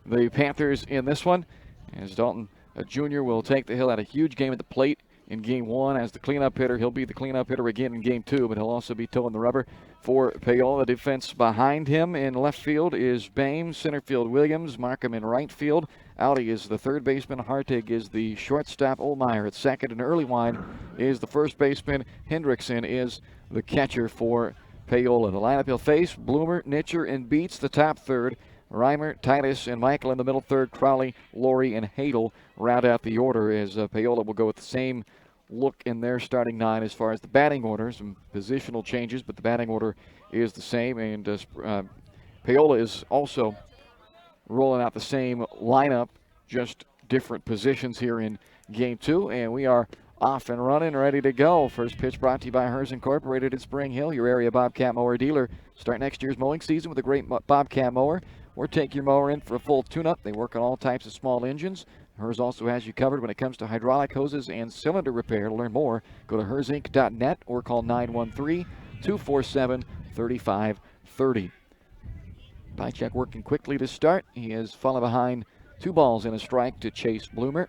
the Panthers in this one. As Dalton Jr. will take the hill, had a huge game at the plate in Game 1 as the cleanup hitter. He'll be the cleanup hitter again in Game 2, but he'll also be towing the rubber for Paola. The defense behind him in left field is Bames, center field Williams, Markham in right field. Audi is the third baseman. Hartig is the shortstop. Olmeyer at second, and Earlywine is the first baseman. Hendrickson is the catcher for Paola. The lineup he'll face: Bloomer, Nitcher, and Beats, the top third. Reimer, Titus, and Michael in the middle third. Crowley, Laurie, and Hadel round out the order, as Paola will go with the same look in their starting 9 as far as the batting order. Some positional changes, but the batting order is the same, and Paola is also rolling out the same lineup, just different positions here in Game 2, and we are off and running, ready to go. First pitch brought to you by Hers Incorporated in Spring Hill, your area Bobcat mower dealer. Start next year's mowing season with a great Bobcat mower, or take your mower in for a full tune-up. They work on all types of small engines. Hers also has you covered when it comes to hydraulic hoses and cylinder repair. To learn more, go to hersinc.net or call 913-247-3530. Pychak working quickly to start. He is falling behind 2 balls and a strike to Chase Bloomer.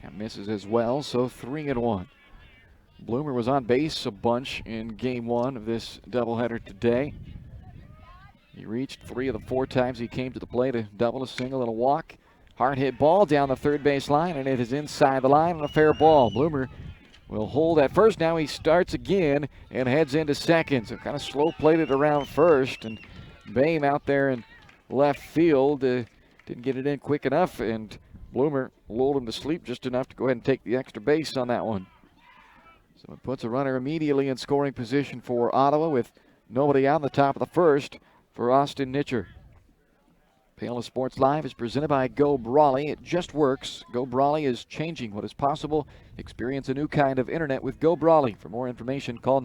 That misses as well, so 3-1. Bloomer was on base a bunch in Game 1 of this doubleheader today. He reached 3 of the 4 times he came to the plate, a double, a single, and a walk. Hard hit ball down the third base line, and it is inside the line and a fair ball. Bloomer will hold at first. Now he starts again and heads into second. So kind of slow played it around first, and Boehm out there in left field didn't get it in quick enough, and Bloomer lulled him to sleep just enough to go ahead and take the extra base on that one. So it puts a runner immediately in scoring position for Ottawa with nobody out in the top of the first for Austin Nitcher. Paola Sports Live is presented by Go Brawley. It just works. Go Brawley is changing what is possible. Experience a new kind of internet with Go Brawley. For more information, call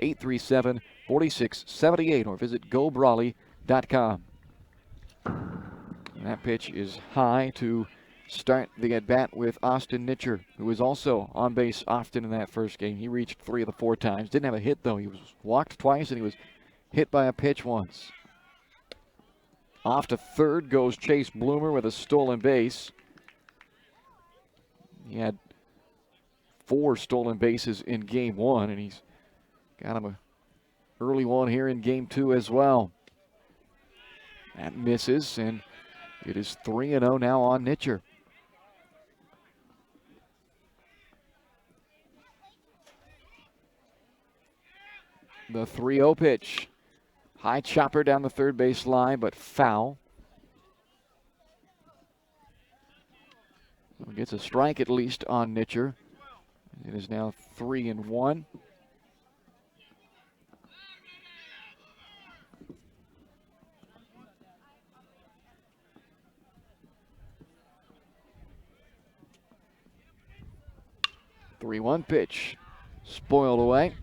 913-837-4678 or visit gobrawley.com. That pitch is high to start the at-bat with Austin Nitcher, who was also on base often in that first game. He reached 3 of the 4 times. Didn't have a hit, though. He was walked twice, and he was hit by a pitch once. Off to third goes Chase Bloomer with a stolen base. He had 4 stolen bases in game 1, and he's got him a early one here in game 2 as well. That misses, and it is 3-0 now on Nitcher. The 3-0 pitch. High chopper down the third base line, but foul. So gets a strike at least on Nitcher. It is now 3-1. The 3-1 pitch. Spoiled away.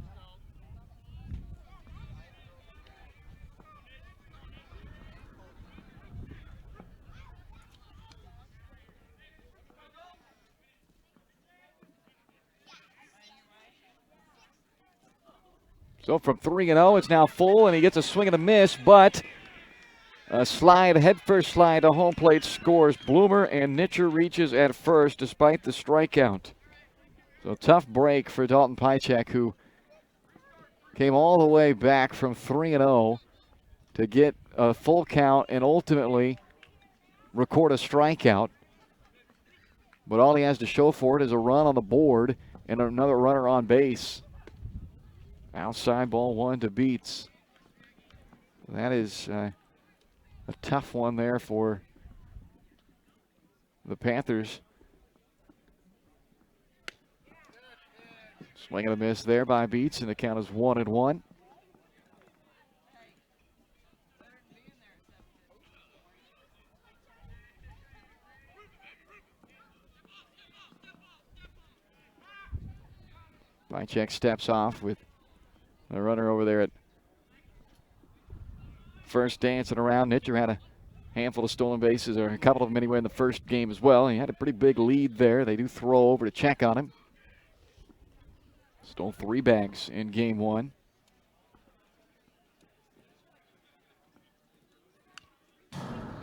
So from 3-0, it's now full, and he gets a swing and a miss, but a slide, headfirst slide to home plate scores Bloomer, and Nitcher reaches at first despite the strikeout. So tough break for Dalton Pychak, who came all the way back from 3-0 to get a full count and ultimately record a strikeout. But all he has to show for it is a run on the board and another runner on base. Outside ball 1 to Beats. That is a tough one there for the Panthers. Swing and a miss there by Beats, and the count is 1-1. Vychek steps off with the runner over there at first dancing around. Nitcher had a handful of stolen bases, or a couple of them anyway, in the first game as well. He had a pretty big lead there. They do throw over to check on him. Stole 3 bags in game 1.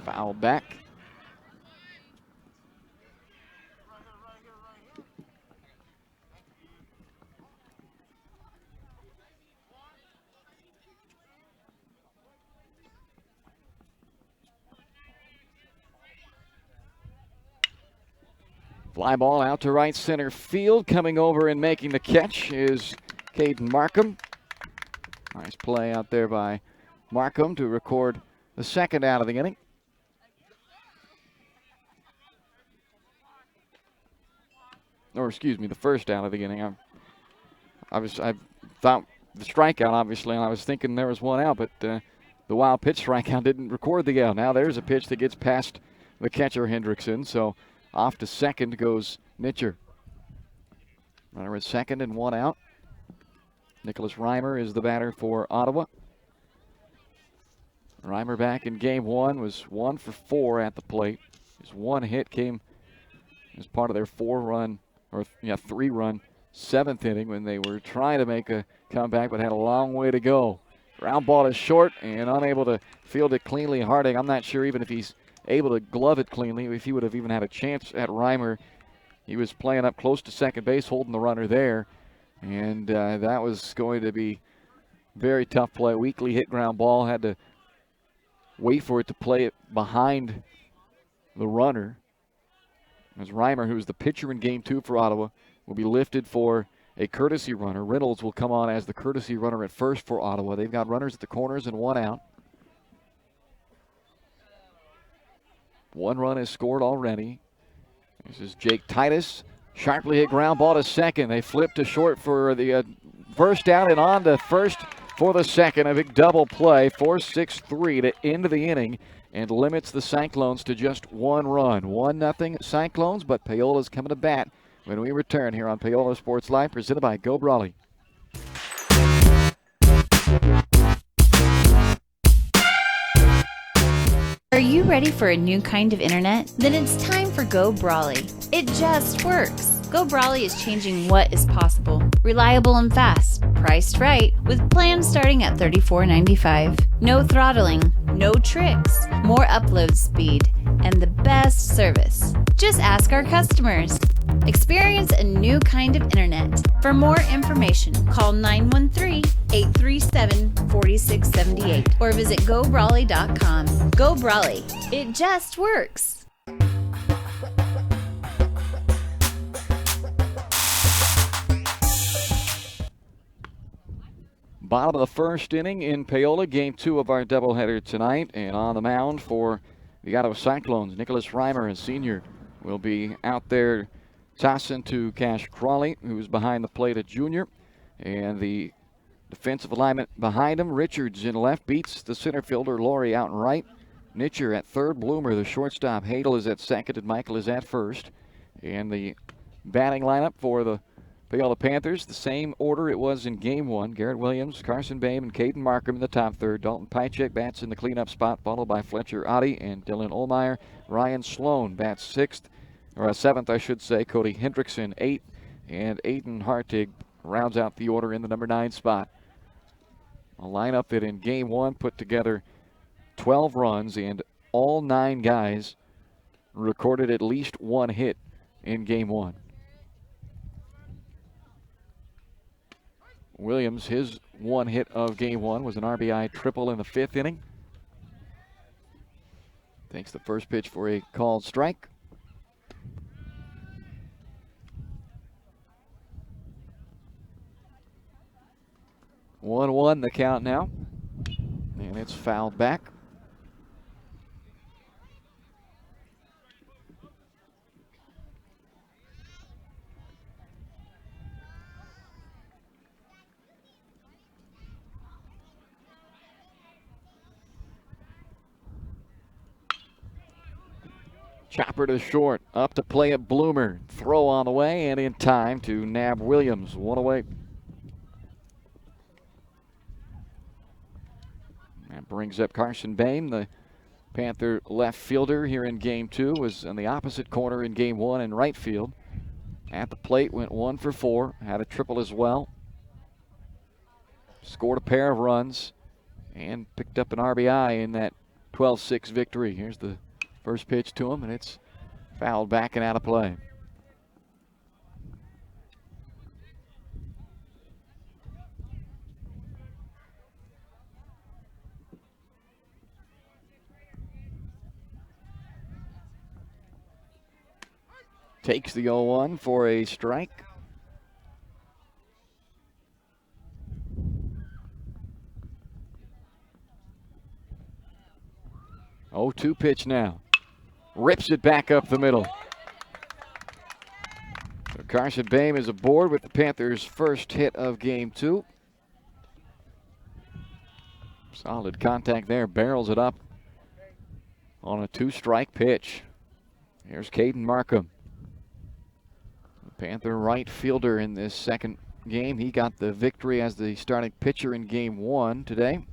Foul back. Fly ball out to right center field. Coming over and making the catch is Caden Markham. Nice play out there by Markham to record the second out of the inning. Or excuse me, the first out of the inning. I thought the strikeout, obviously, and I was thinking there was one out, but the wild pitch strikeout didn't record the out. Now there's a pitch that gets past the catcher, Hendrickson, so off to second goes Nitcher. Runner at second and 1 out. Nicholas Reimer is the batter for Ottawa. Reimer back in game 1 was 1 for 4 at the plate. His 1 hit came as part of their 3-run 7th inning when they were trying to make a comeback but had a long way to go. Ground ball is short and unable to field it cleanly. Harding, I'm not sure even if he's able to glove it cleanly, if he would have even had a chance at Reimer. He was playing up close to second base, holding the runner there, and that was going to be Very tough play. Weakly hit ground ball. Had to wait for it to play it behind the runner. As Reimer, who's the pitcher in game 2 for Ottawa, will be lifted for a courtesy runner. Reynolds will come on as the courtesy runner at first for Ottawa. They've got runners at the corners and 1 out. 1 run is scored already. This is Jake Titus. Sharply hit ground ball to second. They flip to short for the first out and on to first for the second. A big double play, 4-6-3 to end the inning and limits the Cyclones to just 1 run. 1-0 Cyclones, but Paola's coming to bat when we return here on Paola Sports Live, presented by Go Brawley. Are you ready for a new kind of internet? Then it's time for Go Brawley. It just works. Go Brawley is changing what is possible. Reliable and fast, priced right, with plans starting at $34.95. No throttling, no tricks, more upload speed, and the best service. Just ask our customers. Experience a new kind of internet. For more information, call 913-837-4678 or visit GoBrawley.com. Go Brawley. It just works. Bottom of the first inning in Paola, game 2 of our doubleheader tonight. And on the mound for the Ottawa Cyclones, Nicholas Reimer, a senior, will be out there tossing to Cash Crawley, who's behind the plate, a junior. And the defensive alignment behind him, Richards in left, beats the center fielder, Laurie, out in right. Nitcher at third, Bloomer, the shortstop. Hadel is at second, and Michael is at first. And the batting lineup for the Paola Panthers, the same order it was in game 1. Garrett Williams, Carson Bain, and Caden Markham in the top third. Dalton Pychek bats in the cleanup spot, followed by Fletcher Oddie and Dylan Olmeyer. Ryan Sloan bats 7th, I should say. Cody Hendrickson 8th, and Aiden Hartig rounds out the order in the number 9 spot. A lineup that in game 1 put together 12 runs, and all 9 guys recorded at least 1 hit in game 1. Williams, his 1 hit of game 1 was an RBI triple in the 5th inning. Takes the first pitch for a called strike. One the count now, and it's fouled back. Chopper to short, up to play at Bloomer. Throw on the way and in time to nab Williams. 1 away. That brings up Carson Bain, the Panther left fielder here in game 2. Was in the opposite corner in game 1 in right field. At the plate, went 1 for 4, had a triple as well. Scored a pair of runs and picked up an RBI in that 12-6 victory. Here's the first pitch to him, and it's fouled back and out of play. Takes the 0-1 for a strike. Oh, 2 pitch now. Rips it back up the middle. So Carson Bain is aboard with the Panthers' first hit of game 2. Solid contact there. Barrels it up on a 2-strike pitch. Here's Caden Markham. The Panther right fielder in this second game. He got the victory as the starting pitcher in game 1 today.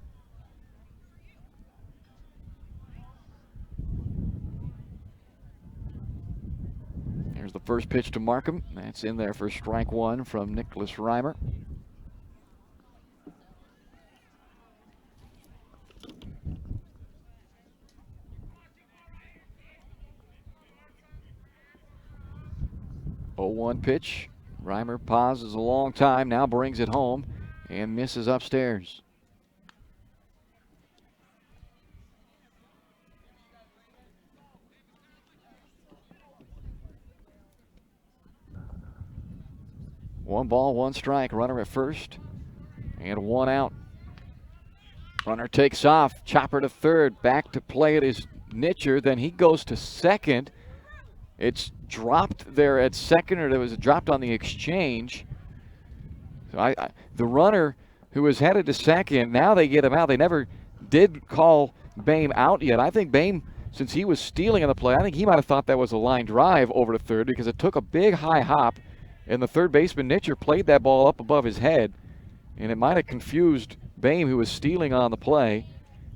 Here's the first pitch to Markham. That's in there for strike 1 from Nicholas Reimer. Oh, 1 pitch. Reimer pauses a long time, now brings it home and misses upstairs. 1 ball, 1 strike. Runner at first and 1 out. Runner takes off. Chopper to third. Back to play it is Nitcher. Then he goes to second. It's dropped there at second, or it was dropped on the exchange. So the runner who was headed to second, now they get him out. They never did call Boehm out yet. I think Boehm, since he was stealing on the play, I think he might have thought that was a line drive over to third because it took a big high hop, and the third baseman, Nitcher, played that ball up above his head, and it might have confused Boehm, who was stealing on the play,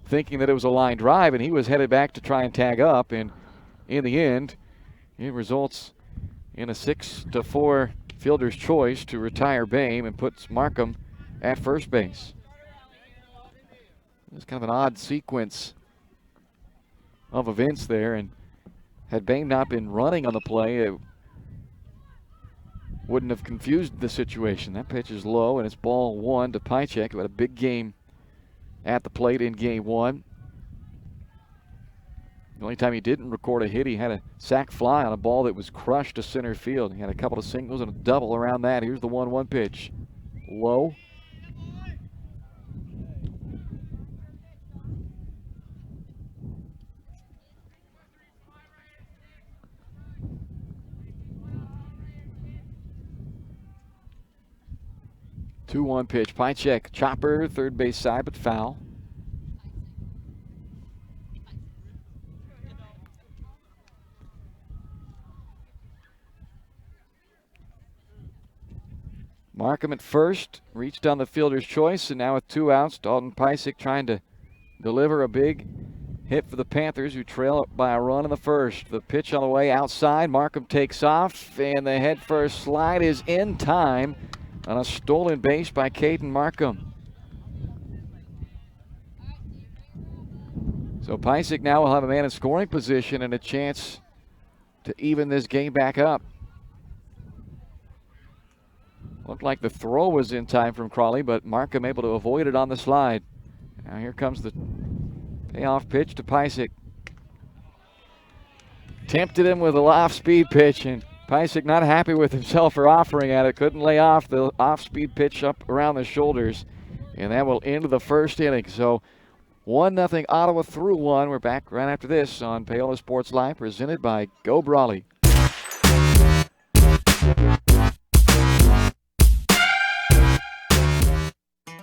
thinking that it was a line drive, and he was headed back to try and tag up, and in the end, it results in a 6-4 fielder's choice to retire Boehm and puts Markham at first base. It's kind of an odd sequence of events there, and had Boehm not been running on the play, it wouldn't have confused the situation. That pitch is low, and it's ball 1 to Pychek, who had a big game at the plate in game 1. The only time he didn't record a hit, he had a sac fly on a ball that was crushed to center field. He had a couple of singles and a double around that. Here's the 1-1 pitch. Low. Two-one pitch. Pychek, chopper, third base side, but foul. Markham at first, reached on the fielder's choice, and now with 2 outs, Dalton Pycek trying to deliver a big hit for the Panthers, who trail by a run in the first. The pitch on the way outside, Markham takes off, and the head first slide is in time on a stolen base by Caden Markham. So Pycek now will have a man in scoring position and a chance to even this game back up. Looked like the throw was in time from Crawley, but Markham able to avoid it on the slide. Now here comes the payoff pitch to Pycek. Tempted him with a off-speed pitch, and Pycek not happy with himself for offering at it. Couldn't lay off the off-speed pitch up around the shoulders, and that will end the first inning. So 1-0 Ottawa through 1. We're back right after this on Paola Sports Live, presented by Go Brawley.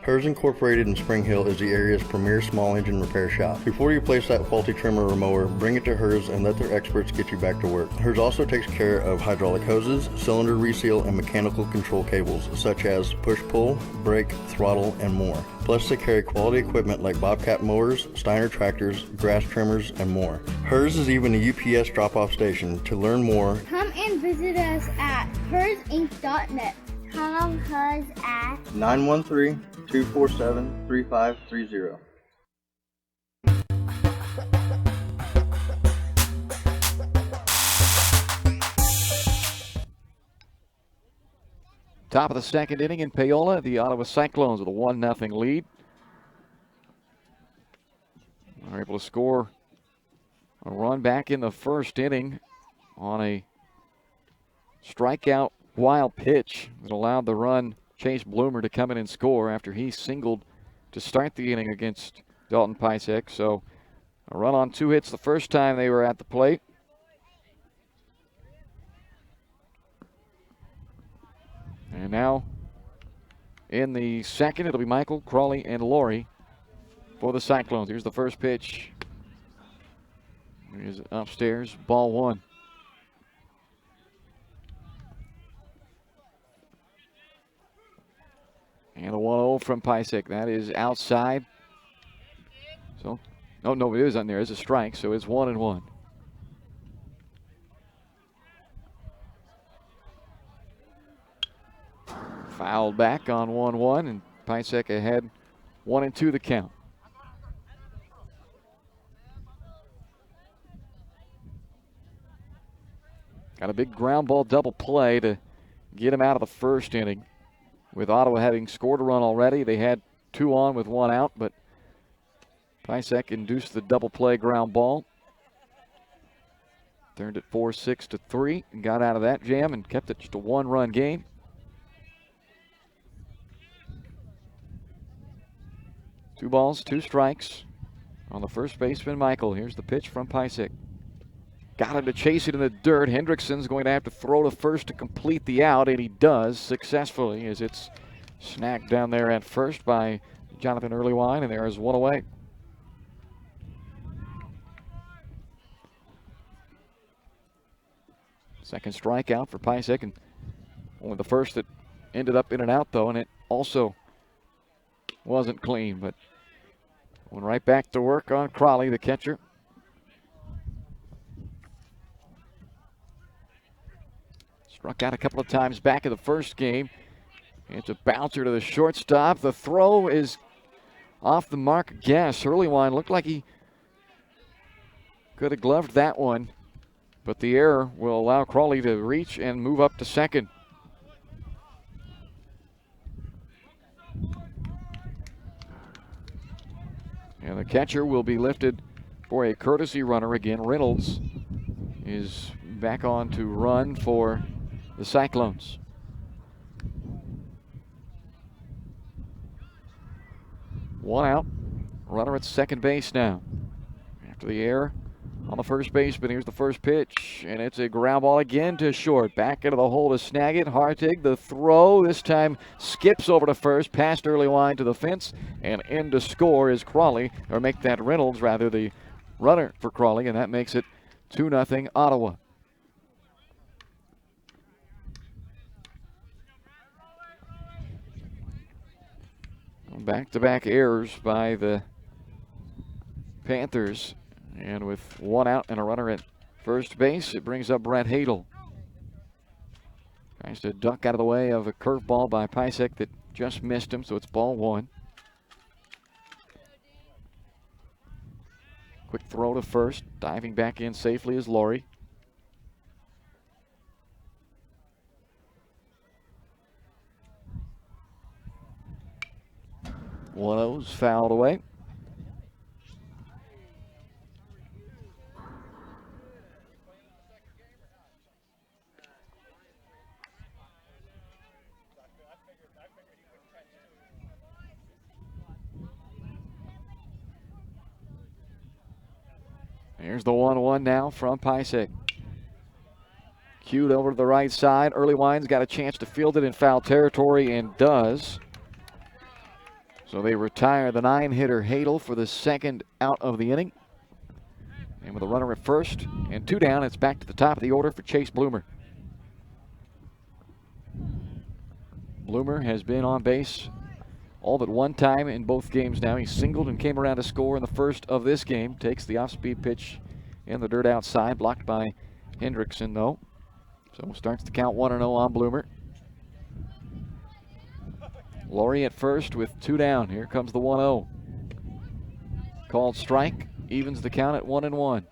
Hers Incorporated in Spring Hill is the area's premier small engine repair shop. Before you place that faulty trimmer or mower, bring it to Hers and let their experts get you back to work. Hers also takes care of hydraulic hoses, cylinder reseal, and mechanical control cables, such as push-pull, brake, throttle, and more. Plus, they carry quality equipment like Bobcat mowers, Steiner tractors, grass trimmers, and more. Hers is even a UPS drop-off station. To learn more, come and visit us at hersinc.net. Call Hers at 913-247-3530. Top of the second inning in Paola, the Ottawa Cyclones with a 1-0 lead. Are able to score a run back in the first inning on a strikeout wild pitch that allowed the run Chase Bloomer to come in and score after he singled to start the inning against Dalton Pycek. So a run on 2 hits the first time they were at the plate. And now in the second, it'll be Michael, Crawley, and Laurie for the Cyclones. Here's the first pitch. Here's upstairs, ball 1. And a 1-0 from Pycek. That is outside. So, no, it is on there. It's a strike, so it's 1-1. Fouled back on 1-1, and Pycek ahead 1-2 the count. Got a big ground ball double play to get him out of the first inning. With Ottawa having scored a run already, they had 2 on with 1 out, but Pycek induced the double play ground ball. Turned it 4-6 to 3 and got out of that jam and kept it just a 1-run game. 2 balls, 2 strikes on the first baseman, Michael. Here's the pitch from Pysyk. Got him to chase it in the dirt. Hendrickson's going to have to throw to first to complete the out, and he does successfully as it's snagged down there at first by Jonathan Earlywine, and there is 1 away. Second strikeout for Pysyk, and only the first that ended up in and out, though, and it also wasn't clean, but went right back to work on Crawley, the catcher. Struck out a couple of times back in the first game. It's a bouncer to the shortstop. The throw is off the mark again. Earlywine looked like he could have gloved that one, but the error will allow Crawley to reach and move up to second. And the catcher will be lifted for a courtesy runner again. Reynolds is back on to run for the Cyclones. One out. Runner at second base now. After the error on the first baseman, here's the first pitch, and it's a ground ball again to short. Back into the hole to snag it. Hartig, the throw, this time skips over to first, past Earlywine to the fence, and in to score is Crawley, or make that Reynolds rather, the runner for Crawley, and that makes it 2-0 Ottawa. Back-to-back errors by the Panthers. And with 1 out and a runner at first base, it brings up Brett Hadel. Tries to duck out of the way of a curveball by Pysyk that just missed him, so it's ball 1. Quick throw to first. Diving back in safely is Laurie. One of those fouled away. Here's the 1-1 now from Pysyk. Cued over to the right side. Earlywine's got a chance to field it in foul territory and does. So they retire the 9-hitter Hadel for the second out of the inning. And with a runner at first and 2 down, it's back to the top of the order for Chase Bloomer. Bloomer has been on base all but 1 time in both games now. He singled and came around to score in the first of this game. Takes the off-speed pitch in the dirt outside, blocked by Hendrickson though. So starts the count 1-0 on Bloomer. Laurie at first with 2 down. Here comes the 1-0. Called strike, evens the count at 1-1.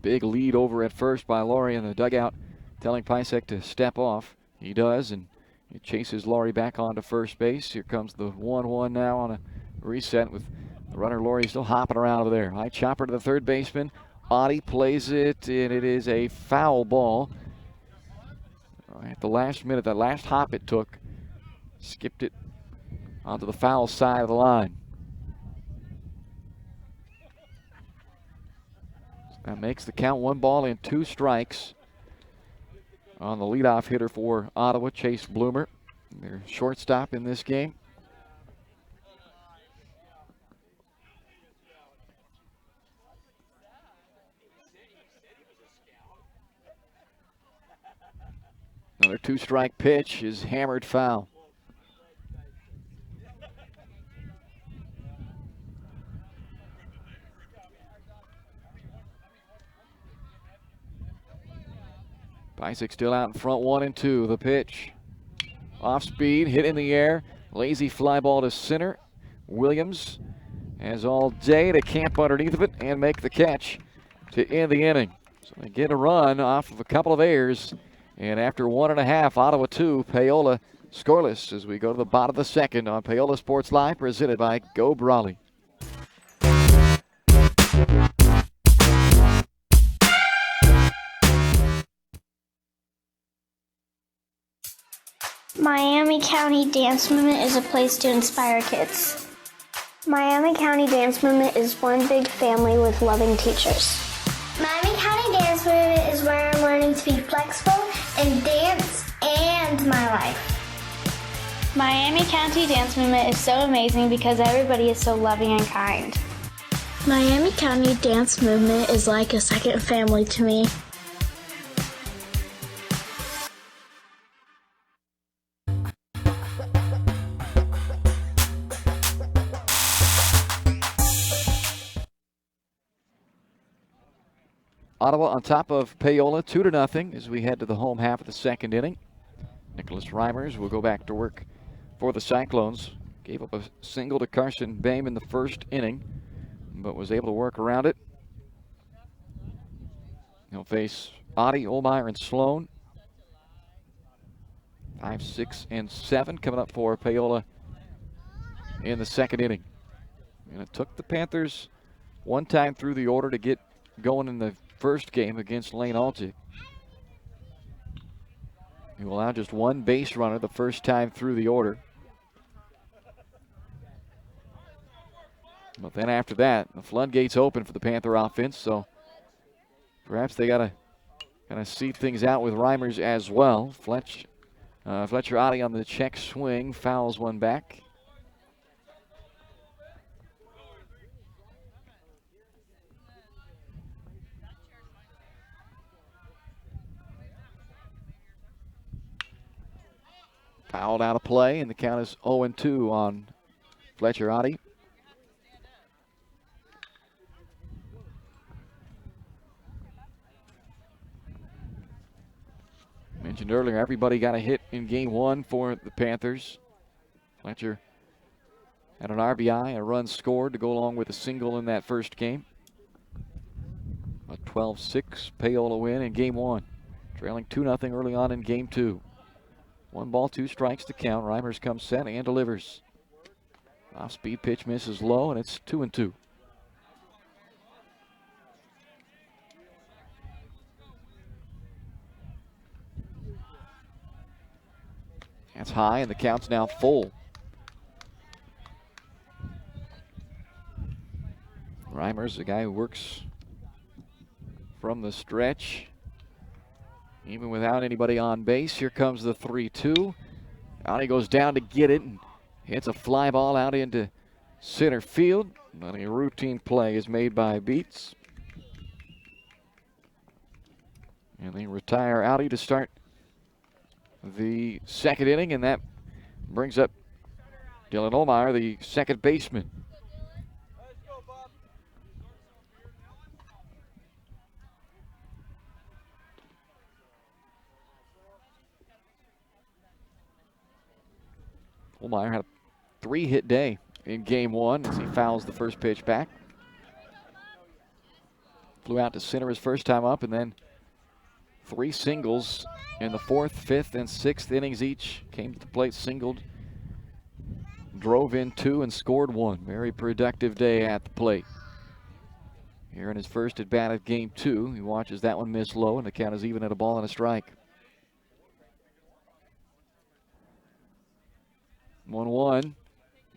Big lead over at first by Laurie in the dugout, telling Pysyk to step off. He does, and it chases Laurie back onto first base. Here comes the 1-1 now on a reset with the runner Laurie still hopping around over there. High chopper to the third baseman. Audie plays it, and it is a foul ball. At the last minute, that last hop it took, skipped it onto the foul side of the line. That makes the count 1 ball and 2 strikes on the leadoff hitter for Ottawa, Chase Bloomer, their shortstop in this game. Another 2-strike pitch is hammered foul. Pysyk still out in front, 1-2. The pitch. Off speed, hit in the air. Lazy fly ball to center. Williams has all day to camp underneath of it and make the catch to end the inning. So they get a run off of a couple of errors. And after 1.5, Ottawa 2, Paola scoreless as we go to the bottom of the second on Paola Sports Live, presented by Go Brawley. Miami County Dance Movement is a place to inspire kids. Miami County Dance Movement is one big family with loving teachers. Miami County Dance Movement is where I'm learning to be flexible in dance and my life. Miami County Dance Movement is so amazing because everybody is so loving and kind. Miami County Dance Movement is like a second family to me. Ottawa on top of Paola, 2-0 as we head to the home half of the second inning. Nicholas Reimers will go back to work for the Cyclones. Gave up a single to Carson Bame in the first inning, but was able to work around it. He'll face Oddie, Olmeyer, and Sloan. 5, 6, and 7 coming up for Paola in the second inning. And it took the Panthers one time through the order to get going in the first game against Lane Altig. He will allow just one base runner the first time through the order. But then after that, the floodgates open for the Panther offense, so perhaps they gotta see things out with Reimers as well. Fletcher Oddie on the check swing, fouls one back. Fouled out of play, and the count is 0-2 on Fletcher Oddie. Mentioned earlier, everybody got a hit in game one for the Panthers. Fletcher had an RBI, a run scored to go along with a single in that first game. A 12-6 Paola win in game one, trailing 2-0 early on in game two. 1 ball, 2 strikes to count. Reimers comes set and delivers. Off-speed pitch misses low, and it's 2-2. That's high, and the count's now full. Reimers, the guy who works from the stretch, even without anybody on base. Here comes the 3-2. Out he goes down to get it and hits a fly ball out into center field. But a routine play is made by Beats. And they retire Audi to start the second inning, and that brings up Dylan Olmeyer, the second baseman. Olmeyer had a 3-hit day in game one as he fouls the first pitch back. Flew out to center his first time up, and then 3 singles in the 4th, 5th, and 6th innings each. Came to the plate, singled, drove in 2, and scored 1. Very productive day at the plate. Here in his first at bat of game 2, he watches that one miss low, and the count is even at a ball and a strike. 1-1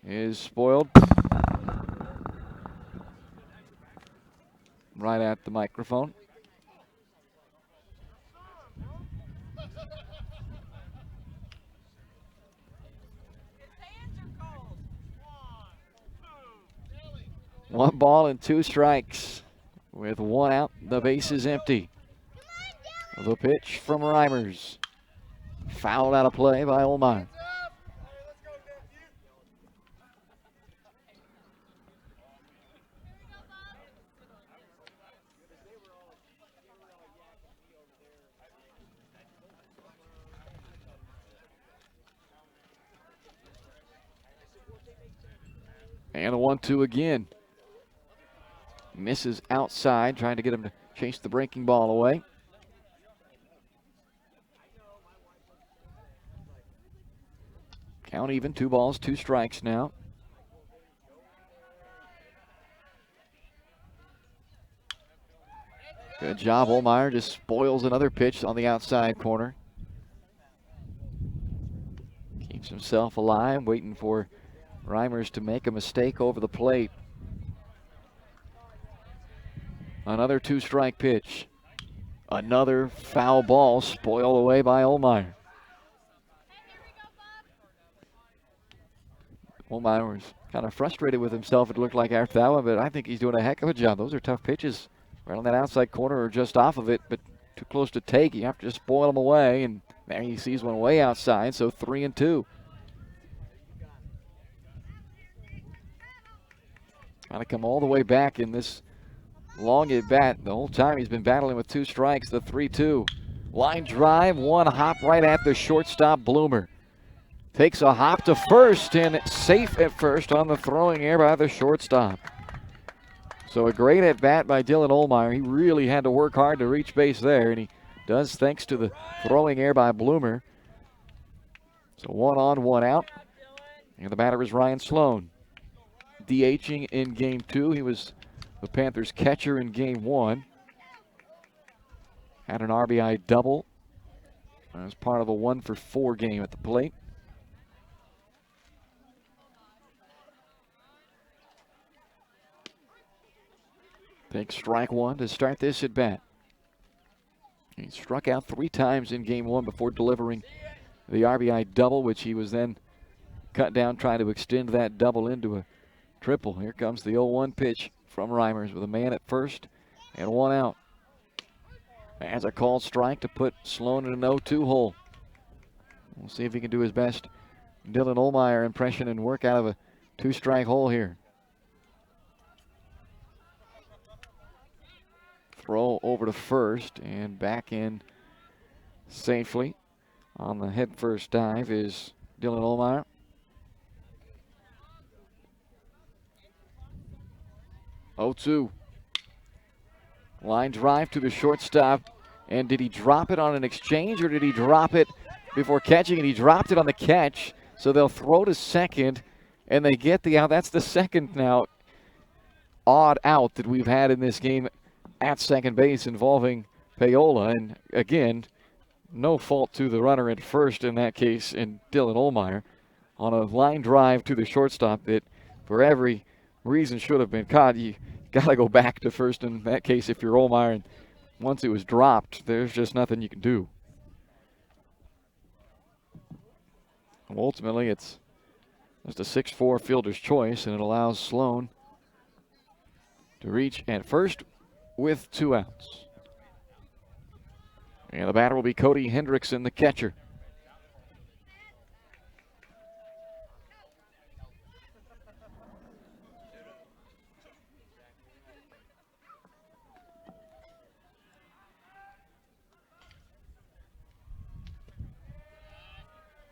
is spoiled right at the microphone. One ball and 2 strikes. With 1 out, the base is empty. The pitch from Reimers. Fouled out of play by Olmeyer. And a 1-2 again. Misses outside, trying to get him to chase the breaking ball away. Count even, 2 balls, 2 strikes now. Good job, Olmeyer just spoils another pitch on the outside corner. himself alive, waiting for Reimers to make a mistake over the plate. Another 2-strike pitch. Another foul ball spoiled away by Ohlmeyer. Ohlmeyer was kind of frustrated with himself, it looked like, after that one, but I think he's doing a heck of a job. Those are tough pitches. Right on that outside corner or just off of it, but too close to take. You have to just spoil them away, and there he sees one way outside, so 3-2. Got to come all the way back in this long at bat. The whole time he's been battling with 2 strikes, the 3-2. Line drive, one hop right at the shortstop, Bloomer. Takes a hop to first and safe at first on the throwing air by the shortstop. So a great at bat by Dylan Ohlmeyer. He really had to work hard to reach base there, and he does thanks to the throwing air by Bloomer. So 1 on, 1 out. And the batter is Ryan Sloan. DHing in game 2. He was the Panthers catcher in game 1. Had an RBI double as part of a 1-for-4 game at the plate. Takes strike 1 to start this at bat. He struck out 3 times in game 1 before delivering the RBI double, which he was then cut down trying to extend that double into a triple. Here comes the 0-1 pitch from Reimers with a man at first and 1 out. As a called strike to put Sloan in an 0-2 hole. We'll see if he can do his best Dylan Ohlmeyer impression and work out of a 2-strike hole here. Throw over to first and back in safely. On the head first dive is Dylan Ohlmeyer. Oh-2. Line drive to the shortstop. And did he drop it on an exchange or did he drop it before catching it? He dropped it on the catch. So they'll throw to second and they get the out. That's the second now odd out that we've had in this game at second base involving Paola. And again, no fault to the runner at first in that case in Dylan Ohlmeyer on a line drive to the shortstop that for every reason should have been caught. You got to go back to first in that case if you're Ohlmeyer. And once it was dropped, there's just nothing you can do. And ultimately, it's just a 6-4 fielder's choice, and it allows Sloan to reach at first with 2 outs. And the batter will be Cody Hendrickson, the catcher.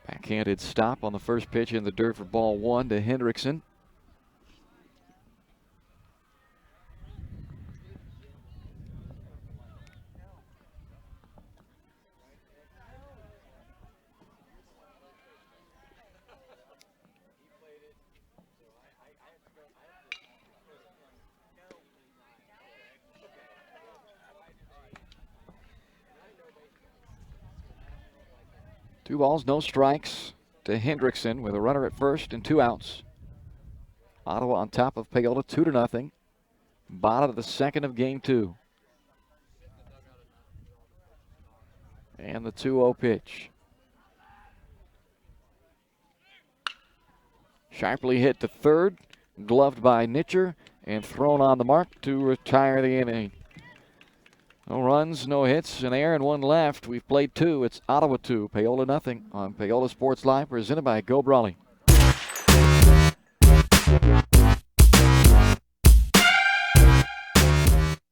Backhanded stop on the first pitch in the dirt for ball 1 to Hendrickson. Two balls, no strikes to Hendrickson with a runner at first and 2 outs. Ottawa on top of Paola 2-0. Bottom of the second of game 2. And the 2-0 pitch. Sharply hit to third, gloved by Nitcher, and thrown on the mark to retire the inning. No runs, no hits, an error and 1 left. We've played 2. It's Ottawa 2, Paola 0 on Paola Sports Live, presented by Go Brawley.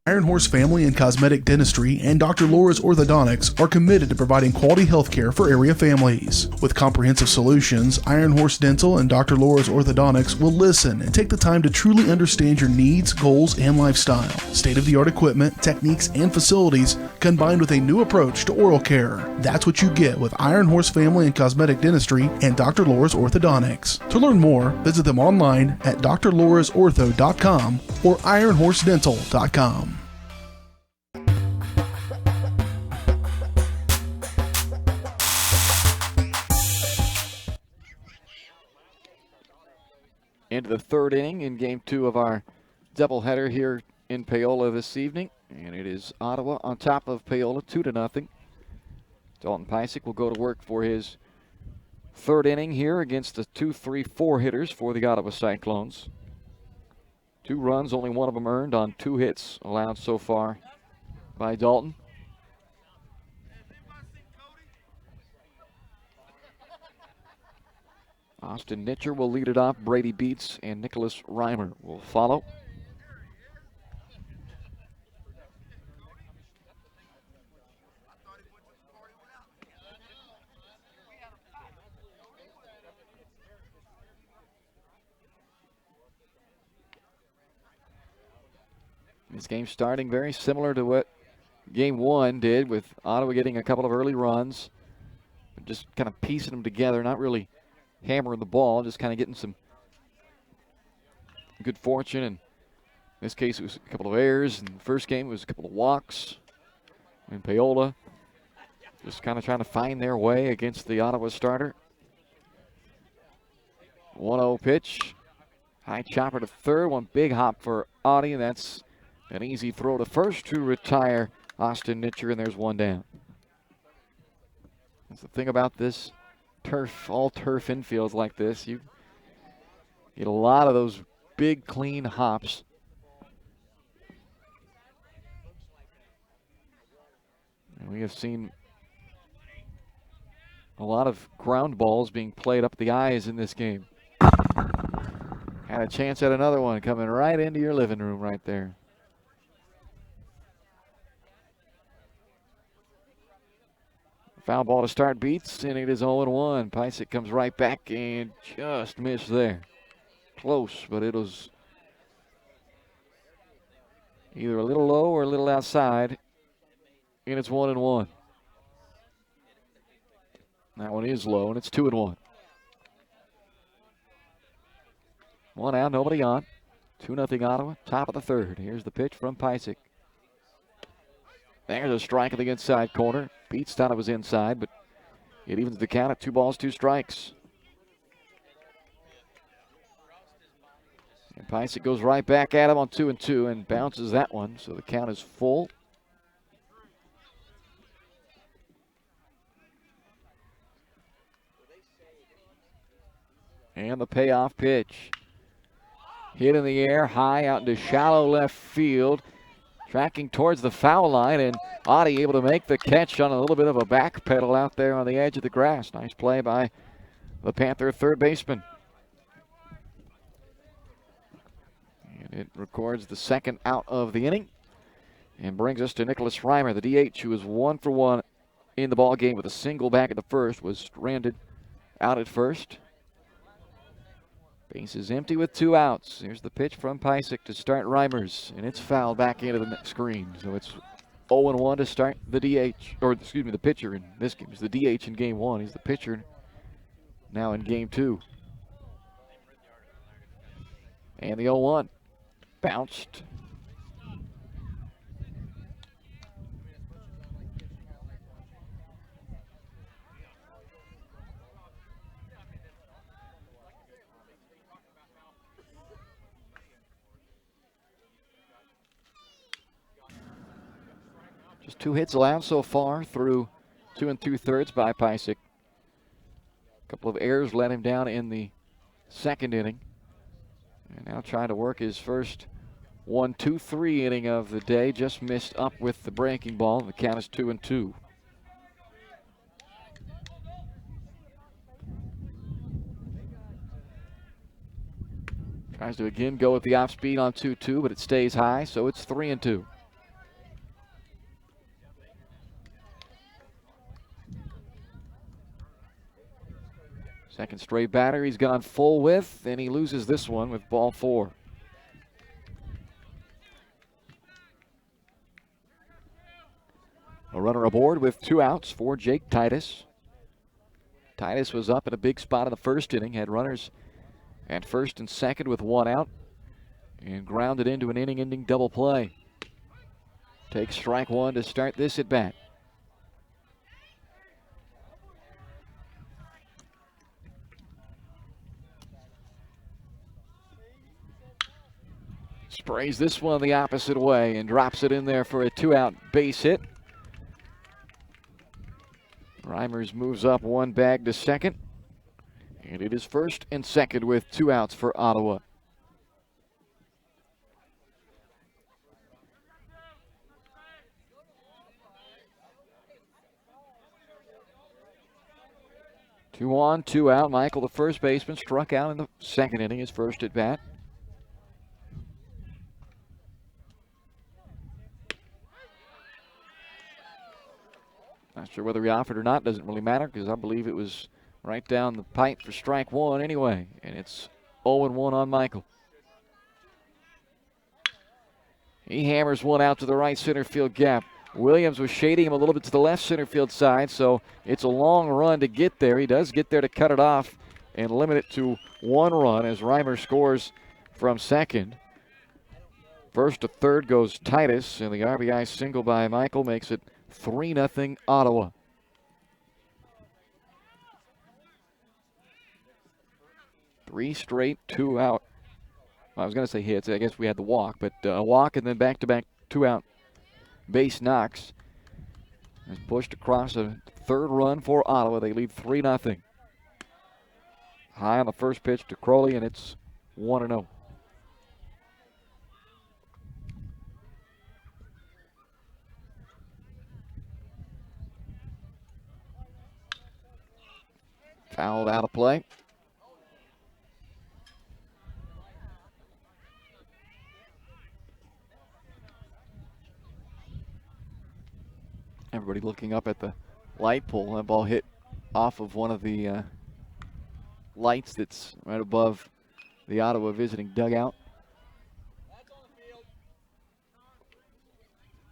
Iron Horse Family and Cosmetic Dentistry and Dr. Laura's Orthodontics are committed to providing quality health care for area families. With comprehensive solutions, Iron Horse Dental and Dr. Laura's Orthodontics will listen and take the time to truly understand your needs, goals, and lifestyle. State-of-the-art equipment, techniques, and facilities combined with a new approach to oral care. That's what you get with Iron Horse Family and Cosmetic Dentistry and Dr. Laura's Orthodontics. To learn more, visit them online at drlaurasortho.com or ironhorsedental.com. into the third inning in game 2 of our doubleheader here in Paola this evening. And it is Ottawa on top of Paola, 2-0. Dalton Pysyk will go to work for his third inning here against the 2-3-4 hitters for the Ottawa Cyclones. 2 runs, only one of them earned on 2 hits allowed so far by Dalton. Austin Nitcher will lead it off. Brady Beats and Nicholas Reimer will follow. This game starting very similar to what game 1 did, with Ottawa getting a couple of early runs, but just kind of piecing them together, not really hammering the ball, just kind of getting some good fortune. And in this case, it was a couple of errors. In the first game, it was a couple of walks. And Paola just kind of trying to find their way against the Ottawa starter. 1-0 pitch. High chopper to third. One big hop for Audie, and that's an easy throw to first to retire Austin Nitcher, and there's one down. That's the thing about this turf, all turf infields like this. You get a lot of those big, clean hops. And we have seen a lot of ground balls being played up the eyes in this game. Had a chance at another one coming right into your living room right there. Foul ball to start Beats, and it is 0-1. Pysyk comes right back and just missed there. Close, but it was either a little low or a little outside, and it's 1-1. That one is low, and it's 2-1. One out, nobody on. 2-0 Ottawa, top of the third. Here's the pitch from Pysyk. There's a strike in the inside corner. Beats thought it was inside, but it evens the count at 2 balls, 2 strikes. And Pysyk goes right back at him on 2-2 and bounces that one, so the count is full. And the payoff pitch. Hit in the air, high out into shallow left field. Tracking towards the foul line, and Audie able to make the catch on a little bit of a back pedal out there on the edge of the grass. Nice play by the Panther third baseman. And it records the second out of the inning and brings us to Nicholas Reimer, the DH, who is 1 for 1 in the ball game with a single back at the first, was stranded out at first. Base is empty with 2 outs. Here's the pitch from Pysyk to start Reimers, and it's fouled back into the screen. So it's 0-1 to start the DH, or excuse me, the pitcher in this game. It's the DH in game 1. He's the pitcher now in game 2. And the 0-1 bounced. Just 2 hits allowed so far through 2 2/3 by Pysyk. A couple of errors let him down in the second inning. And now trying to work his first 1-2-3 inning of the day. Just missed up with the breaking ball. The count is 2-2. Tries to again go with the off speed on 2-2, but it stays high, so it's 3-2. Second straight batter he's gone full with, and he loses this one with ball 4. A runner aboard with 2 outs for Jake Titus. Titus was up in a big spot in the first inning, had runners at first and second with 1 out, and grounded into an inning-ending double play. Takes strike 1 to start this at bat. Sprays this one the opposite way and drops it in there for a 2-out base hit. Reimers moves up one bag to second. And it is first and second with 2 outs for Ottawa. Two on, 2 out. Michael, the first baseman, struck out in the second inning, his first at bat. Not sure whether he offered or not, doesn't really matter, because I believe it was right down the pipe for strike one anyway. And it's 0-1 on Michael. He hammers one out to the right center field gap. Williams was shading him a little bit to the left center field side, so it's a long run to get there. He does get there to cut it off and limit it to 1 run as Reimer scores from second. First to third goes Titus, and the RBI single by Michael makes it 3-0 Ottawa. Three straight 2-out. I was going to say hits. I guess we had the walk, but a walk and then back-to-back 2-out base knocks. Has pushed across a third run for Ottawa. They lead 3-0. High on the first pitch to Crowley, and it's 1-0. Fouled out of play. Everybody looking up at the light pole. That ball hit off of one of the lights that's right above the Ottawa visiting dugout.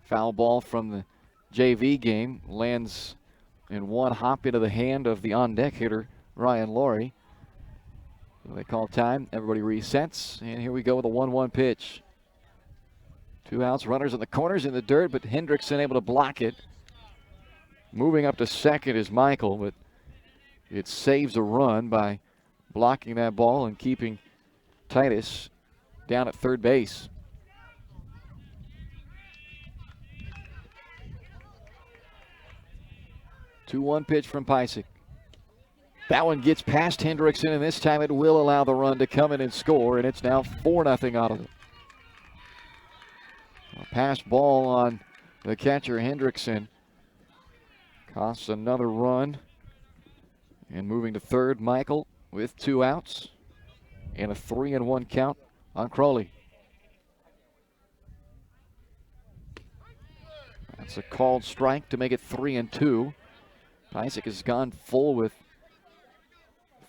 Foul ball from the JV game. Lands in one hop into the hand of the on-deck hitter, Ryan Laurie. So they call time. Everybody resets. And here we go with a 1-1 pitch. 2 outs, runners in the corners in the dirt, but Hendrickson able to block it. Moving up to second is Michael, but it saves a run by blocking that ball and keeping Titus down at third base. Two-one pitch from Pysyk. That one gets past Hendrickson, and this time it will allow the run to come in and score, and it's now 4-0 Ottawa. A pass ball on the catcher, Hendrickson. Costs another run. And moving to third, Michael with 2 outs and a 3-1 count on Crowley. That's a called strike to make it 3-2. Pysyk has gone full with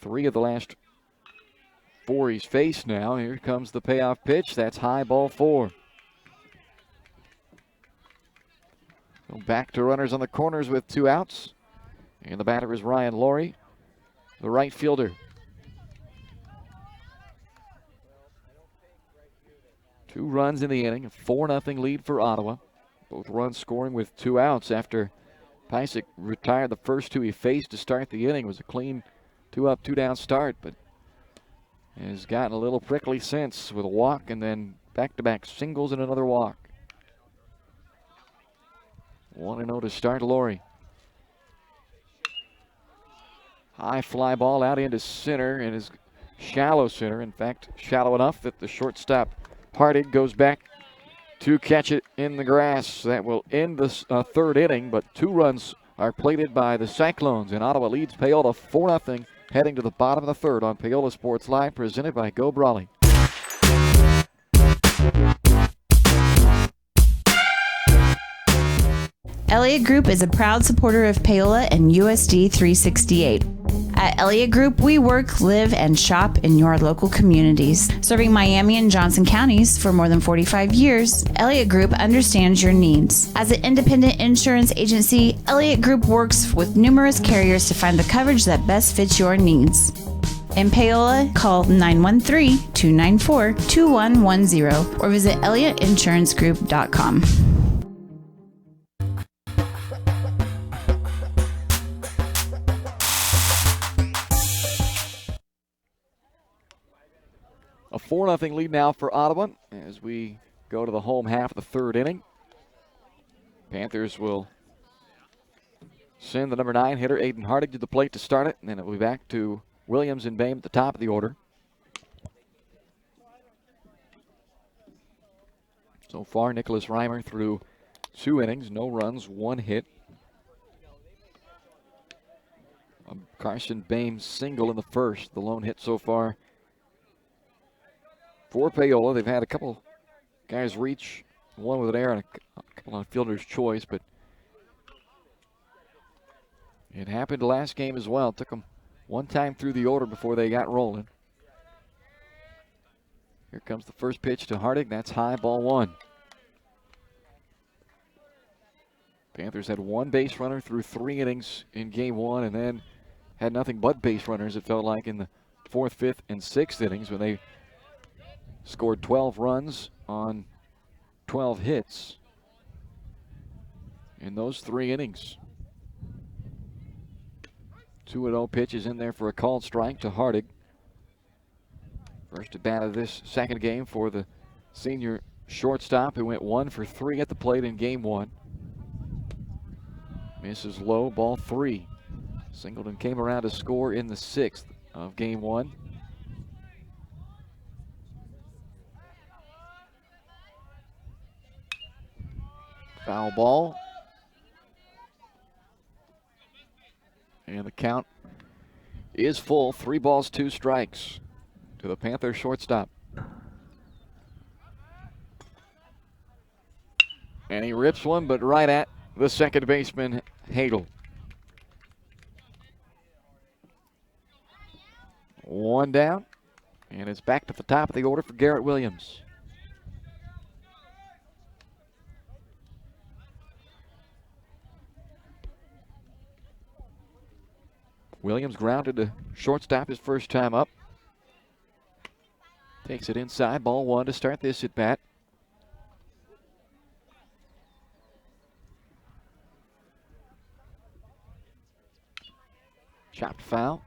3 of the last 4 he's faced now. Here comes the payoff pitch. That's high, ball 4. So back to runners on the corners with 2 outs. And the batter is Ryan Laurie, the right fielder. 2 runs in the inning, a 4-0 lead for Ottawa. Both runs scoring with 2 outs after Pysyk retired the first 2 he faced to start the inning. It was a clean 2-up, 2-down start, but has gotten a little prickly since with a walk and then back-to-back singles and another walk. 1-0 to start Laurie. High fly ball out into center, and is shallow center. In fact, shallow enough that the shortstop Hardig goes back to catch it in the grass. That will end the third inning, but 2 runs are plated by the Cyclones, and Ottawa leads Paola 4-0, heading to the bottom of the third on Paola Sports Live, presented by Go Brawley. Elliott Group is a proud supporter of Paola and USD 368. At Elliott Group, we work, live, and shop in your local communities. Serving Miami and Johnson counties for more than 45 years, Elliott Group understands your needs. As an independent insurance agency, Elliott Group works with numerous carriers to find the coverage that best fits your needs. In Paola, call 913-294-2110 or visit ElliottInsuranceGroup.com. A 4-0 lead now for Ottawa as we go to the home half of the third inning. Panthers will send the number 9 hitter, Aiden Hardig, to the plate to start it, and then it will be back to Williams and Boehm at the top of the order. So far, Nicholas Reimer through 2 innings, no runs, 1 hit. Carson Boehm single in the first, the lone hit so far for Paola. They've had a couple guys reach, one with an error and a couple on fielder's choice, but it happened last game as well. It took them one time through the order before they got rolling. Here comes the first pitch to Hardig. That's high, ball 1. Panthers had 1 base runner through 3 innings in game 1 and then had nothing but base runners, it felt like, in the 4th, 5th, and 6th innings when they scored 12 runs on 12 hits in those 3 innings. 2-0 pitch is in there for a called strike to Hardig. First at bat of this second game for the senior shortstop, who went 1 for 3 at the plate in game 1. Misses low, ball 3. Singleton came around to score in the 6th of game 1. Foul ball. And the count is full. 3 balls, 2 strikes to the Panther shortstop. And he rips one, but right at the second baseman, Hagel. 1 down, and it's back to the top of the order for Garrett Williams. Williams grounded to shortstop his first time up. Takes it inside, ball 1 to start this at bat. Chopped foul.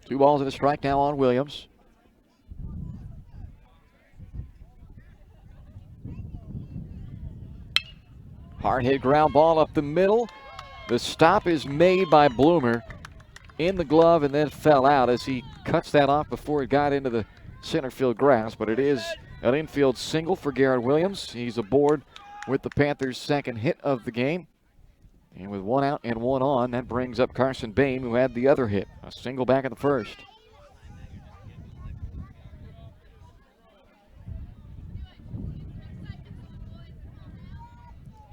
Two balls and a strike now on Williams. Hard hit ground ball up the middle. The stop is made by Bloomer in the glove and then fell out as he cuts that off before it got into the center field grass. But it is an infield single for Garrett Williams. He's aboard with the Panthers' second hit of the game. And with 1 out and 1 on, that brings up Carson Boehm, who had the other hit. A single back in the first.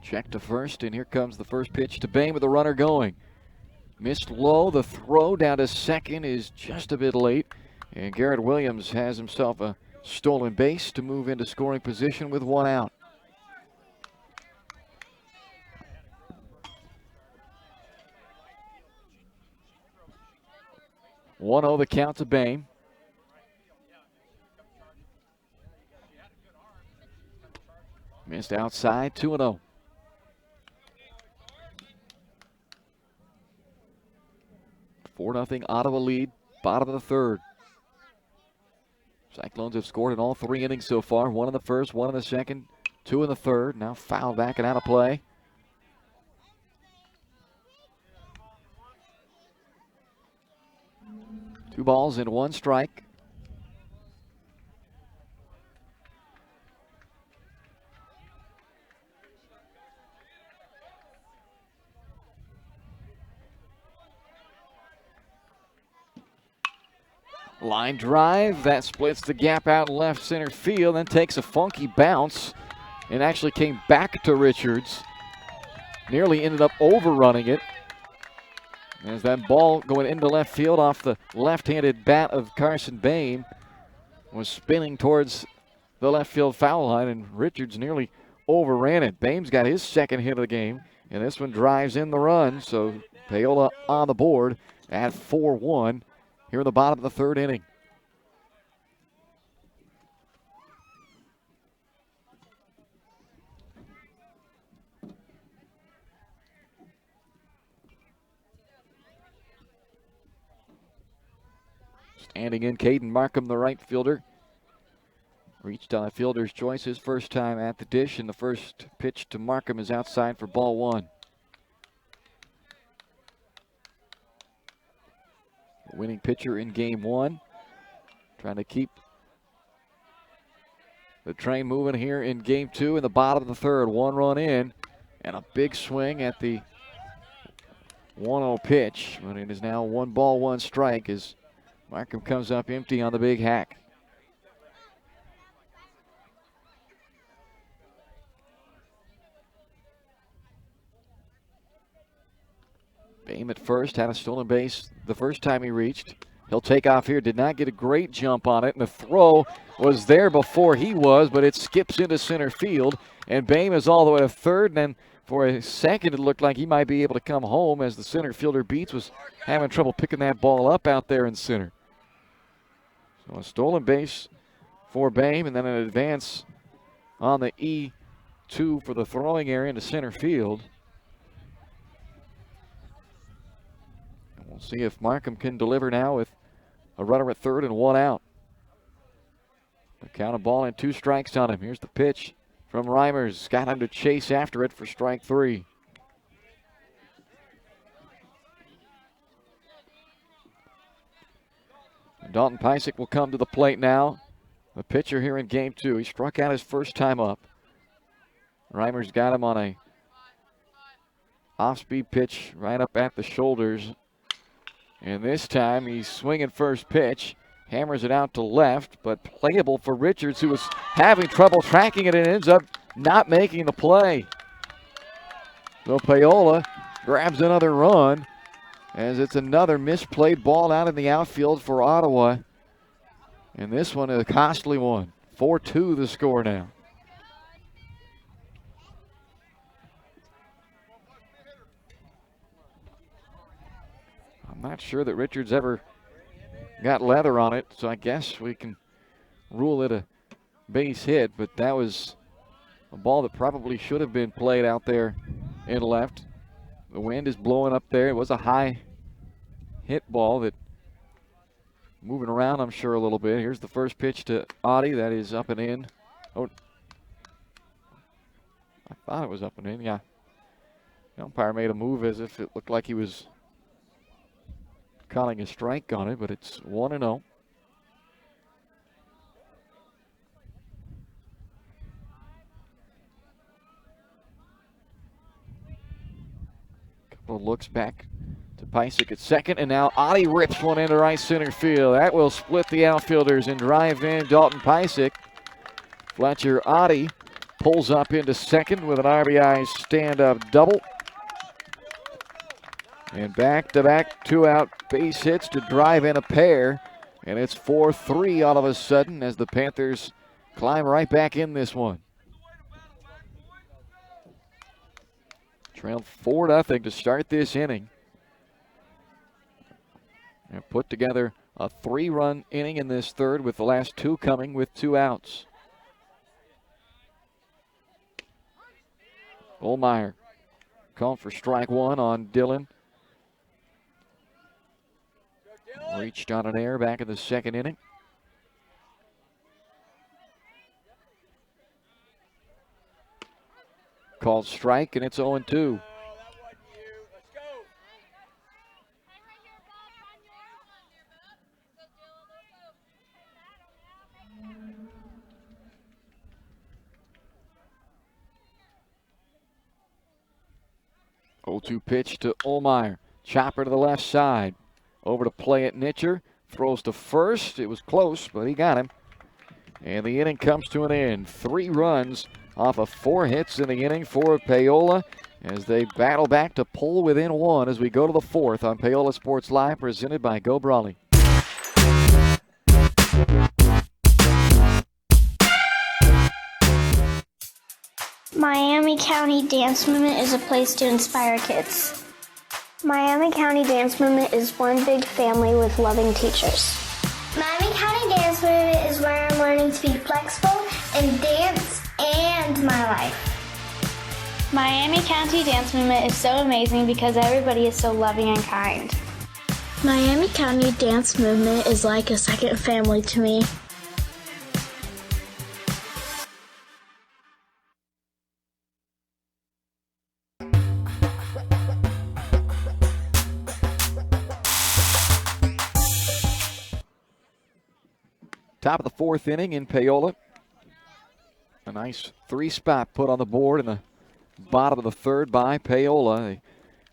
Check to first, and here comes the first pitch to Boehm with the runner going. Missed low. The throw down to second is just a bit late. And Garrett Williams has himself a stolen base to move into scoring position with 1 out. One-0 the count to Boehm. Missed outside, 2-0. Four 4-0 Ottawa lead, bottom of the third. Cyclones have scored in all 3 innings so far. 1 in the first, 1 in the second, 2 in the third. Now fouled back and out of play. Two balls and 1 strike. Line drive, that splits the gap out in left center field, then takes a funky bounce and actually came back to Richards. Nearly ended up overrunning it. As that ball going into left field off the left-handed bat of Carson Boehm was spinning towards the left field foul line, and Richards nearly overran it. Boehm's got his second hit of the game, and this one drives in the run, so Paola on the board at 4-1 here in the bottom of the third inning. Standing in, Caden Markham, the right fielder. Reached on a fielder's choice his first time at the dish, and the first pitch to Markham is outside for ball one. Winning pitcher in game one. Trying to keep the train moving here in game two in the bottom of the third. 1 run in and a big swing at the 1-0 pitch. But it is now 1 ball, 1 strike as Markham comes up empty on the big hack. Boehm at first, had a stolen base the first time he reached. He'll take off here, did not get a great jump on it, and the throw was there before he was, but it skips into center field, and Boehm is all the way to third, and then for a second it looked like he might be able to come home as the center fielder Beats was having trouble picking that ball up out there in center. So a stolen base for Boehm, and then an advance on the E2 for the throwing area into center field. We'll see if Markham can deliver now with a runner at third and 1 out. A count of ball and 2 strikes on him. Here's the pitch from Reimers. Got him to chase after it for strike 3. And Dalton Pysick will come to the plate now. The pitcher here in game 2. He struck out his first time up. Reimers got him on a off-speed pitch right up at the shoulders. And this time he's swinging first pitch, hammers it out to left, but playable for Richards, who was having trouble tracking it and ends up not making the play. So Paola grabs another run as it's another misplayed ball out in the outfield for Ottawa. And this one is a costly one. 4-2 the score now. I'm not sure that Richards ever got leather on it, so I guess we can rule it a base hit, but that was a ball that probably should have been played out there in left. The wind is blowing up there. It was a high hit ball that moving around, I'm sure, a little bit. Here's the first pitch to Audie. That is up and in. Oh, I thought it was up and in, yeah. The umpire made a move as if it looked like he was calling a strike on it, but it's 1-0. Couple of looks back to Pysick at second, and now Audie rips one into right center field. That will split the outfielders and drive in Dalton Pysick. Fletcher Audie pulls up into second with an RBI stand-up double. And back-to-back 2-out base hits to drive in a pair. And it's 4-3 all of a sudden as the Panthers climb right back in this one. Trailed 4-0 to start this inning. And put together a 3-run inning in this third, with the last 2 coming with 2 outs. Olmeyer calling for strike 1 on Dillon. Reached on an error back in the second inning. Called strike, and it's 0-2. Pitch to Olmeyer. Chopper to the left side. Over to play at Nitcher. Throws to first. It was close, but he got him. And the inning comes to an end. 3 runs off of 4 hits in the inning for Paola as they battle back to pull within 1 as we go to the 4th on Paola Sports Live, presented by Go Brawley. Miami County Dance Movement is a place to inspire kids. Miami County Dance Movement is one big family with loving teachers. Miami County Dance Movement is where I'm learning to be flexible and dance and my life. Miami County Dance Movement is so amazing because everybody is so loving and kind. Miami County dance movement is like a second family to me. Top of the fourth inning in Paola. A nice three-spot put on the board in the bottom of the third by Paola. They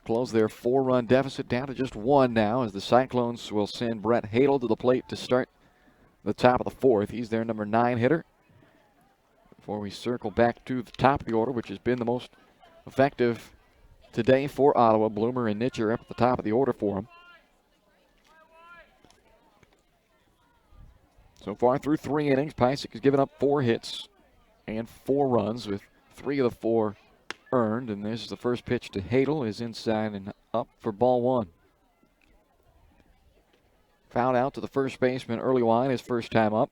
close their 4-run deficit down to just one now as the Cyclones will send Brett Hadel to the plate to start the top of the fourth. He's their number 9 hitter. Before we circle back to the top of the order, which has been the most effective today for Ottawa, Bloomer and Nitcher up at the top of the order for them. So far through 3 innings, Pysyk has given up 4 hits and 4 runs, with 3 of the 4 earned. And this is the first pitch to Hadel, is inside and up for ball 1. Fouled out to the first baseman, Earlywine, his first time up.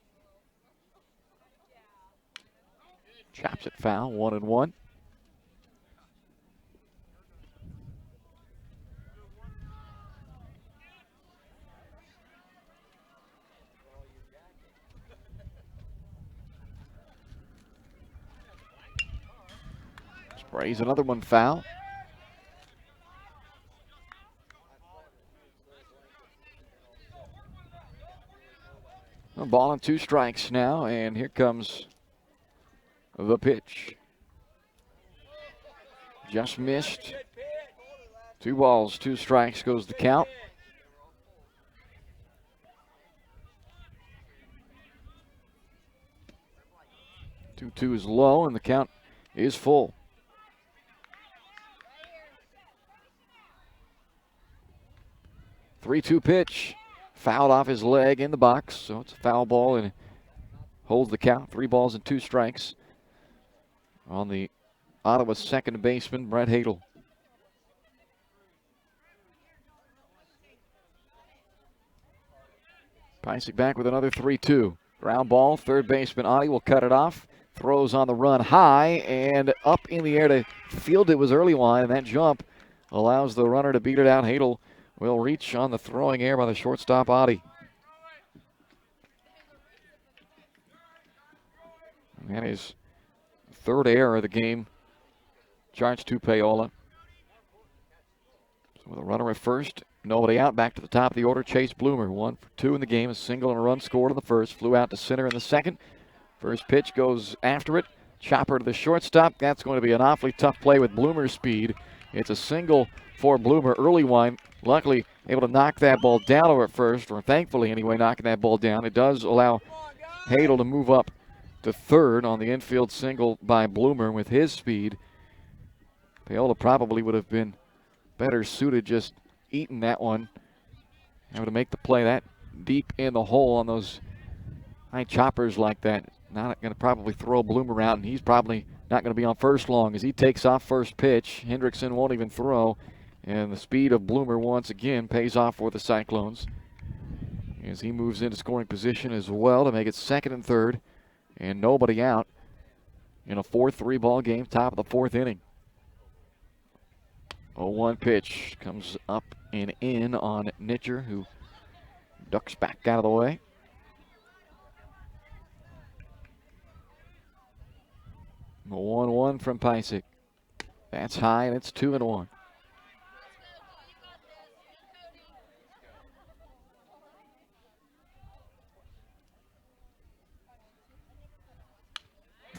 Chops it foul, 1-1. Sprays another one foul. A ball and 2 strikes now, and here comes the pitch. Just missed. 2 balls, 2 strikes goes the count. Two is low, and the count is full. Three-two pitch, fouled off his leg in the box, so it's a foul ball and holds the count. 3 balls and 2 strikes on the Ottawa second baseman, Brett Hadel. Pysyk back with another 3-2. Ground ball, third baseman Adi will cut it off. Throws on the run high and up in the air to field it was Earlywine, and that jump allows the runner to beat it out. Hadel will reach on the throwing air by the shortstop, Adi. And that is 3rd error of the game, charged to Paola. So with a runner at first, nobody out, back to the top of the order, Chase Bloomer. 1 for 2 in the game, a single and a run scored in the first. Flew out to center in the second. First pitch goes after it. Chopper to the shortstop. That's going to be an awfully tough play with Bloomer's speed. It's a single for Bloomer. Earlywine luckily able to knock that ball down over at first, or thankfully anyway, knocking that ball down. It does allow Hadel to move up to third on the infield single by Bloomer with his speed. Paola probably would have been better suited just eating that one. Able to make the play that deep in the hole on those high choppers like that. Not going to probably throw Bloomer out, and he's probably not going to be on first long as he takes off first pitch. Hendrickson won't even throw, and the speed of Bloomer once again pays off for the Cyclones as he moves into scoring position as well to make it second and third, and nobody out in a 4-3 ball game, top of the 4th inning. 0-1 pitch comes up and in on Nitcher, who ducks back out of the way. A 1-1 from Pysyk. That's high, and it's 2-1.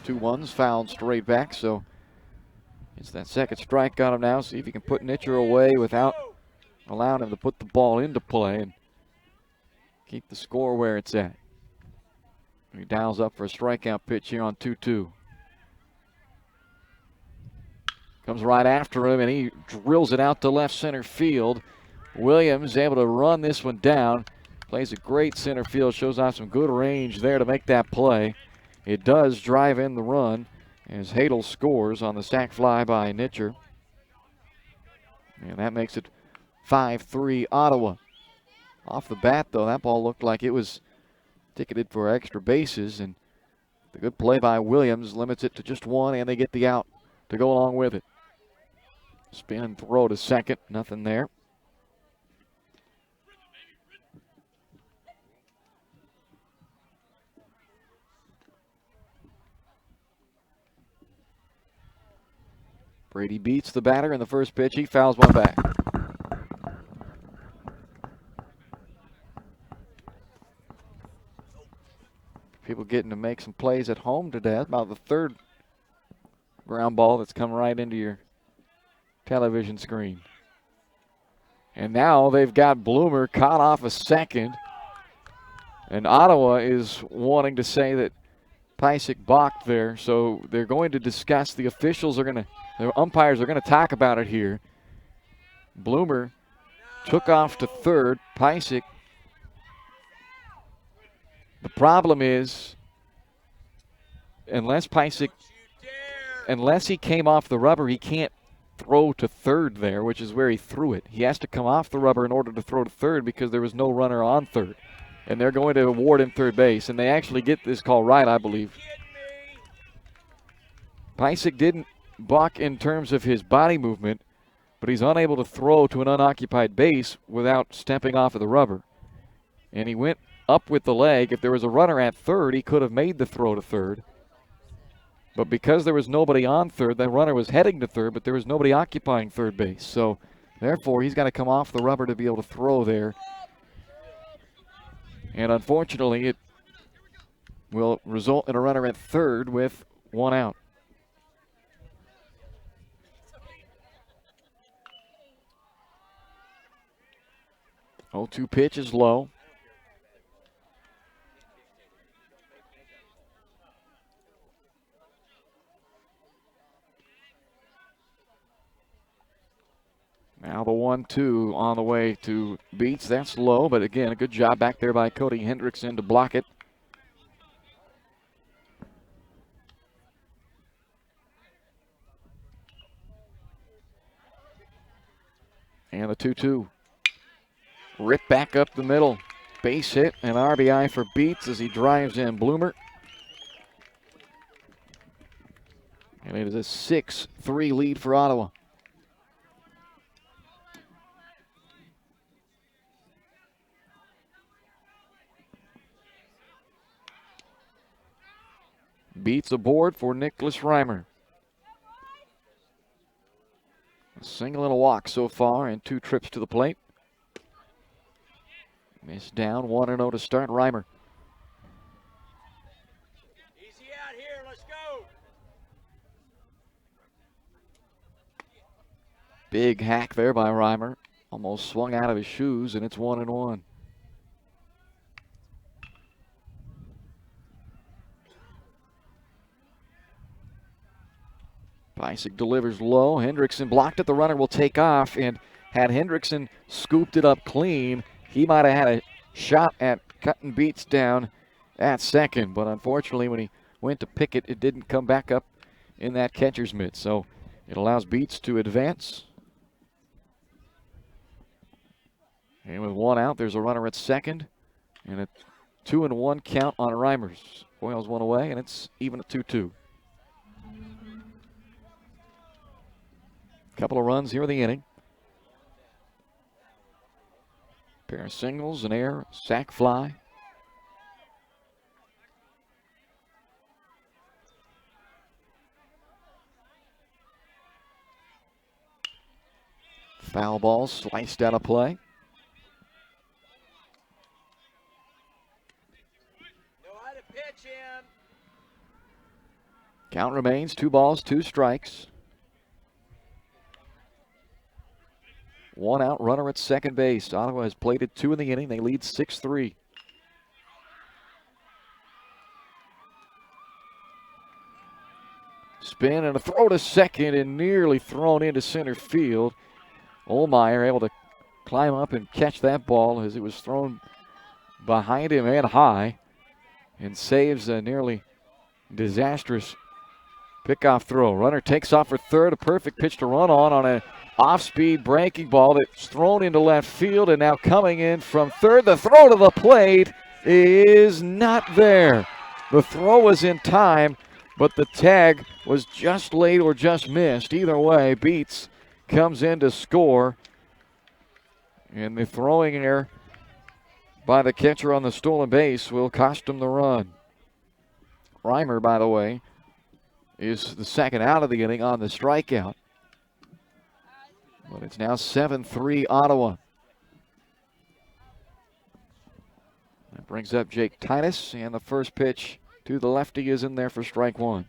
Two ones fouled straight back, so it's that second strike on him now. See if he can put Nitcher away without allowing him to put the ball into play and keep the score where it's at. He dials up for a strikeout pitch here on 2-2. Comes right after him, and he drills it out to left center field. Williams able to run this one down. Plays a great center field, shows off some good range there to make that play. It does drive in the run as Hadel scores on the sac fly by Nitcher. And that makes it 5-3 Ottawa. Off the bat, though, that ball looked like it was ticketed for extra bases, and the good play by Williams limits it to just 1, and they get the out to go along with it. Spin and throw to second, nothing there. Brady beats the batter in the first pitch. He fouls one back. People getting to make some plays at home today. That's about the third ground ball that's come right into your television screen. And now they've got Bloomer caught off a second. And Ottawa is wanting to say that Pysyk balked there. So they're going to discuss. The umpires are going to talk about it here. Bloomer took off to third. Pysyk. The problem is, unless he came off the rubber, he can't throw to third there, which is where he threw it. He has to come off the rubber in order to throw to third because there was no runner on third. And they're going to award him third base, and they actually get this call right, I believe. Pysyk didn't balk in terms of his body movement, but he's unable to throw to an unoccupied base without stepping off of the rubber. And he went up with the leg. If there was a runner at third, he could have made the throw to third. But because there was nobody on third, the runner was heading to third, but there was nobody occupying third base. So, therefore, he's got to come off the rubber to be able to throw there. And unfortunately, it will result in a runner at third with one out. Oh, 2 pitch is low. Now the 1-2 on the way to Beats. That's low, but again, a good job back there by Cody Hendrickson to block it. And the 2-2. Ripped back up the middle. Base hit and RBI for Beats as he drives in Bloomer. And it is a 6-3 lead for Ottawa. Beats aboard for Nicholas Reimer. A single and a walk so far and 2 trips to the plate. Missed down, 1-0 to start. Reimer. Easy out here, let's go. Big hack there by Reimer. Almost swung out of his shoes, and it's 1-1. Pysyk delivers low. Hendrickson blocked it. The runner will take off, and had Hendrickson scooped it up clean, he might have had a shot at cutting Beats down at second. But unfortunately, when he went to pick it, it didn't come back up in that catcher's mitt. So it allows Beats to advance. And with 1 out, there's a runner at second. And a 2-1 count on Reimers. Boyles 1 away, and it's even at 2-2. Couple of runs here in the inning. Pair of singles, an error, sac fly. Foul ball sliced out of play. Count remains 2 balls, 2 strikes. 1 out, runner at second base. Ottawa has played it 2 in the inning. They lead 6-3. Spin and a throw to second and nearly thrown into center field. Ohlmeyer able to climb up and catch that ball as it was thrown behind him and high and saves a nearly disastrous pickoff throw. Runner takes off for third. A perfect pitch to run on a off-speed breaking ball that's thrown into left field, and now coming in from third. The throw to the plate is not there. The throw was in time, but the tag was just late or just missed. Either way, Beats comes in to score. And the throwing error by the catcher on the stolen base will cost him the run. Reimer, by the way, is the second out of the inning on the strikeout. But it's now 7-3 Ottawa. That brings up Jake Titus, and the first pitch to the lefty is in there for strike one.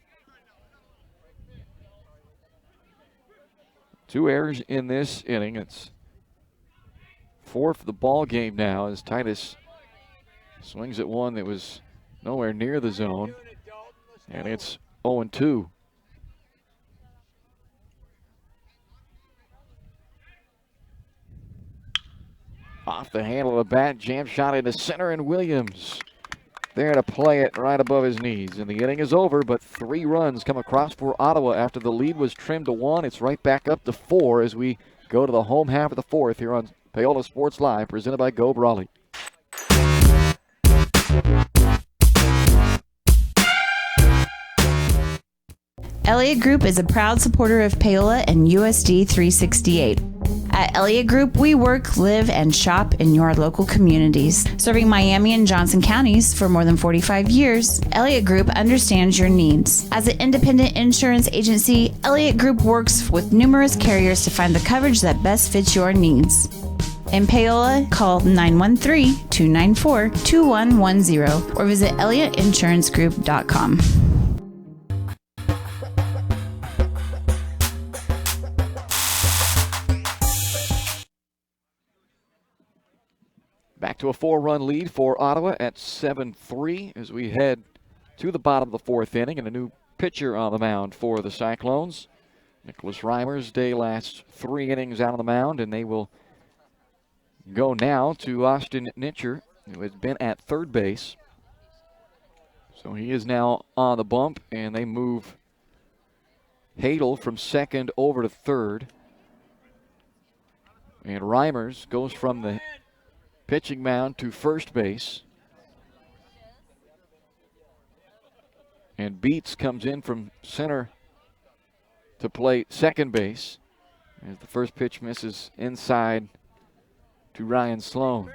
2 errors in this inning. It's 4 for the ball game now as Titus swings at one that was nowhere near the zone, and it's 0-2. Off the handle of the bat, jam shot into center, and Williams there to play it right above his knees. And the inning is over, but 3 runs come across for Ottawa after the lead was trimmed to 1. It's right back up to 4 as we go to the home half of the 4th here on Paola Sports Live, presented by Go Brawley. Elliott Group is a proud supporter of Paola and USD 368. At Elliott Group, we work, live, and shop in your local communities. Serving Miami and Johnson counties for more than 45 years, Elliott Group understands your needs. As an independent insurance agency, Elliott Group works with numerous carriers to find the coverage that best fits your needs. In Paola, call 913-294-2110 or visit ElliottInsuranceGroup.com. Back to a 4-run lead for Ottawa at 7-3 as we head to the bottom of the 4th inning, and a new pitcher on the mound for the Cyclones. Nicholas Reimer's day lasts 3 innings out on the mound, and they will go now to Austin Nitcher, who has been at third base. So he is now on the bump, and they move Hadel from second over to third. And Reimers goes from the pitching mound to first base. And Beets comes in from center to play second base as the first pitch misses inside to Ryan Sloan.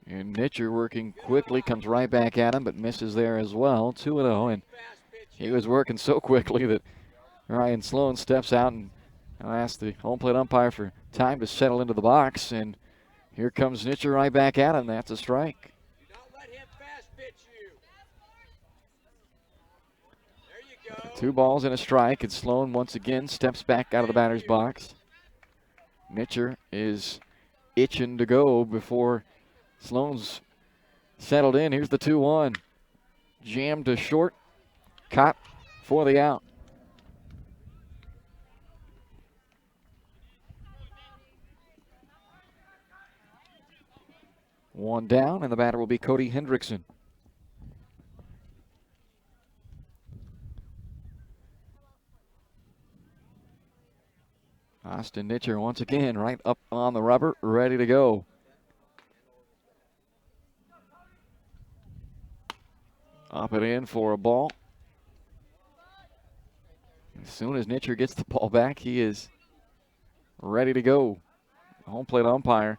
And Nitcher working quickly, comes right back at him, but misses there as well. 2-0, and he was working so quickly that Ryan Sloan steps out and asks the home plate umpire for time to settle into the box, and here comes Nitcher right back at him. That's a strike. Do not let him fast pitch you. There you go. 2 balls and a strike, and Sloan once again steps back out of the batter's box. Nitcher is itching to go before Sloan's settled in. Here's the 2-1. Jammed to short. Caught for the out. One down, and the batter will be Cody Hendrickson. Austin Nitcher once again right up on the rubber, ready to go. Up and in for a ball. As soon as Nitcher gets the ball back, he is ready to go. Home plate umpire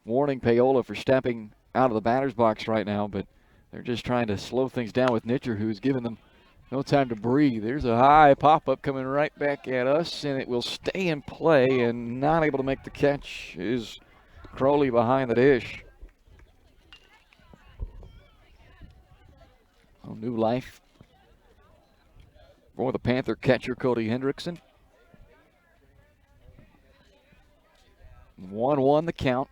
warning Paola for stepping out of the batter's box right now, but they're just trying to slow things down with Nitcher, who's given them no time to breathe. There's a high pop-up coming right back at us, and it will stay in play, and not able to make the catch is Crowley behind the dish. A new life for the Panther catcher, Cody Hendrickson. 1-1 the count.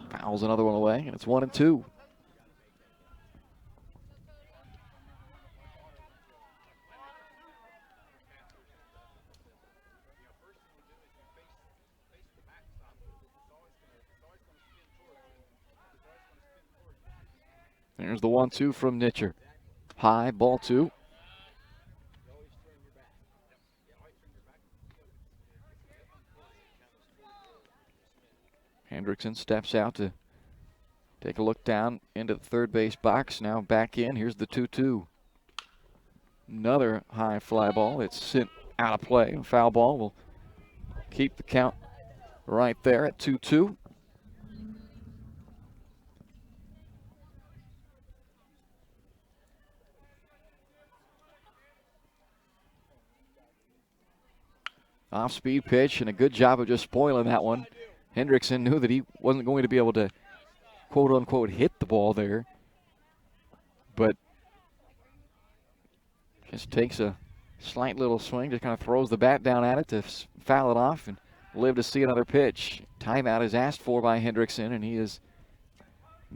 Fouls another one away, and it's 1-2. There's the 1-2 from Nitcher. High, ball 2. Hendrickson steps out to take a look down into the third base box. Now back in. Here's the 2-2. Another high fly ball. It's sent out of play. Foul ball will keep the count right there at 2-2. Off-speed pitch, and a good job of just spoiling that one. Hendrickson knew that he wasn't going to be able to, quote-unquote, hit the ball there. But just takes a slight little swing, just kind of throws the bat down at it to foul it off and live to see another pitch. Timeout is asked for by Hendrickson, and he is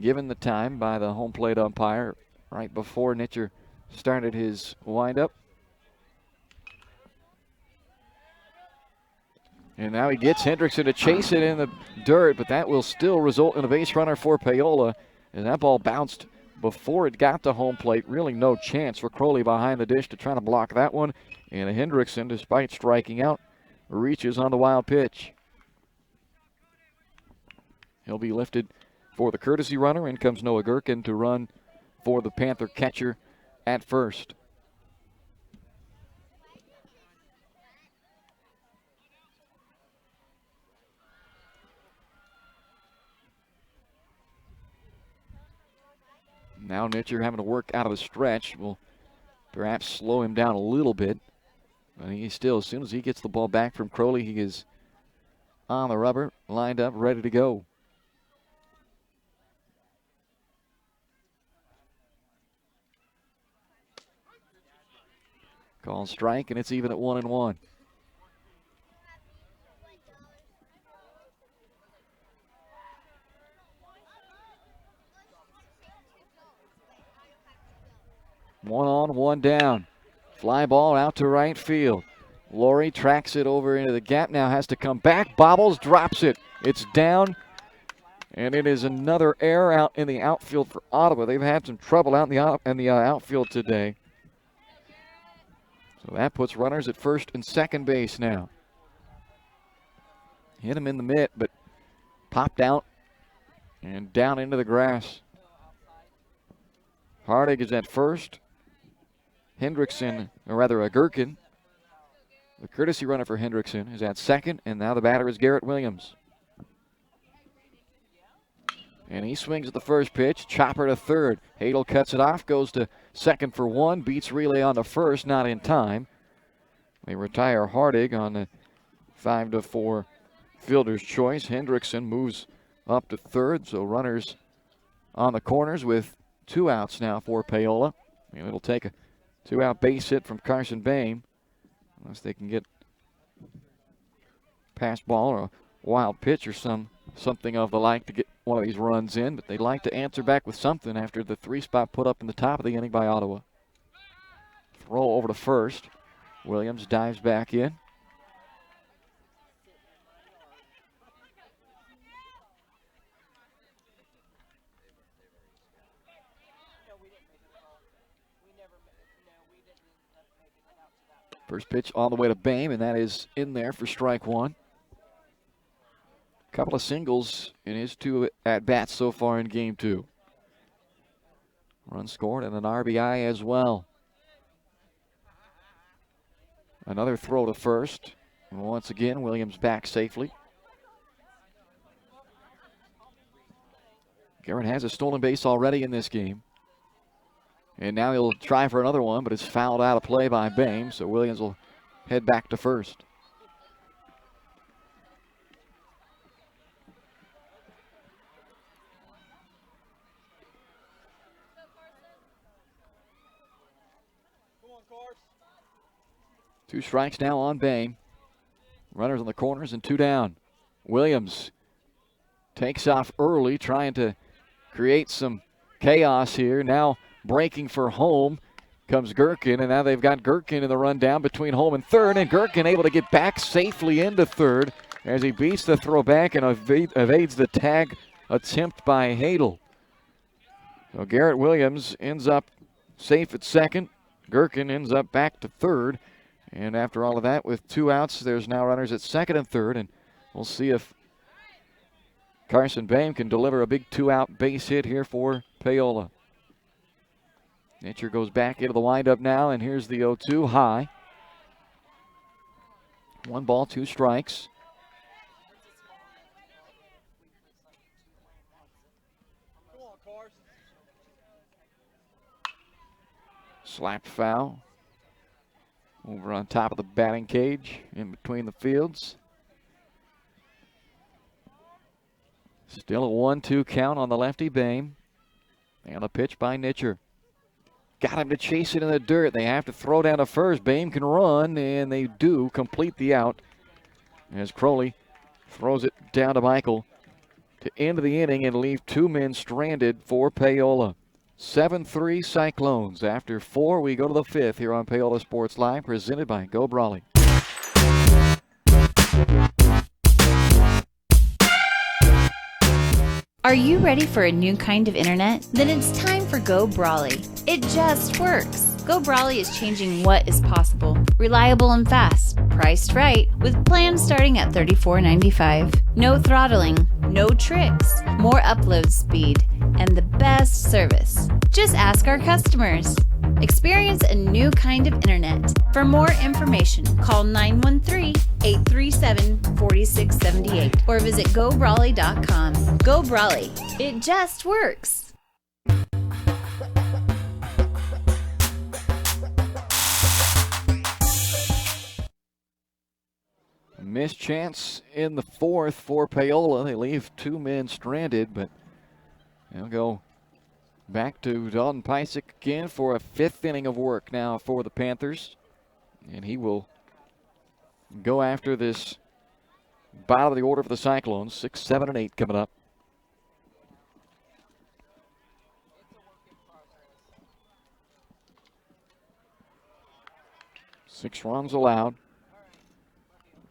given the time by the home plate umpire right before Nitcher started his windup. And now he gets Hendrickson to chase it in the dirt, but that will still result in a base runner for Paola. And that ball bounced before it got to home plate. Really no chance for Crowley behind the dish to try to block that one. And Hendrickson, despite striking out, reaches on the wild pitch. He'll be lifted for the courtesy runner. In comes Noah Gherkin to run for the Panther catcher at first. Now Nitcher having to work out of the stretch will perhaps slow him down a little bit. But he still, as soon as he gets the ball back from Crowley, he is on the rubber, lined up, ready to go. Call strike, and it's even at 1-1. One on, one down. Fly ball out to right field. Laurie tracks it over into the gap, now has to come back, bobbles, drops it. It's down, and it is another error out in the outfield for Ottawa. They've had some trouble out in the outfield today. So that puts runners at first and second base now. Hit him in the mitt, but popped out and down into the grass. Hardig is at first. Hendrickson, or rather Gherkin, the courtesy runner for Hendrickson, is at second, and now the batter is Garrett Williams. And he swings at the first pitch, chopper to third. Hadel cuts it off, goes to second for one, beats relay on to first, not in time. They retire Hardig on the 5-4 fielder's choice. Hendrickson moves up to third, so runners on the corners with 2 outs now for Paola. And it'll take a 2-out base hit from Carson Boehm, unless they can get pass ball or a wild pitch or something of the like to get one of these runs in. But they'd like to answer back with something after the 3-spot put up in the top of the inning by Ottawa. Throw over to first. Williams dives back in. First pitch all the way to Boehm, and that is in there for strike one. Couple of singles in his 2 at-bats so far in game 2. Run scored and an RBI as well. Another throw to first. And once again, Williams back safely. Garrett has a stolen base already in this game. And now he'll try for another one, but it's fouled out of play by Boehm, so Williams will head back to first. Two strikes now on Boehm. Runners on the corners and 2 down. Williams takes off early, trying to create some chaos here. Now breaking for home comes Gherkin, and now they've got Gherkin in the run down between home and third, and Gherkin able to get back safely into third as he beats the throw back and evades the tag attempt by Hadel. So Garrett Williams ends up safe at second. Gherkin ends up back to third, and after all of that, with 2 outs, there's now runners at second and third, and we'll see if Carson Boehm can deliver a big 2-out base hit here for Paola. Nitcher goes back into the windup now, and here's the 0-2 high. 1 ball, 2 strikes. Slap foul. Over on top of the batting cage, in between the fields. Still a 1-2 count on the lefty Boehm. And a pitch by Nitcher. Got him to chase it in the dirt. They have to throw down to first. Boehm can run, and they do complete the out. As Crowley throws it down to Michael to end the inning and leave 2 men stranded for Paola. 7-3 Cyclones. After 4, we go to the 5th here on Paola Sports Live, presented by Go Brawley. Are you ready for a new kind of internet? Then it's time for Go Brawley. It just works. Go Brawley is changing what is possible. Reliable and fast, priced right, with plans starting at $34.95. No throttling, no tricks, more upload speed, and the best service. Just ask our customers. Experience a new kind of internet. For more information, call 913-837-4678 or visit GoBrawley.com. Go Brawley. It just works. Missed chance in the 4th for Paola. They leave 2 men stranded, but they'll go back to Dalton Pysick again for a 5th inning of work now for the Panthers. And he will go after this bottom of the order for the Cyclones. 6, 7, and 8 coming up. Six runs allowed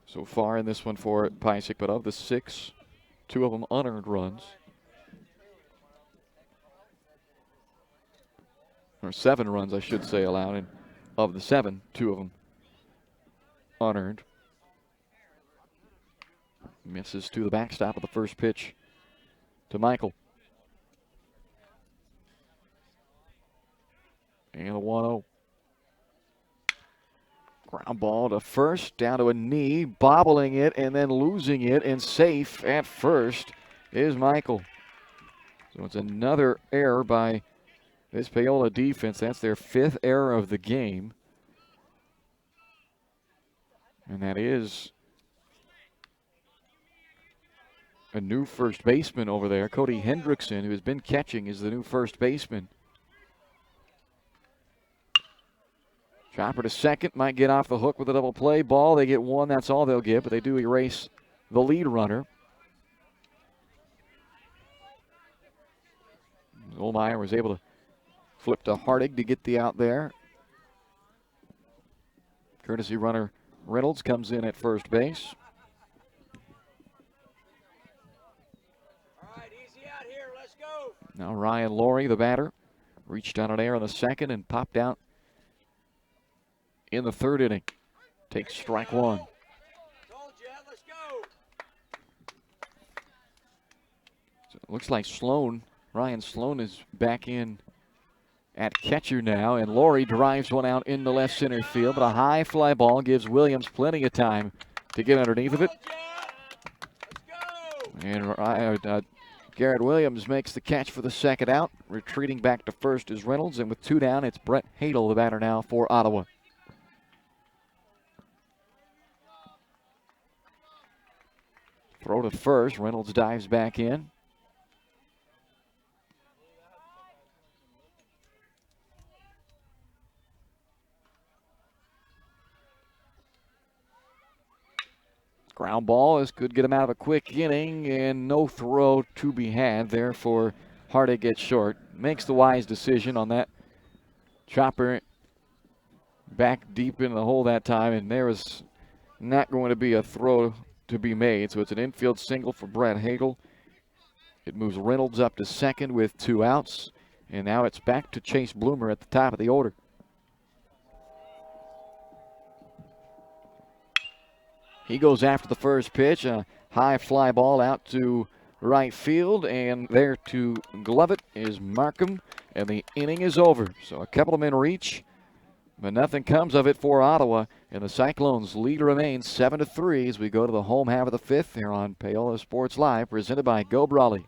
so far in this one for Pysick, but of the 6, 2 of them unearned runs. Or 7 runs, I should say, allowed, and of the 7, 2 of them unearned. Misses to the backstop of the first pitch to Michael. And a 1-0. Ground ball to first, down to a knee, bobbling it and then losing it, and safe at first is Michael. So it's another error by this Paola defense. That's their 5th error of the game. And that is a new first baseman over there. Cody Hendrickson, who has been catching, is the new first baseman. Chopper to second, might get off the hook with a double play ball. They get 1, that's all they'll get, but they do erase the lead runner. Olmeyer was able to flip to Hardig to get the out there. Courtesy runner Reynolds comes in at first base. All right, easy out here. Let's go. Now Ryan Laurie, the batter, reached down an air in the 2nd and popped out in the 3rd inning. Takes strike 1. Told you, let's go. So it looks like Ryan Sloan is back in at catcher now, and Laurie drives one out into left center field, but a high fly ball gives Williams plenty of time to get underneath of it. And Garrett Williams makes the catch for the 2nd out. Retreating back to first is Reynolds, and with 2 down, it's Brett Hadel, the batter now for Ottawa. Throw to first. Reynolds dives back in. Ground ball could get him out of a quick inning, and no throw to be had. Therefore, Hardig gets short. Makes the wise decision on that. Chopper back deep in the hole that time, and there was not going to be a throw to be made. So it's an infield single for Brett Hagel. It moves Reynolds up to 2nd with 2 outs, and now it's back to Chase Bloomer at the top of the order. He goes after the first pitch, a high fly ball out to right field, and there to glove it is Markham, and the inning is over. So a couple of men reach, but nothing comes of it for Ottawa, and the Cyclones lead remains 7-3 as we go to the home half of the 5th here on Paola Sports Live, presented by Go Brawley.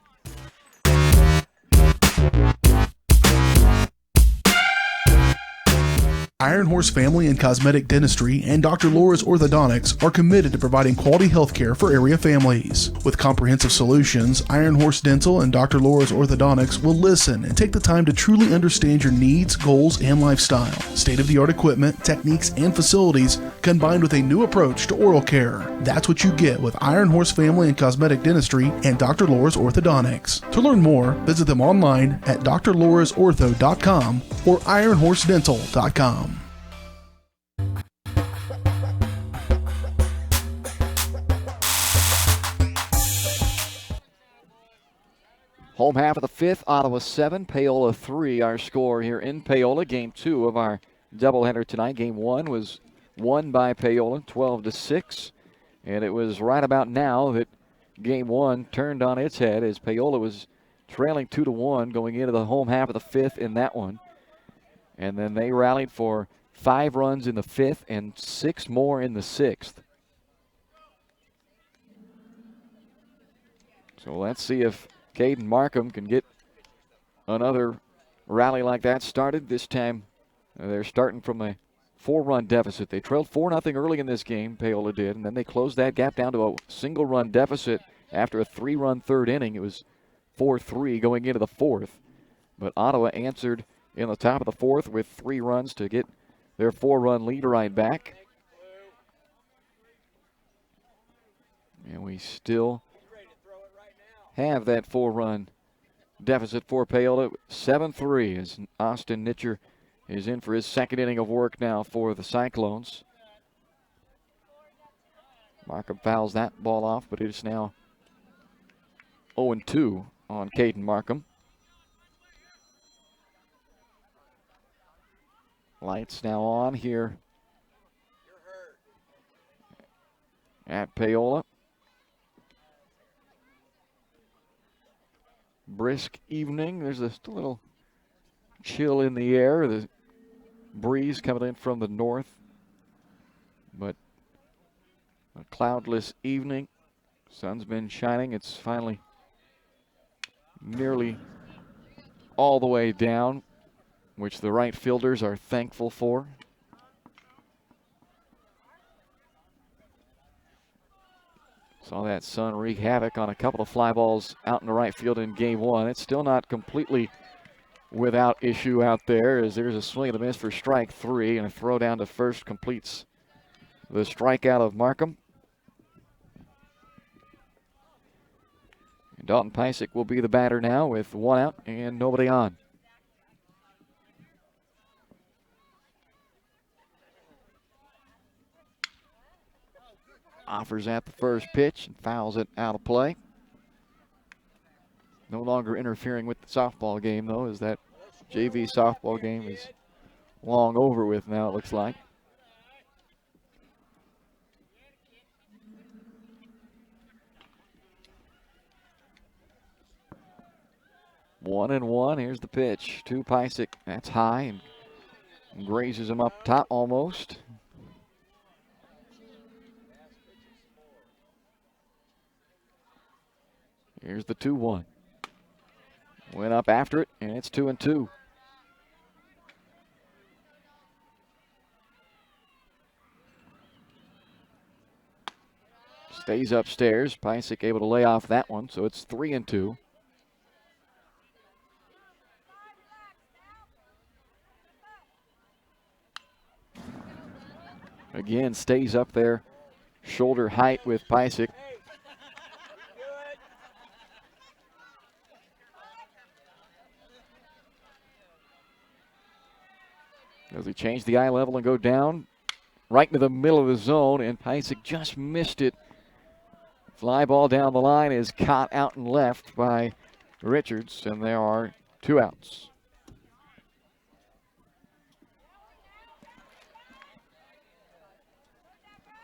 Iron Horse Family and Cosmetic Dentistry and Dr. Laura's Orthodontics are committed to providing quality health care for area families. With comprehensive solutions, Iron Horse Dental and Dr. Laura's Orthodontics will listen and take the time to truly understand your needs, goals, and lifestyle. State-of-the-art equipment, techniques, and facilities combined with a new approach to oral care. That's what you get with Iron Horse Family and Cosmetic Dentistry and Dr. Laura's Orthodontics. To learn more, visit them online at drlaurasortho.com or ironhorsedental.com. Home half of the fifth, Ottawa 7, Paola 3, our score here in Paola. Game 2 of our doubleheader tonight. Game 1 was won by Paola, 12-6. And it was right about now that Game 1 turned on its head as Paola was trailing 2-1 going into the home half of the fifth in that one. And then they rallied for 5 runs in the fifth and 6 more in the sixth. So let's see if Caden Markham can get another rally like that started. This time they're starting from a 4-run deficit. They trailed 4-0 early in this game, Paola did, and then they closed that gap down to a single-run deficit after a 3-run third inning. It was 4-3 going into the fourth. But Ottawa answered in the top of the fourth with 3 runs to get their 4-run lead right back. And we still have that 4-run deficit for Paola. 7-3 as Austin Nitcher is in for his second inning of work now for the Cyclones. Markham fouls that ball off, but it is now 0-2 on Caden Markham. Lights now on here at Paola. Brisk evening. There's a little chill in the air. The breeze coming in from the north. But a cloudless evening. Sun's been shining. It's finally nearly all the way down, which the right fielders are thankful for. Saw that sun wreak havoc on a couple of fly balls out in the right field in game 1. It's still not completely without issue out there as there's a swing and a miss for strike 3, and a throw down to first completes the strikeout of Markham. And Dalton Pysick will be the batter now with 1 out and nobody on. Offers at the first pitch and fouls it out of play. No longer interfering with the softball game, though, as that JV softball game is long over with now, it looks like. One and one. Here's the pitch to Pysick. That's high and grazes him up top almost. Here's the 2-1. Went up after it, and it's 2-2. Stays upstairs. Pysick able to lay off that one, so it's 3-2. Again, stays up there, shoulder height with Pysick. Does he change the eye level and go down right into the middle of the zone, and Pysick just missed it. Fly ball down the line is caught out and left by Richards, and there are 2 outs.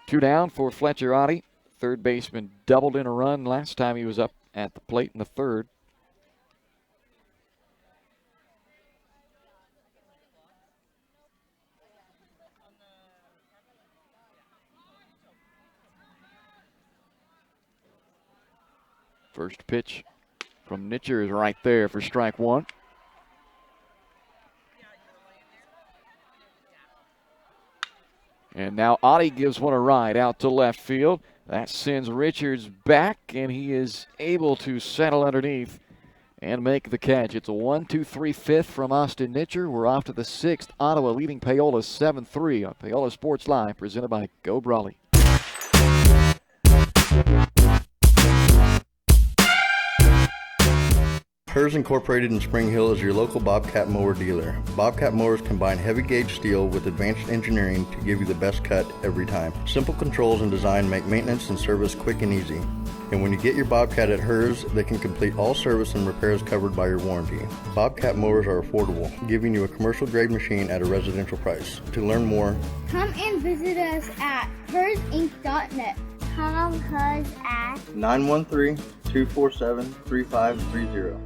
Two down for Fletcher Oddie. Third baseman doubled in a run last time he was up at the plate in the third. First pitch from Nitcher is right there for strike 1. And now Oddie gives one a ride out to left field. That sends Richards back, and he is able to settle underneath and make the catch. It's a 1-2-3 fifth from Austin Nitcher. We're off to the sixth. Ottawa leading Paola 7-3 on Paola Sports Live, presented by Go Brawley. Hers Incorporated in Spring Hill is your local Bobcat mower dealer. Bobcat mowers combine heavy gauge steel with advanced engineering to give you the best cut every time. Simple controls and design make maintenance and service quick and easy. And when you get your Bobcat at Hers, they can complete all service and repairs covered by your warranty. Bobcat mowers are affordable, giving you a commercial grade machine at a residential price. To learn more, come and visit us at hersinc.net. Call Hers at 913-247-3530.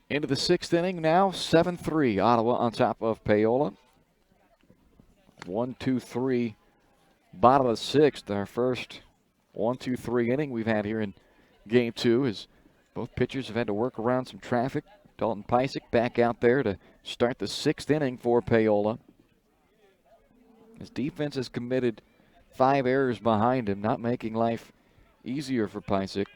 Into the sixth inning now, 7-3. Ottawa on top of Paola. 1-2-3. Bottom of the sixth. Our first 1-2-3 inning we've had here in game two, as both pitchers have had to work around some traffic. Dalton Pysick back out there to start the sixth inning for Paola. His defense has committed 5 errors behind him, not making life easier for Pysick.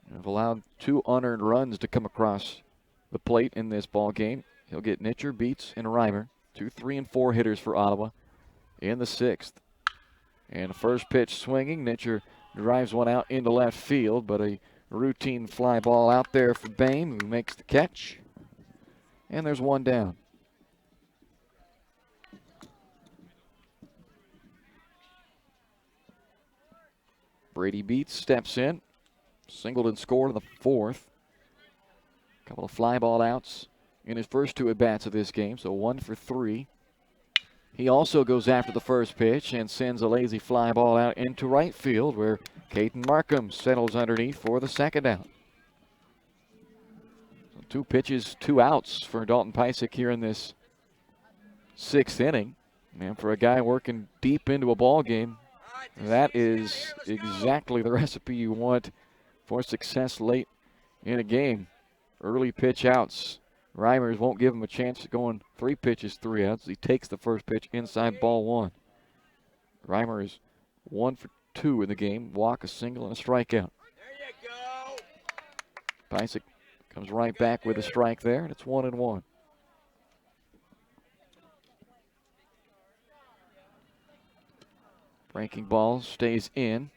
They've allowed 2 unearned runs to come across the plate in this ball game. He'll get Nitcher, Beats, and Reimer. 2, 3, and 4 hitters for Ottawa in the sixth. And the first pitch swinging. Nitcher drives one out into left field, but a routine fly ball out there for Boehm, who makes the catch. And there's one down. Brady Beats steps in. Singleton scored in the fourth. Couple of fly ball outs in his first 2 at-bats of this game, so 1 for 3. He also goes after the first pitch and sends a lazy fly ball out into right field, where Caden Markham settles underneath for the second out. So 2 pitches, 2 outs for Dalton Pysick here in this sixth inning. And for a guy working deep into a ball game, that is exactly the recipe you want for success late in a game. Early pitch outs. Reimers won't give him a chance at going 3 pitches, 3 outs. He takes the first pitch inside ball 1. Reimer is 1 for 2 in the game. Walk, a single, and a strikeout. Pysick comes right back with a strike there, and it's 1-1. Breaking ball stays in.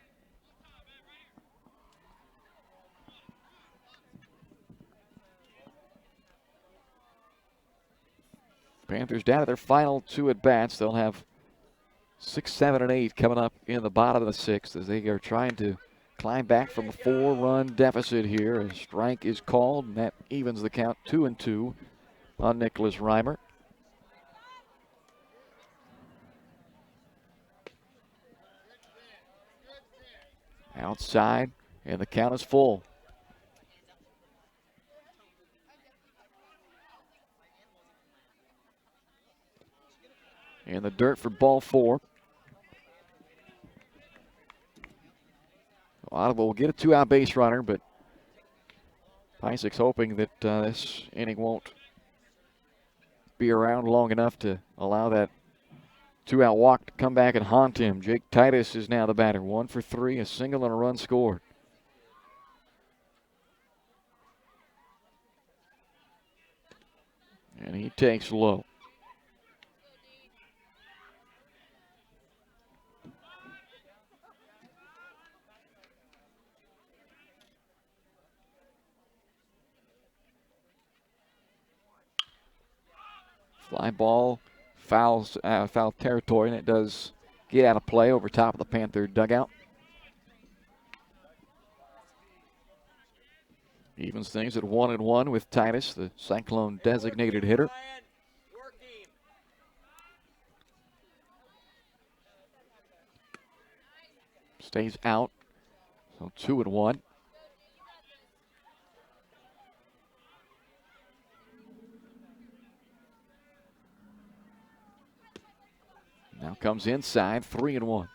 Panthers down to their final 2 at-bats. They'll have 6, 7, and 8 coming up in the bottom of the sixth as they are trying to climb back from a 4-run deficit here. A strike is called, and that evens the count 2-2 on Nicholas Reimer. Outside, and the count is full. In the dirt for ball 4. Ottawa will get a 2-out base runner, but Pysick's hoping that this inning won't be around long enough to allow that 2-out walk to come back and haunt him. Jake Titus is now the batter. 1 for 3, a single and a run scored. And he takes low. Fly ball, foul territory, and it does get out of play over top of the Panther dugout. Evens things at 1-1 with Titus, the Cyclone designated hitter. Stays out, so 2-1. Now comes inside, 3-1.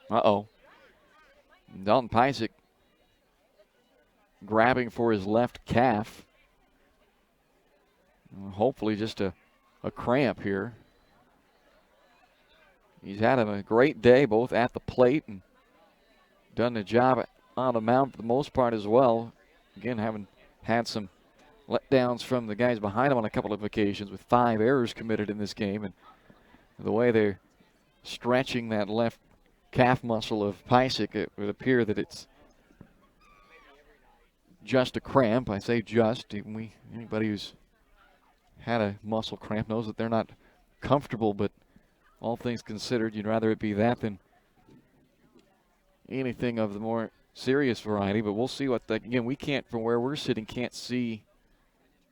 Uh-oh. Dalton Pysick grabbing for his left calf. Hopefully just a cramp here. He's had a great day both at the plate and done the job on the mound for the most part as well. Again, having had some letdowns from the guys behind him on a couple of occasions with 5 errors committed in this game. And the way they're stretching that left calf muscle of Pysick, it would appear that it's just a cramp. I say just. Anybody who's had a muscle cramp knows that they're not comfortable, but all things considered, you'd rather it be that than anything of the more serious variety. But we'll see what again, we can't, from where we're sitting, can't see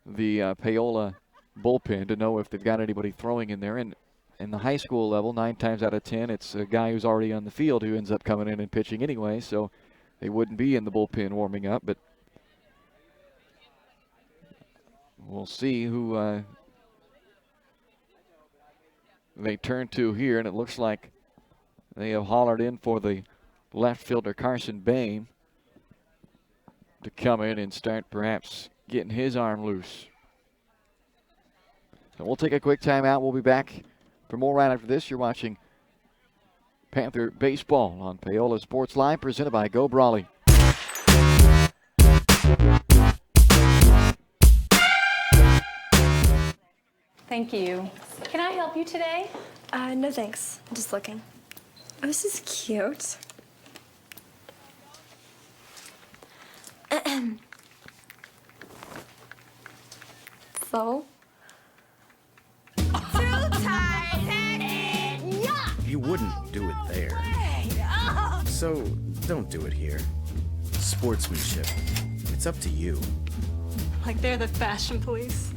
the Paola bullpen to know if they've got anybody throwing in there. And in the high school level, 9 times out of 10, it's a guy who's already on the field who ends up coming in and pitching anyway, so they wouldn't be in the bullpen warming up. But we'll see who they turn to here, and it looks like they have hollered in for the left fielder Carson Bain to come in and start perhaps getting his arm loose. So we'll take a quick timeout. We'll be back for more right after this. You're watching Panther Baseball on Paola Sports Line, presented by Go Brawley. Thank you. Can I help you today? No thanks. I'm just looking. Oh, this is cute. So? You wouldn't do it there. So, don't do it here. Sportsmanship. It's up to you. Like they're the fashion police.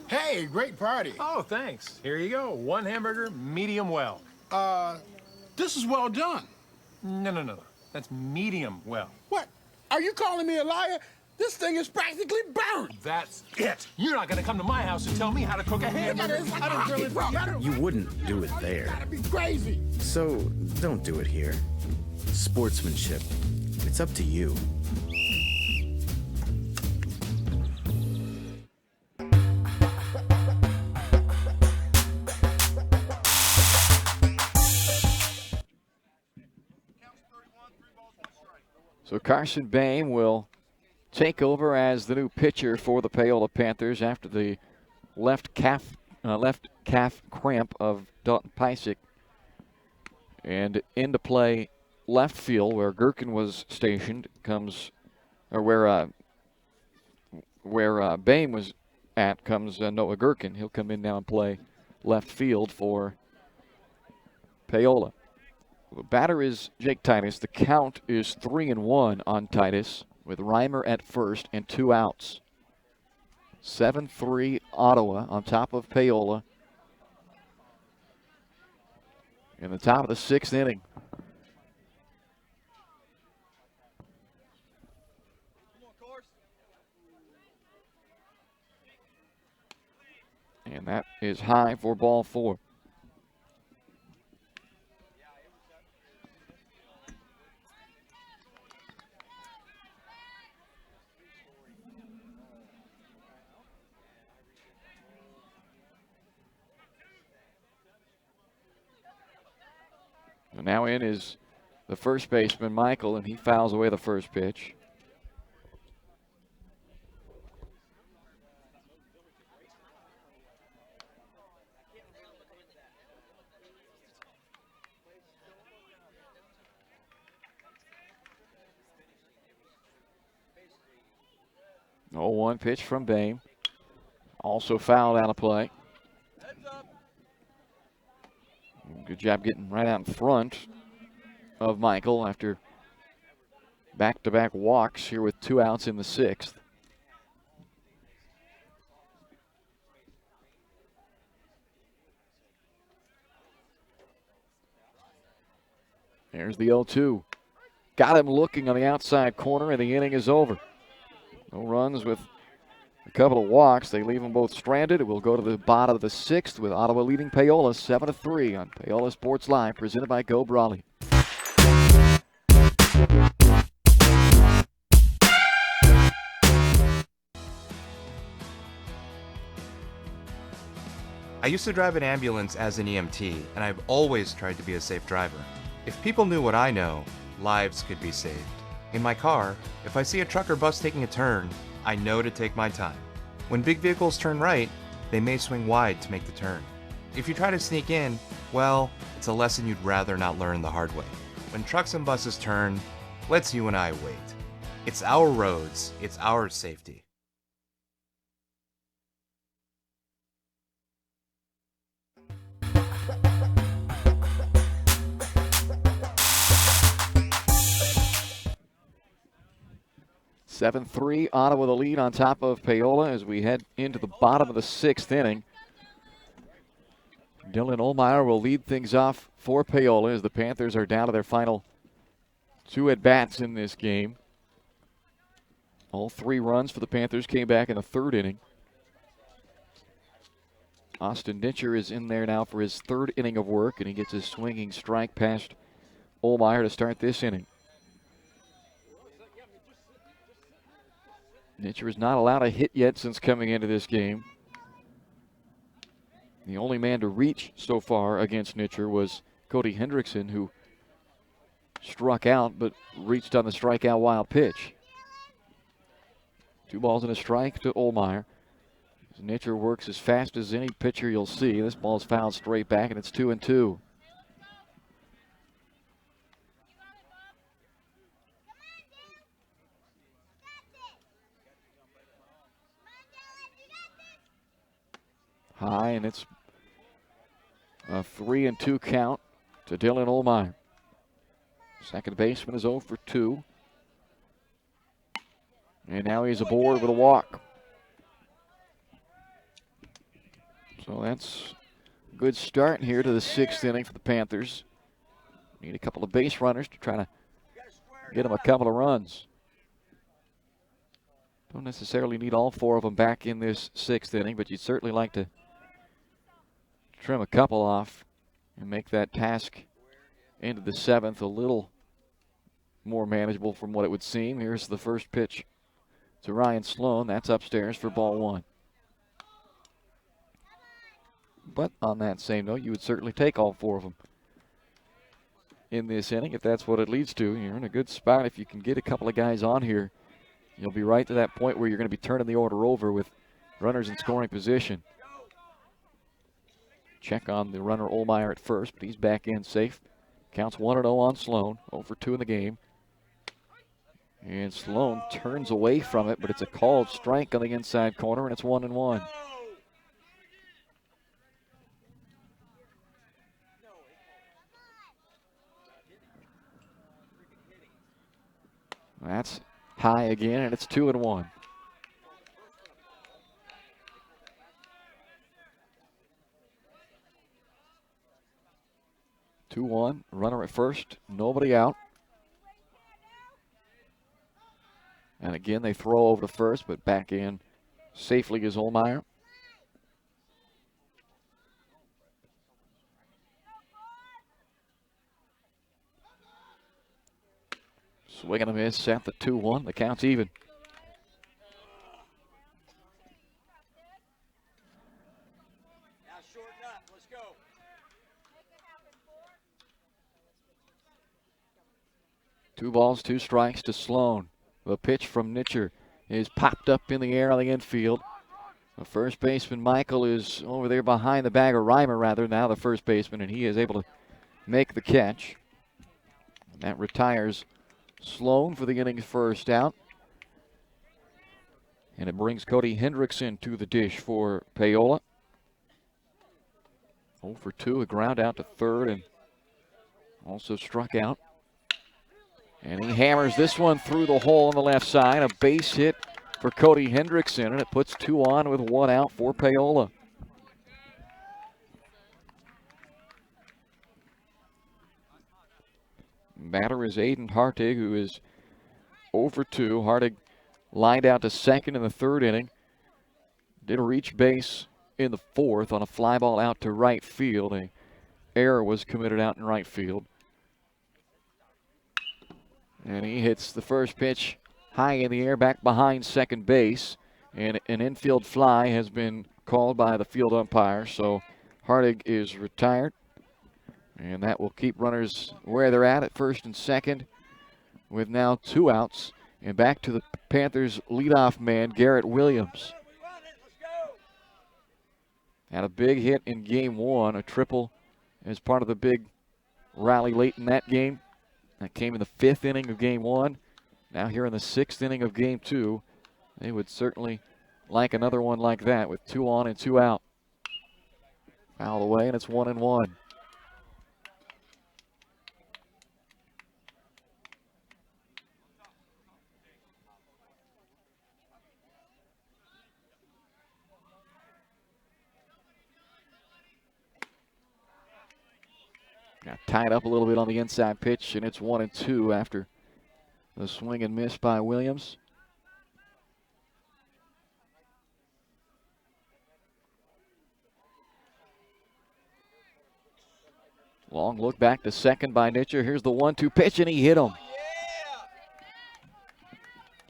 Hey, great party. Oh, thanks. Here you go. 1 hamburger, medium well. This is well done. No. That's medium well. What? Are you calling me a liar? This thing is practically burned. That's it. You're not gonna come to my house and tell me how to cook a hamburger. I don't really. You wouldn't do it there. Gotta be crazy. So, don't do it here. Sportsmanship. It's up to you. So Carson Bain will take over as the new pitcher for the Paola Panthers after the left calf cramp of Dalton Pysick. And into play left field, where Gherkin was stationed, comes, or where Bain was at, comes Noah Gherkin. He'll come in now and play left field for Paola. The batter is Jake Titus. The count is 3-1 on Titus, with Reimer at first and 2 outs. 7-3 Ottawa on top of Paola in the top of the 6th inning. And that is high for ball 4. And now in is the first baseman, Michael, and he fouls away the first pitch. Oh, 1 pitch from Bain. Also fouled out of play. Good job getting right out in front of Michael after back-to-back walks here with 2 outs in the 6th. There's the 0-2. Got him looking on the outside corner, and the inning is over. No runs with a couple of walks. They leave them both stranded. It will go to the bottom of the 6th with Ottawa leading Paola 7-3 on Paola Sports Live, presented by Go Brawley. I used to drive an ambulance as an EMT, and I've always tried to be a safe driver. If people knew what I know, lives could be saved. In my car, if I see a truck or bus taking a turn, I know to take my time. When big vehicles turn right, they may swing wide to make the turn. If you try to sneak in, well, it's a lesson you'd rather not learn the hard way. When trucks and buses turn, let's you and I wait. It's our roads, it's our safety. Seven 3, Ottawa the lead on top of Paola as we head into the bottom of the 6th inning. Dylan Ohlmeyer will lead things off for Paola as the Panthers are down to their final 2 at-bats in this game. All 3 runs for the Panthers came back in the 3rd inning. Austin Ditcher is in there now for his 3rd inning of work, and he gets his swinging strike past Ohlmeyer to start this inning. Ditcher is not allowed a hit yet since coming into this game. The only man to reach so far against Nitcher was Cody Hendrickson, who struck out but reached on the strikeout wild pitch. 2 balls and a strike to Ohlmeyer. Nitcher works as fast as any pitcher you'll see. This ball's fouled straight back, and it's 2-2. High, and it's a 3-2 count to Dylan Ohlmeyer. Second baseman is 0 for 2. And now he's aboard with a walk. So that's a good start here to the 6th inning for the Panthers. Need a couple of base runners to try to get them a couple of runs. Don't necessarily need all 4 of them back in this 6th inning, but you'd certainly like to trim a couple off and make that task into the 7th a little more manageable from what it would seem. Here's the first pitch to Ryan Sloan. That's upstairs for ball 1. But on that same note, you would certainly take all 4 of them in this inning if that's what it leads to. You're in a good spot if you can get a couple of guys on here. You'll be right to that point where you're going to be turning the order over with runners in scoring position. Check on the runner Ohlmeyer at first, but he's back in safe. Counts 1-0 on Sloan, 0 for 2 in the game. And Sloan turns away from it, but it's a called strike on the inside corner, and it's 1-1. That's high again, and it's 2-1. 2-1, runner at first, nobody out. And again, they throw over to first, but back in safely is Ohlmeyer. Swing and a miss at the 2-1. The count's even. Now shorten up. Let's go. Two balls, 2 strikes to Sloan. The pitch from Nitcher is popped up in the air on the infield. The first baseman, Michael, is over there behind the bag, or Reimer rather, now the first baseman, and he is able to make the catch. And that retires Sloan for the inning's first out. And it brings Cody Hendrickson to the dish for Paola. 0 for 2, a ground out to third, and also struck out. And he hammers this one through the hole on the left side. A base hit for Cody Hendrickson, and it puts 2 on with 1 out for Paola. Batter is Aiden Hartig, who is 0 for 2. Hartig lined out to second in the 3rd inning. did reach base in the fourth on a fly ball out to right field. An error was committed out in right field. And he hits the first pitch high in the air back behind second base. And an infield fly has been called by the field umpire. So Hardig is retired. And that will keep runners where they're at first and second with now 2 outs. And back to the Panthers leadoff man, Garrett Williams. Had a big hit in game 1, a triple as part of the big rally late in that game. That came in the 5th inning of game 1. Now here in the 6th inning of game 2. They would certainly like another one like that with 2 on and 2 out. Foul away, and it's 1-1. Got tied up a little bit on the inside pitch, and it's 1-2 after the swing and miss by Williams. Long look back to second by Nitcher. Here's the 1-2 pitch, and he hit him.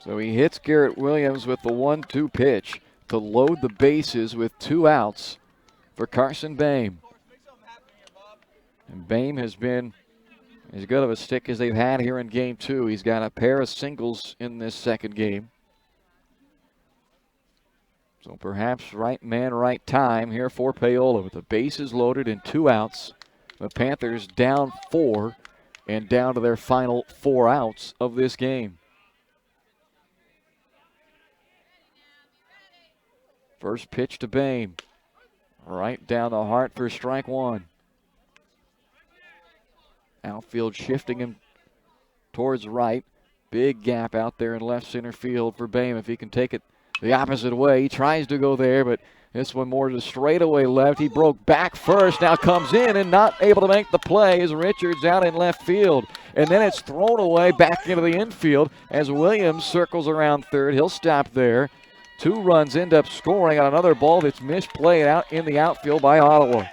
So he hits Garrett Williams with the 1-2 pitch to load the bases with 2 outs for Carson Boehm. And Boehm has been as good of a stick as they've had here in game 2. He's got a pair of singles in this second game. So perhaps right man, right time here for Paola with the bases loaded and 2 outs. The Panthers down 4 and down to their final 4 outs of this game. First pitch to Boehm. Right down the heart for strike 1. Outfield shifting him towards right. Big gap out there in left center field for Boehm. If he can take it the opposite way, he tries to go there, but this one more to straightaway left. He broke back first, now comes in and not able to make the play as Richards out in left field. And then it's thrown away back into the infield as Williams circles around third. He'll stop there. 2 runs end up scoring on another ball that's misplayed out in the outfield by Ottawa.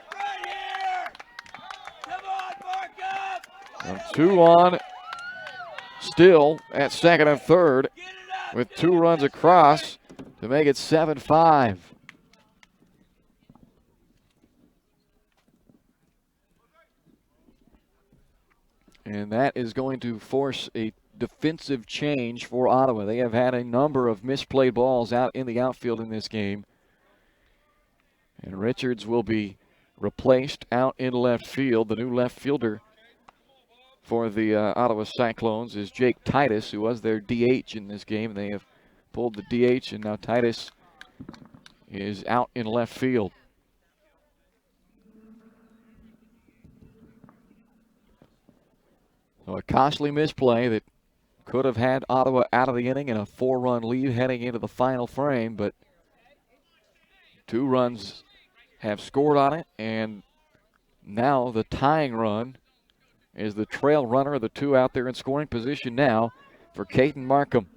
And 2 on still at second and third with 2 runs across to make it 7-5. And that is going to force a defensive change for Ottawa. They have had a number of misplayed balls out in the outfield in this game. And Richards will be replaced out in left field. The new left fielder for the Ottawa Cyclones is Jake Titus, who was their DH in this game. They have pulled the DH, and now Titus is out in left field. So a costly misplay that could have had Ottawa out of the inning and a 4-run lead heading into the final frame, but 2 runs have scored on it, and now the tying run is the trail runner of the 2 out there in scoring position now for Caden Markham.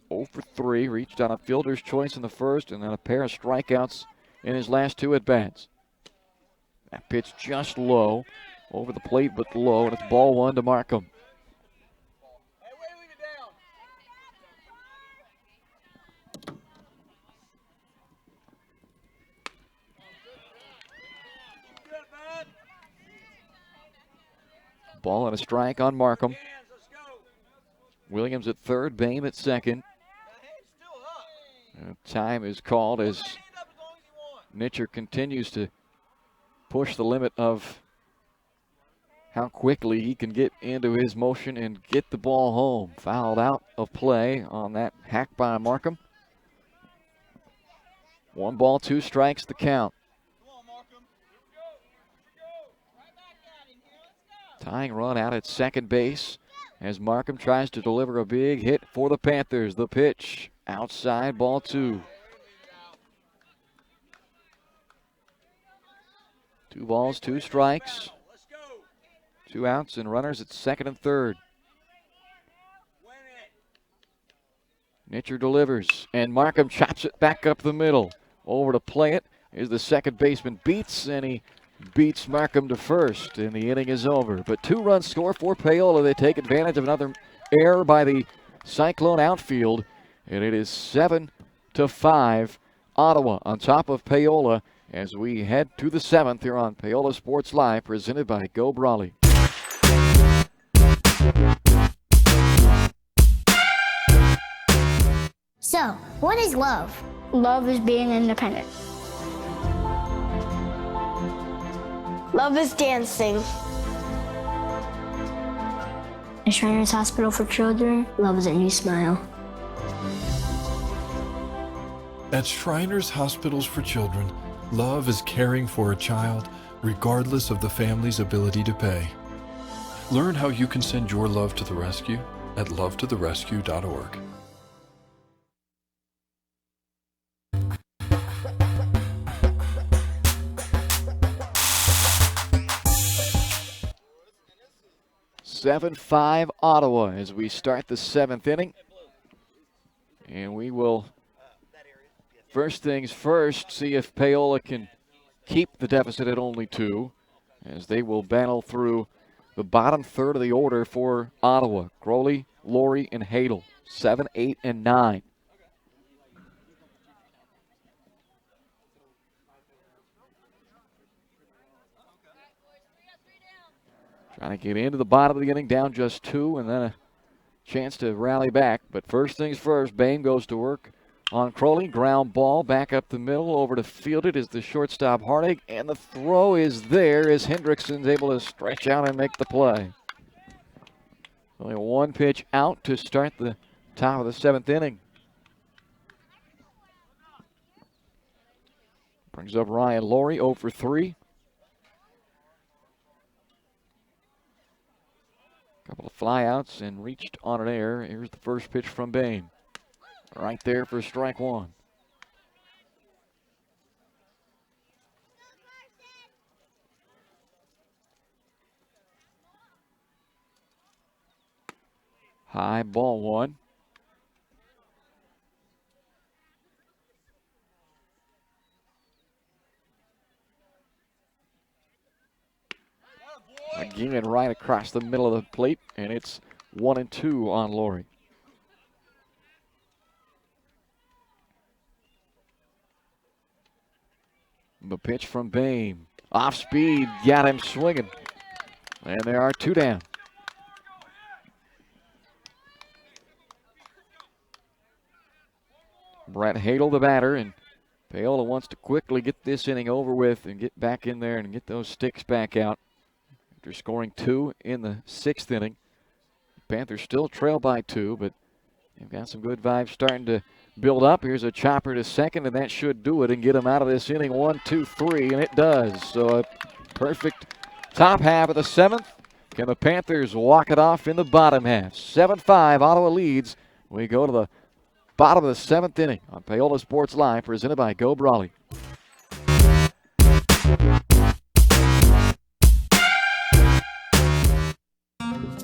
0 for 3, reached on a fielder's choice in the first, and then a pair of strikeouts in his last 2 at-bats. That pitch just low, over the plate but low, and it's ball 1 to Markham. Ball and a strike on Markham. Williams at third, Boehm at second. Time is called as Nitcher continues to push the limit of how quickly he can get into his motion and get the ball home. Fouled out of play on that hack by Markham. 1 ball, 2 strikes, the count. Tying run out at second base as Markham tries to deliver a big hit for the Panthers. The pitch outside, ball 2. 2 balls, 2 strikes. 2 outs and runners at second and third. Nitcher delivers, and Markham chops it back up the middle. over to play it. Here's the second baseman beats, and he beats Markham to first, and the inning is over. But 2-run score for Paola. They take advantage of another error by the Cyclone outfield, and it is 7-5. Ottawa on top of Paola as we head to the 7th here on Paola Sports Live, presented by Go Brawley. So, what is love? Love is being independent. Love is dancing. At Shriners Hospital for Children, love is a new smile. At Shriners Hospitals for Children, love is caring for a child regardless of the family's ability to pay. Learn how you can send your love to the rescue at lovetotherescue.org. (7-5) Ottawa as we start the 7th inning. And we will, first things first, see if Paola can keep the deficit at only 2, as they will battle through the bottom third of the order for Ottawa. Crowley, Laurie, and Hadel, 7, 8, and 9. Trying to get into the bottom of the inning, down just 2, and then a chance to rally back. But first things first, Bain goes to work on Crowley. Ground ball back up the middle, over to fielded is the shortstop Hardig, and the throw is there as Hendrickson's able to stretch out and make the play. Only one pitch out to start the top of the 7th inning. Brings up Ryan Laurie, 0 for 3. Couple of flyouts and reached on an error. Here's the first pitch from Bain. Right there for strike 1. High ball 1. Again, right across the middle of the plate, and it's 1-2 on Laurie. The pitch from Bain. Off speed, got him swinging. And there are 2 down. Brett Hadel, the batter, and Paola wants to quickly get this inning over with and get back in there and get those sticks back out. After scoring 2 in the 6th inning, Panthers still trail by 2, but they've got some good vibes starting to build up. Here's a chopper to second, and that should do it and get them out of this inning. 1, 2, 3, and it does. So a perfect top half of the 7th. Can the Panthers walk it off in the bottom half? 7-5, Ottawa leads. We go to the bottom of the 7th inning on Paola Sports Live, presented by Go Brawley.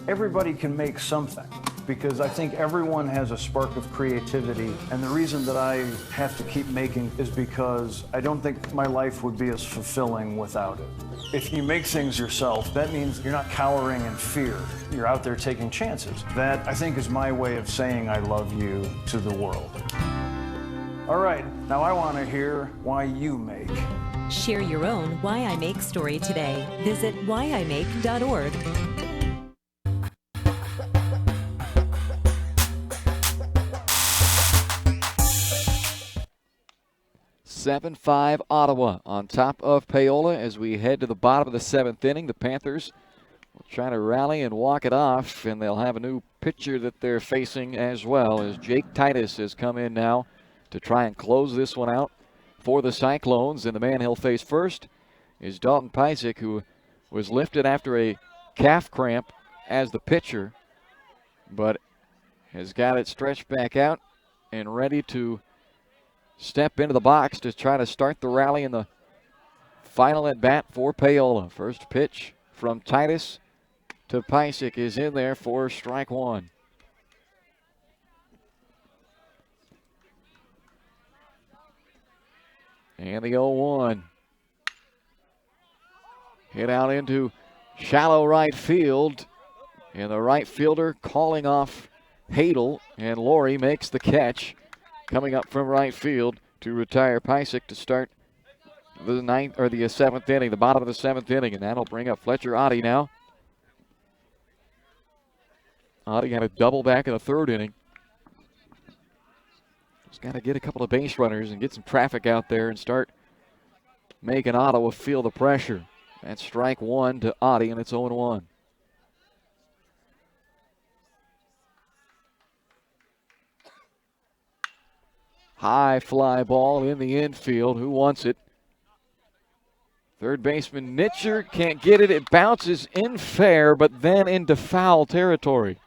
Everybody can make something, because I think everyone has a spark of creativity, and the reason that I have to keep making is because I don't think my life would be as fulfilling without it. If you make things yourself, that means you're not cowering in fear. You're out there taking chances. That, I think, is my way of saying I love you to the world. All right, now I want to hear why you make. Share your own Why I Make story today. Visit whyimake.org. 7-5 Ottawa on top of Paola as we head to the bottom of the 7th inning. The Panthers will try to rally and walk it off, and they'll have a new pitcher that they're facing as well, as Jake Titus has come in now to try and close this one out for the Cyclones. And the man he'll face first is Dalton Pysick, who was lifted after a calf cramp as the pitcher, but has got it stretched back out and ready to step into the box to try to start the rally in the final at bat for Paola. First pitch from Titus to Pysick is in there for strike 1. And the 0-1. Hit out into shallow right field. And the right fielder calling off Hadel. And Laurie makes the catch. Coming up from right field to retire Pysick to start the seventh inning, the bottom of the seventh inning. And that'll bring up Fletcher Oddie now. Oddie had a double back in the third inning. Just got to get a couple of base runners and get some traffic out there and start making Ottawa feel the pressure. That's strike one to Oddie, and it's 0-1. High fly ball in the infield. Who wants it? Third baseman Nitcher can't get it. It bounces in fair, but then into foul territory.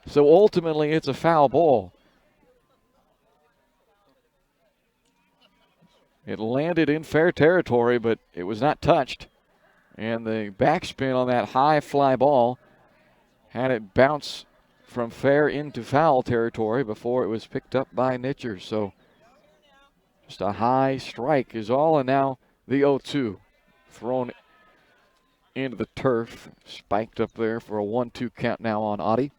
So ultimately, it's a foul ball. It landed in fair territory, but it was not touched. And the backspin on that high fly ball had it bounce from fair into foul territory before it was picked up by Nitcher. So just a high strike is all, and now the 0-2 thrown into the turf, spiked up there for a 1-2 count now on Oddie.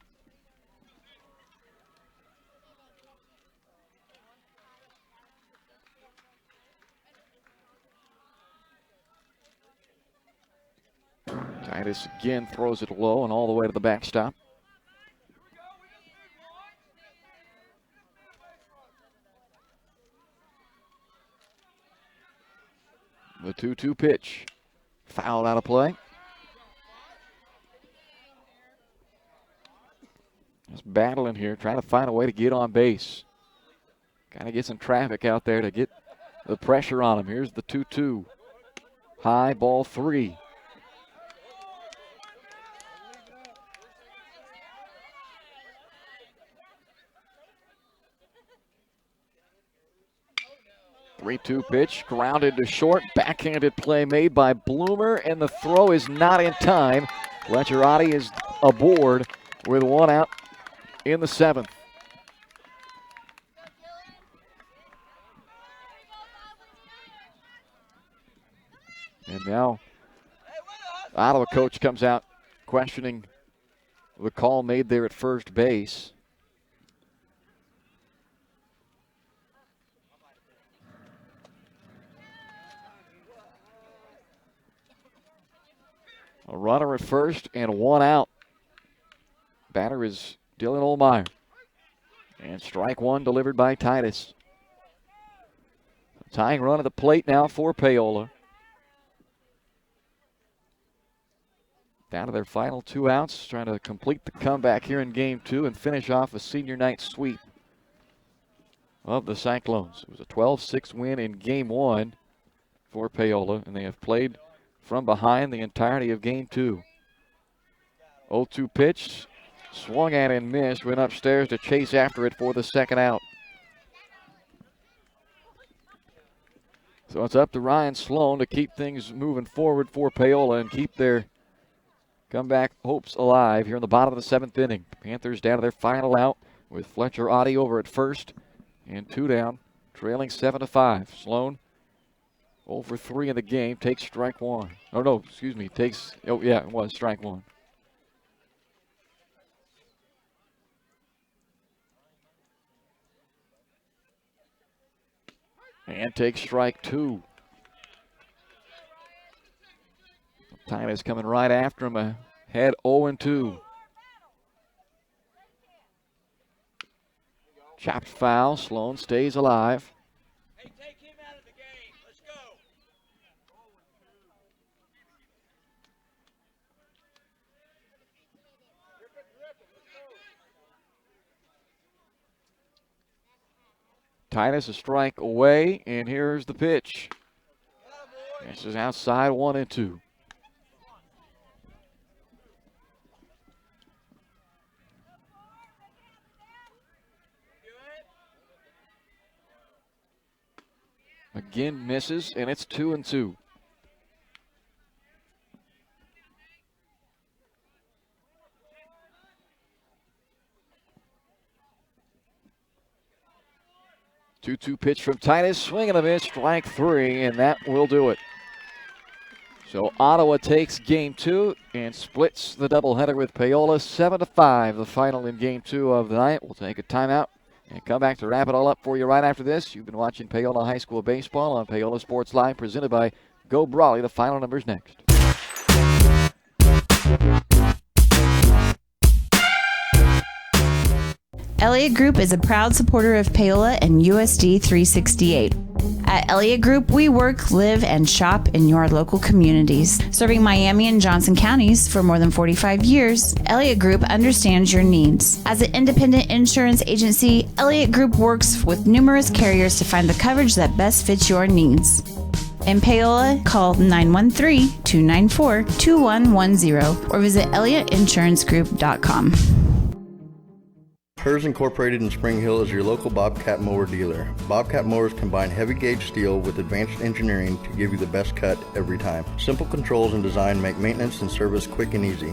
Titus again throws it low and all the way to the backstop. The 2-2 pitch. Fouled out of play. Just battling here, trying to find a way to get on base. Kind of get some traffic out there to get the pressure on him. Here's the 2-2. High, ball 3. Three-two pitch, grounded to short, backhanded play made by Bloomer, and the throw is not in time. Fletcher Oddie is aboard with one out in the seventh. And now Ottawa coach comes out questioning the call made there at first base. A runner at first and one out. Batter is Dylan Olmeyer. And strike one delivered by Titus. Tying run at the plate now for Paola. Down to their final 2 outs, trying to complete the comeback here in game 2 and finish off a senior night sweep of the Cyclones. It was a 12-6 win in game 1 for Paola, and they have played from behind the entirety of game 2. 0-2 pitch, swung at and missed, went upstairs to chase after it for the second out. So it's up to Ryan Sloan to keep things moving forward for Paola and keep their comeback hopes alive here in the bottom of the seventh inning. Panthers down to their final out with Fletcher Oddie over at first and 2 down, trailing 7-5. Sloan 0 for 3 in the game, takes strike one. Oh, no, excuse me, takes, oh, yeah, it was strike one. And takes strike 2. Titus coming right after him, ahead 0-2. Chopped foul, Sloan stays alive. Titus a strike away, and here's the pitch. This is outside 1-2. Again misses, and it's 2-2. 2-2 pitch from Titus. Swing and a miss, strike 3, and that will do it. So Ottawa takes game 2 and splits the doubleheader with Paola 7-5, the final in game 2 of the night. We'll take a timeout and come back to wrap it all up for you right after this. You've been watching Paola High School Baseball on Paola Sports Live, presented by Go Brawley. The final number's next. Elliott Group is a proud supporter of Paola and USD 368. At Elliott Group, we work, live, and shop in your local communities. Serving Miami and Johnson counties for more than 45 years, Elliott Group understands your needs. As an independent insurance agency, Elliott Group works with numerous carriers to find the coverage that best fits your needs. In Paola, call 913-294-2110 or visit ElliottInsuranceGroup.com. Hers Incorporated in Spring Hill is your local Bobcat mower dealer. Bobcat mowers combine heavy gauge steel with advanced engineering to give you the best cut every time. Simple controls and design make maintenance and service quick and easy.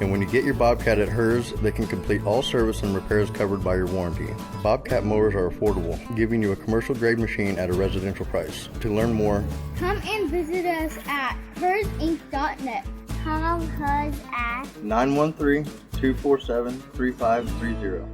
And when you get your Bobcat at Hers, they can complete all service and repairs covered by your warranty. Bobcat mowers are affordable, giving you a commercial grade machine at a residential price. To learn more, come and visit us at hersinc.net. Call Hers at 913-247-3530.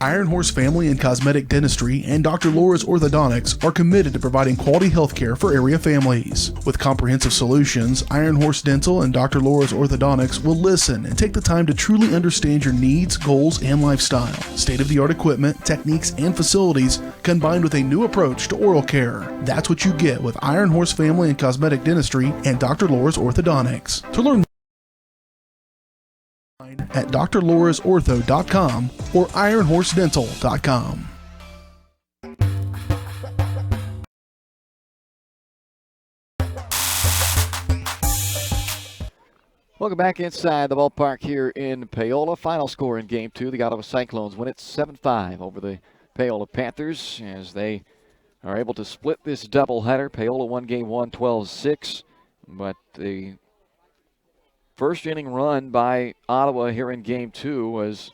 Iron Horse Family and Cosmetic Dentistry and Dr. Laura's Orthodontics are committed to providing quality health care for area families. With comprehensive solutions, Iron Horse Dental and Dr. Laura's Orthodontics will listen and take the time to truly understand your needs, goals, and lifestyle. State-of-the-art equipment, techniques, and facilities combined with a new approach to oral care. That's what you get with Iron Horse Family and Cosmetic Dentistry and Dr. Laura's Orthodontics. To learn at drlaurasortho.com or ironhorsedental.com. Welcome back inside the ballpark here in Paola. Final score in Game 2. The Ottawa Cyclones win it 7-5 over the Paola Panthers as they are able to split this doubleheader. Paola won Game 1 12-6, but the first inning run by Ottawa here in Game 2 was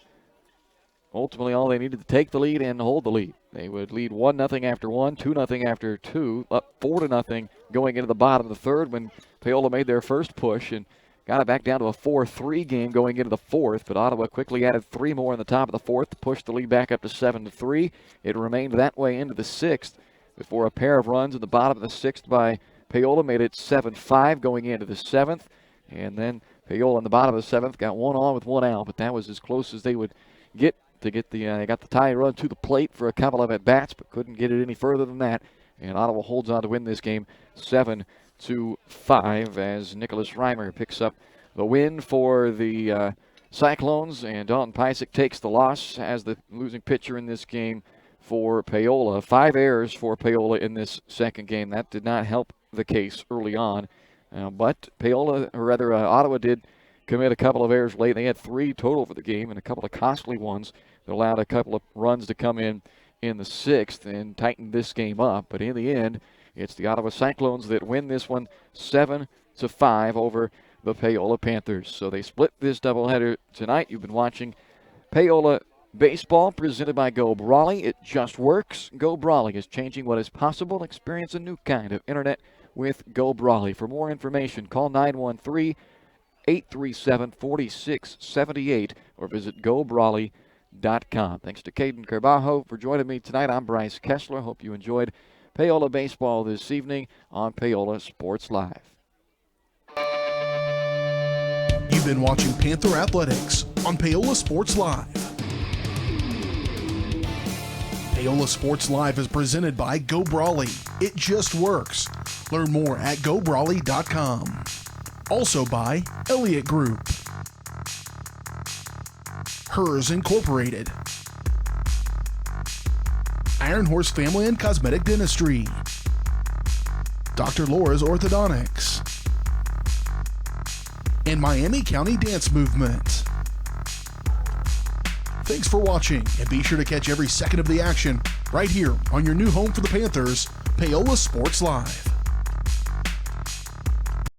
ultimately all they needed to take the lead and hold the lead. They would lead 1-0 after 1, 2-0 after 2, up 4-0 going into the bottom of the third when Paola made their first push and got it back down to a 4-3 game going into the fourth. But Ottawa quickly added 3 more in the top of the fourth to push the lead back up to 7-3. It remained that way into the sixth before a pair of runs in the bottom of the sixth by Paola made it 7-5 going into the seventh. And then Paola in the bottom of the seventh got 1 on with 1 out, but that was as close as they would get to get the they got the tie run to the plate for a couple of at-bats, but couldn't get it any further than that. And Ottawa holds on to win this game 7-5 as Nicholas Reimer picks up the win for the Cyclones, and Dalton Pysick takes the loss as the losing pitcher in this game for Paola. 5 errors for Paola in this second game. That did not help the case early on. But Ottawa did commit a couple of errors late. They had 3 total for the game and a couple of costly ones that allowed a couple of runs to come in the sixth and tightened this game up. But in the end, it's the Ottawa Cyclones that win this one 7-5 over the Paola Panthers. So they split this doubleheader tonight. You've been watching Paola Baseball presented by Go Brawley. It just works. Go Brawley is changing what is possible. Experience a new kind of internet with Go Brawley. For more information, call 913-837-4678 or visit GoBrawley.com. Thanks to Caden Carbajo for joining me tonight. I'm Bryce Kessler. Hope you enjoyed Paola Baseball this evening on Paola Sports Live. You've been watching Panther Athletics on Paola Sports Live. Paola Sports Live is presented by Go Brawley. It just works. Learn more at GoBrawley.com. Also by Elliott Group, Hers Incorporated, Iron Horse Family and Cosmetic Dentistry, Dr. Laura's Orthodontics, and Miami County Dance Movement. Thanks for watching, and be sure to catch every second of the action right here on your new home for the Panthers, Paola Sports Live.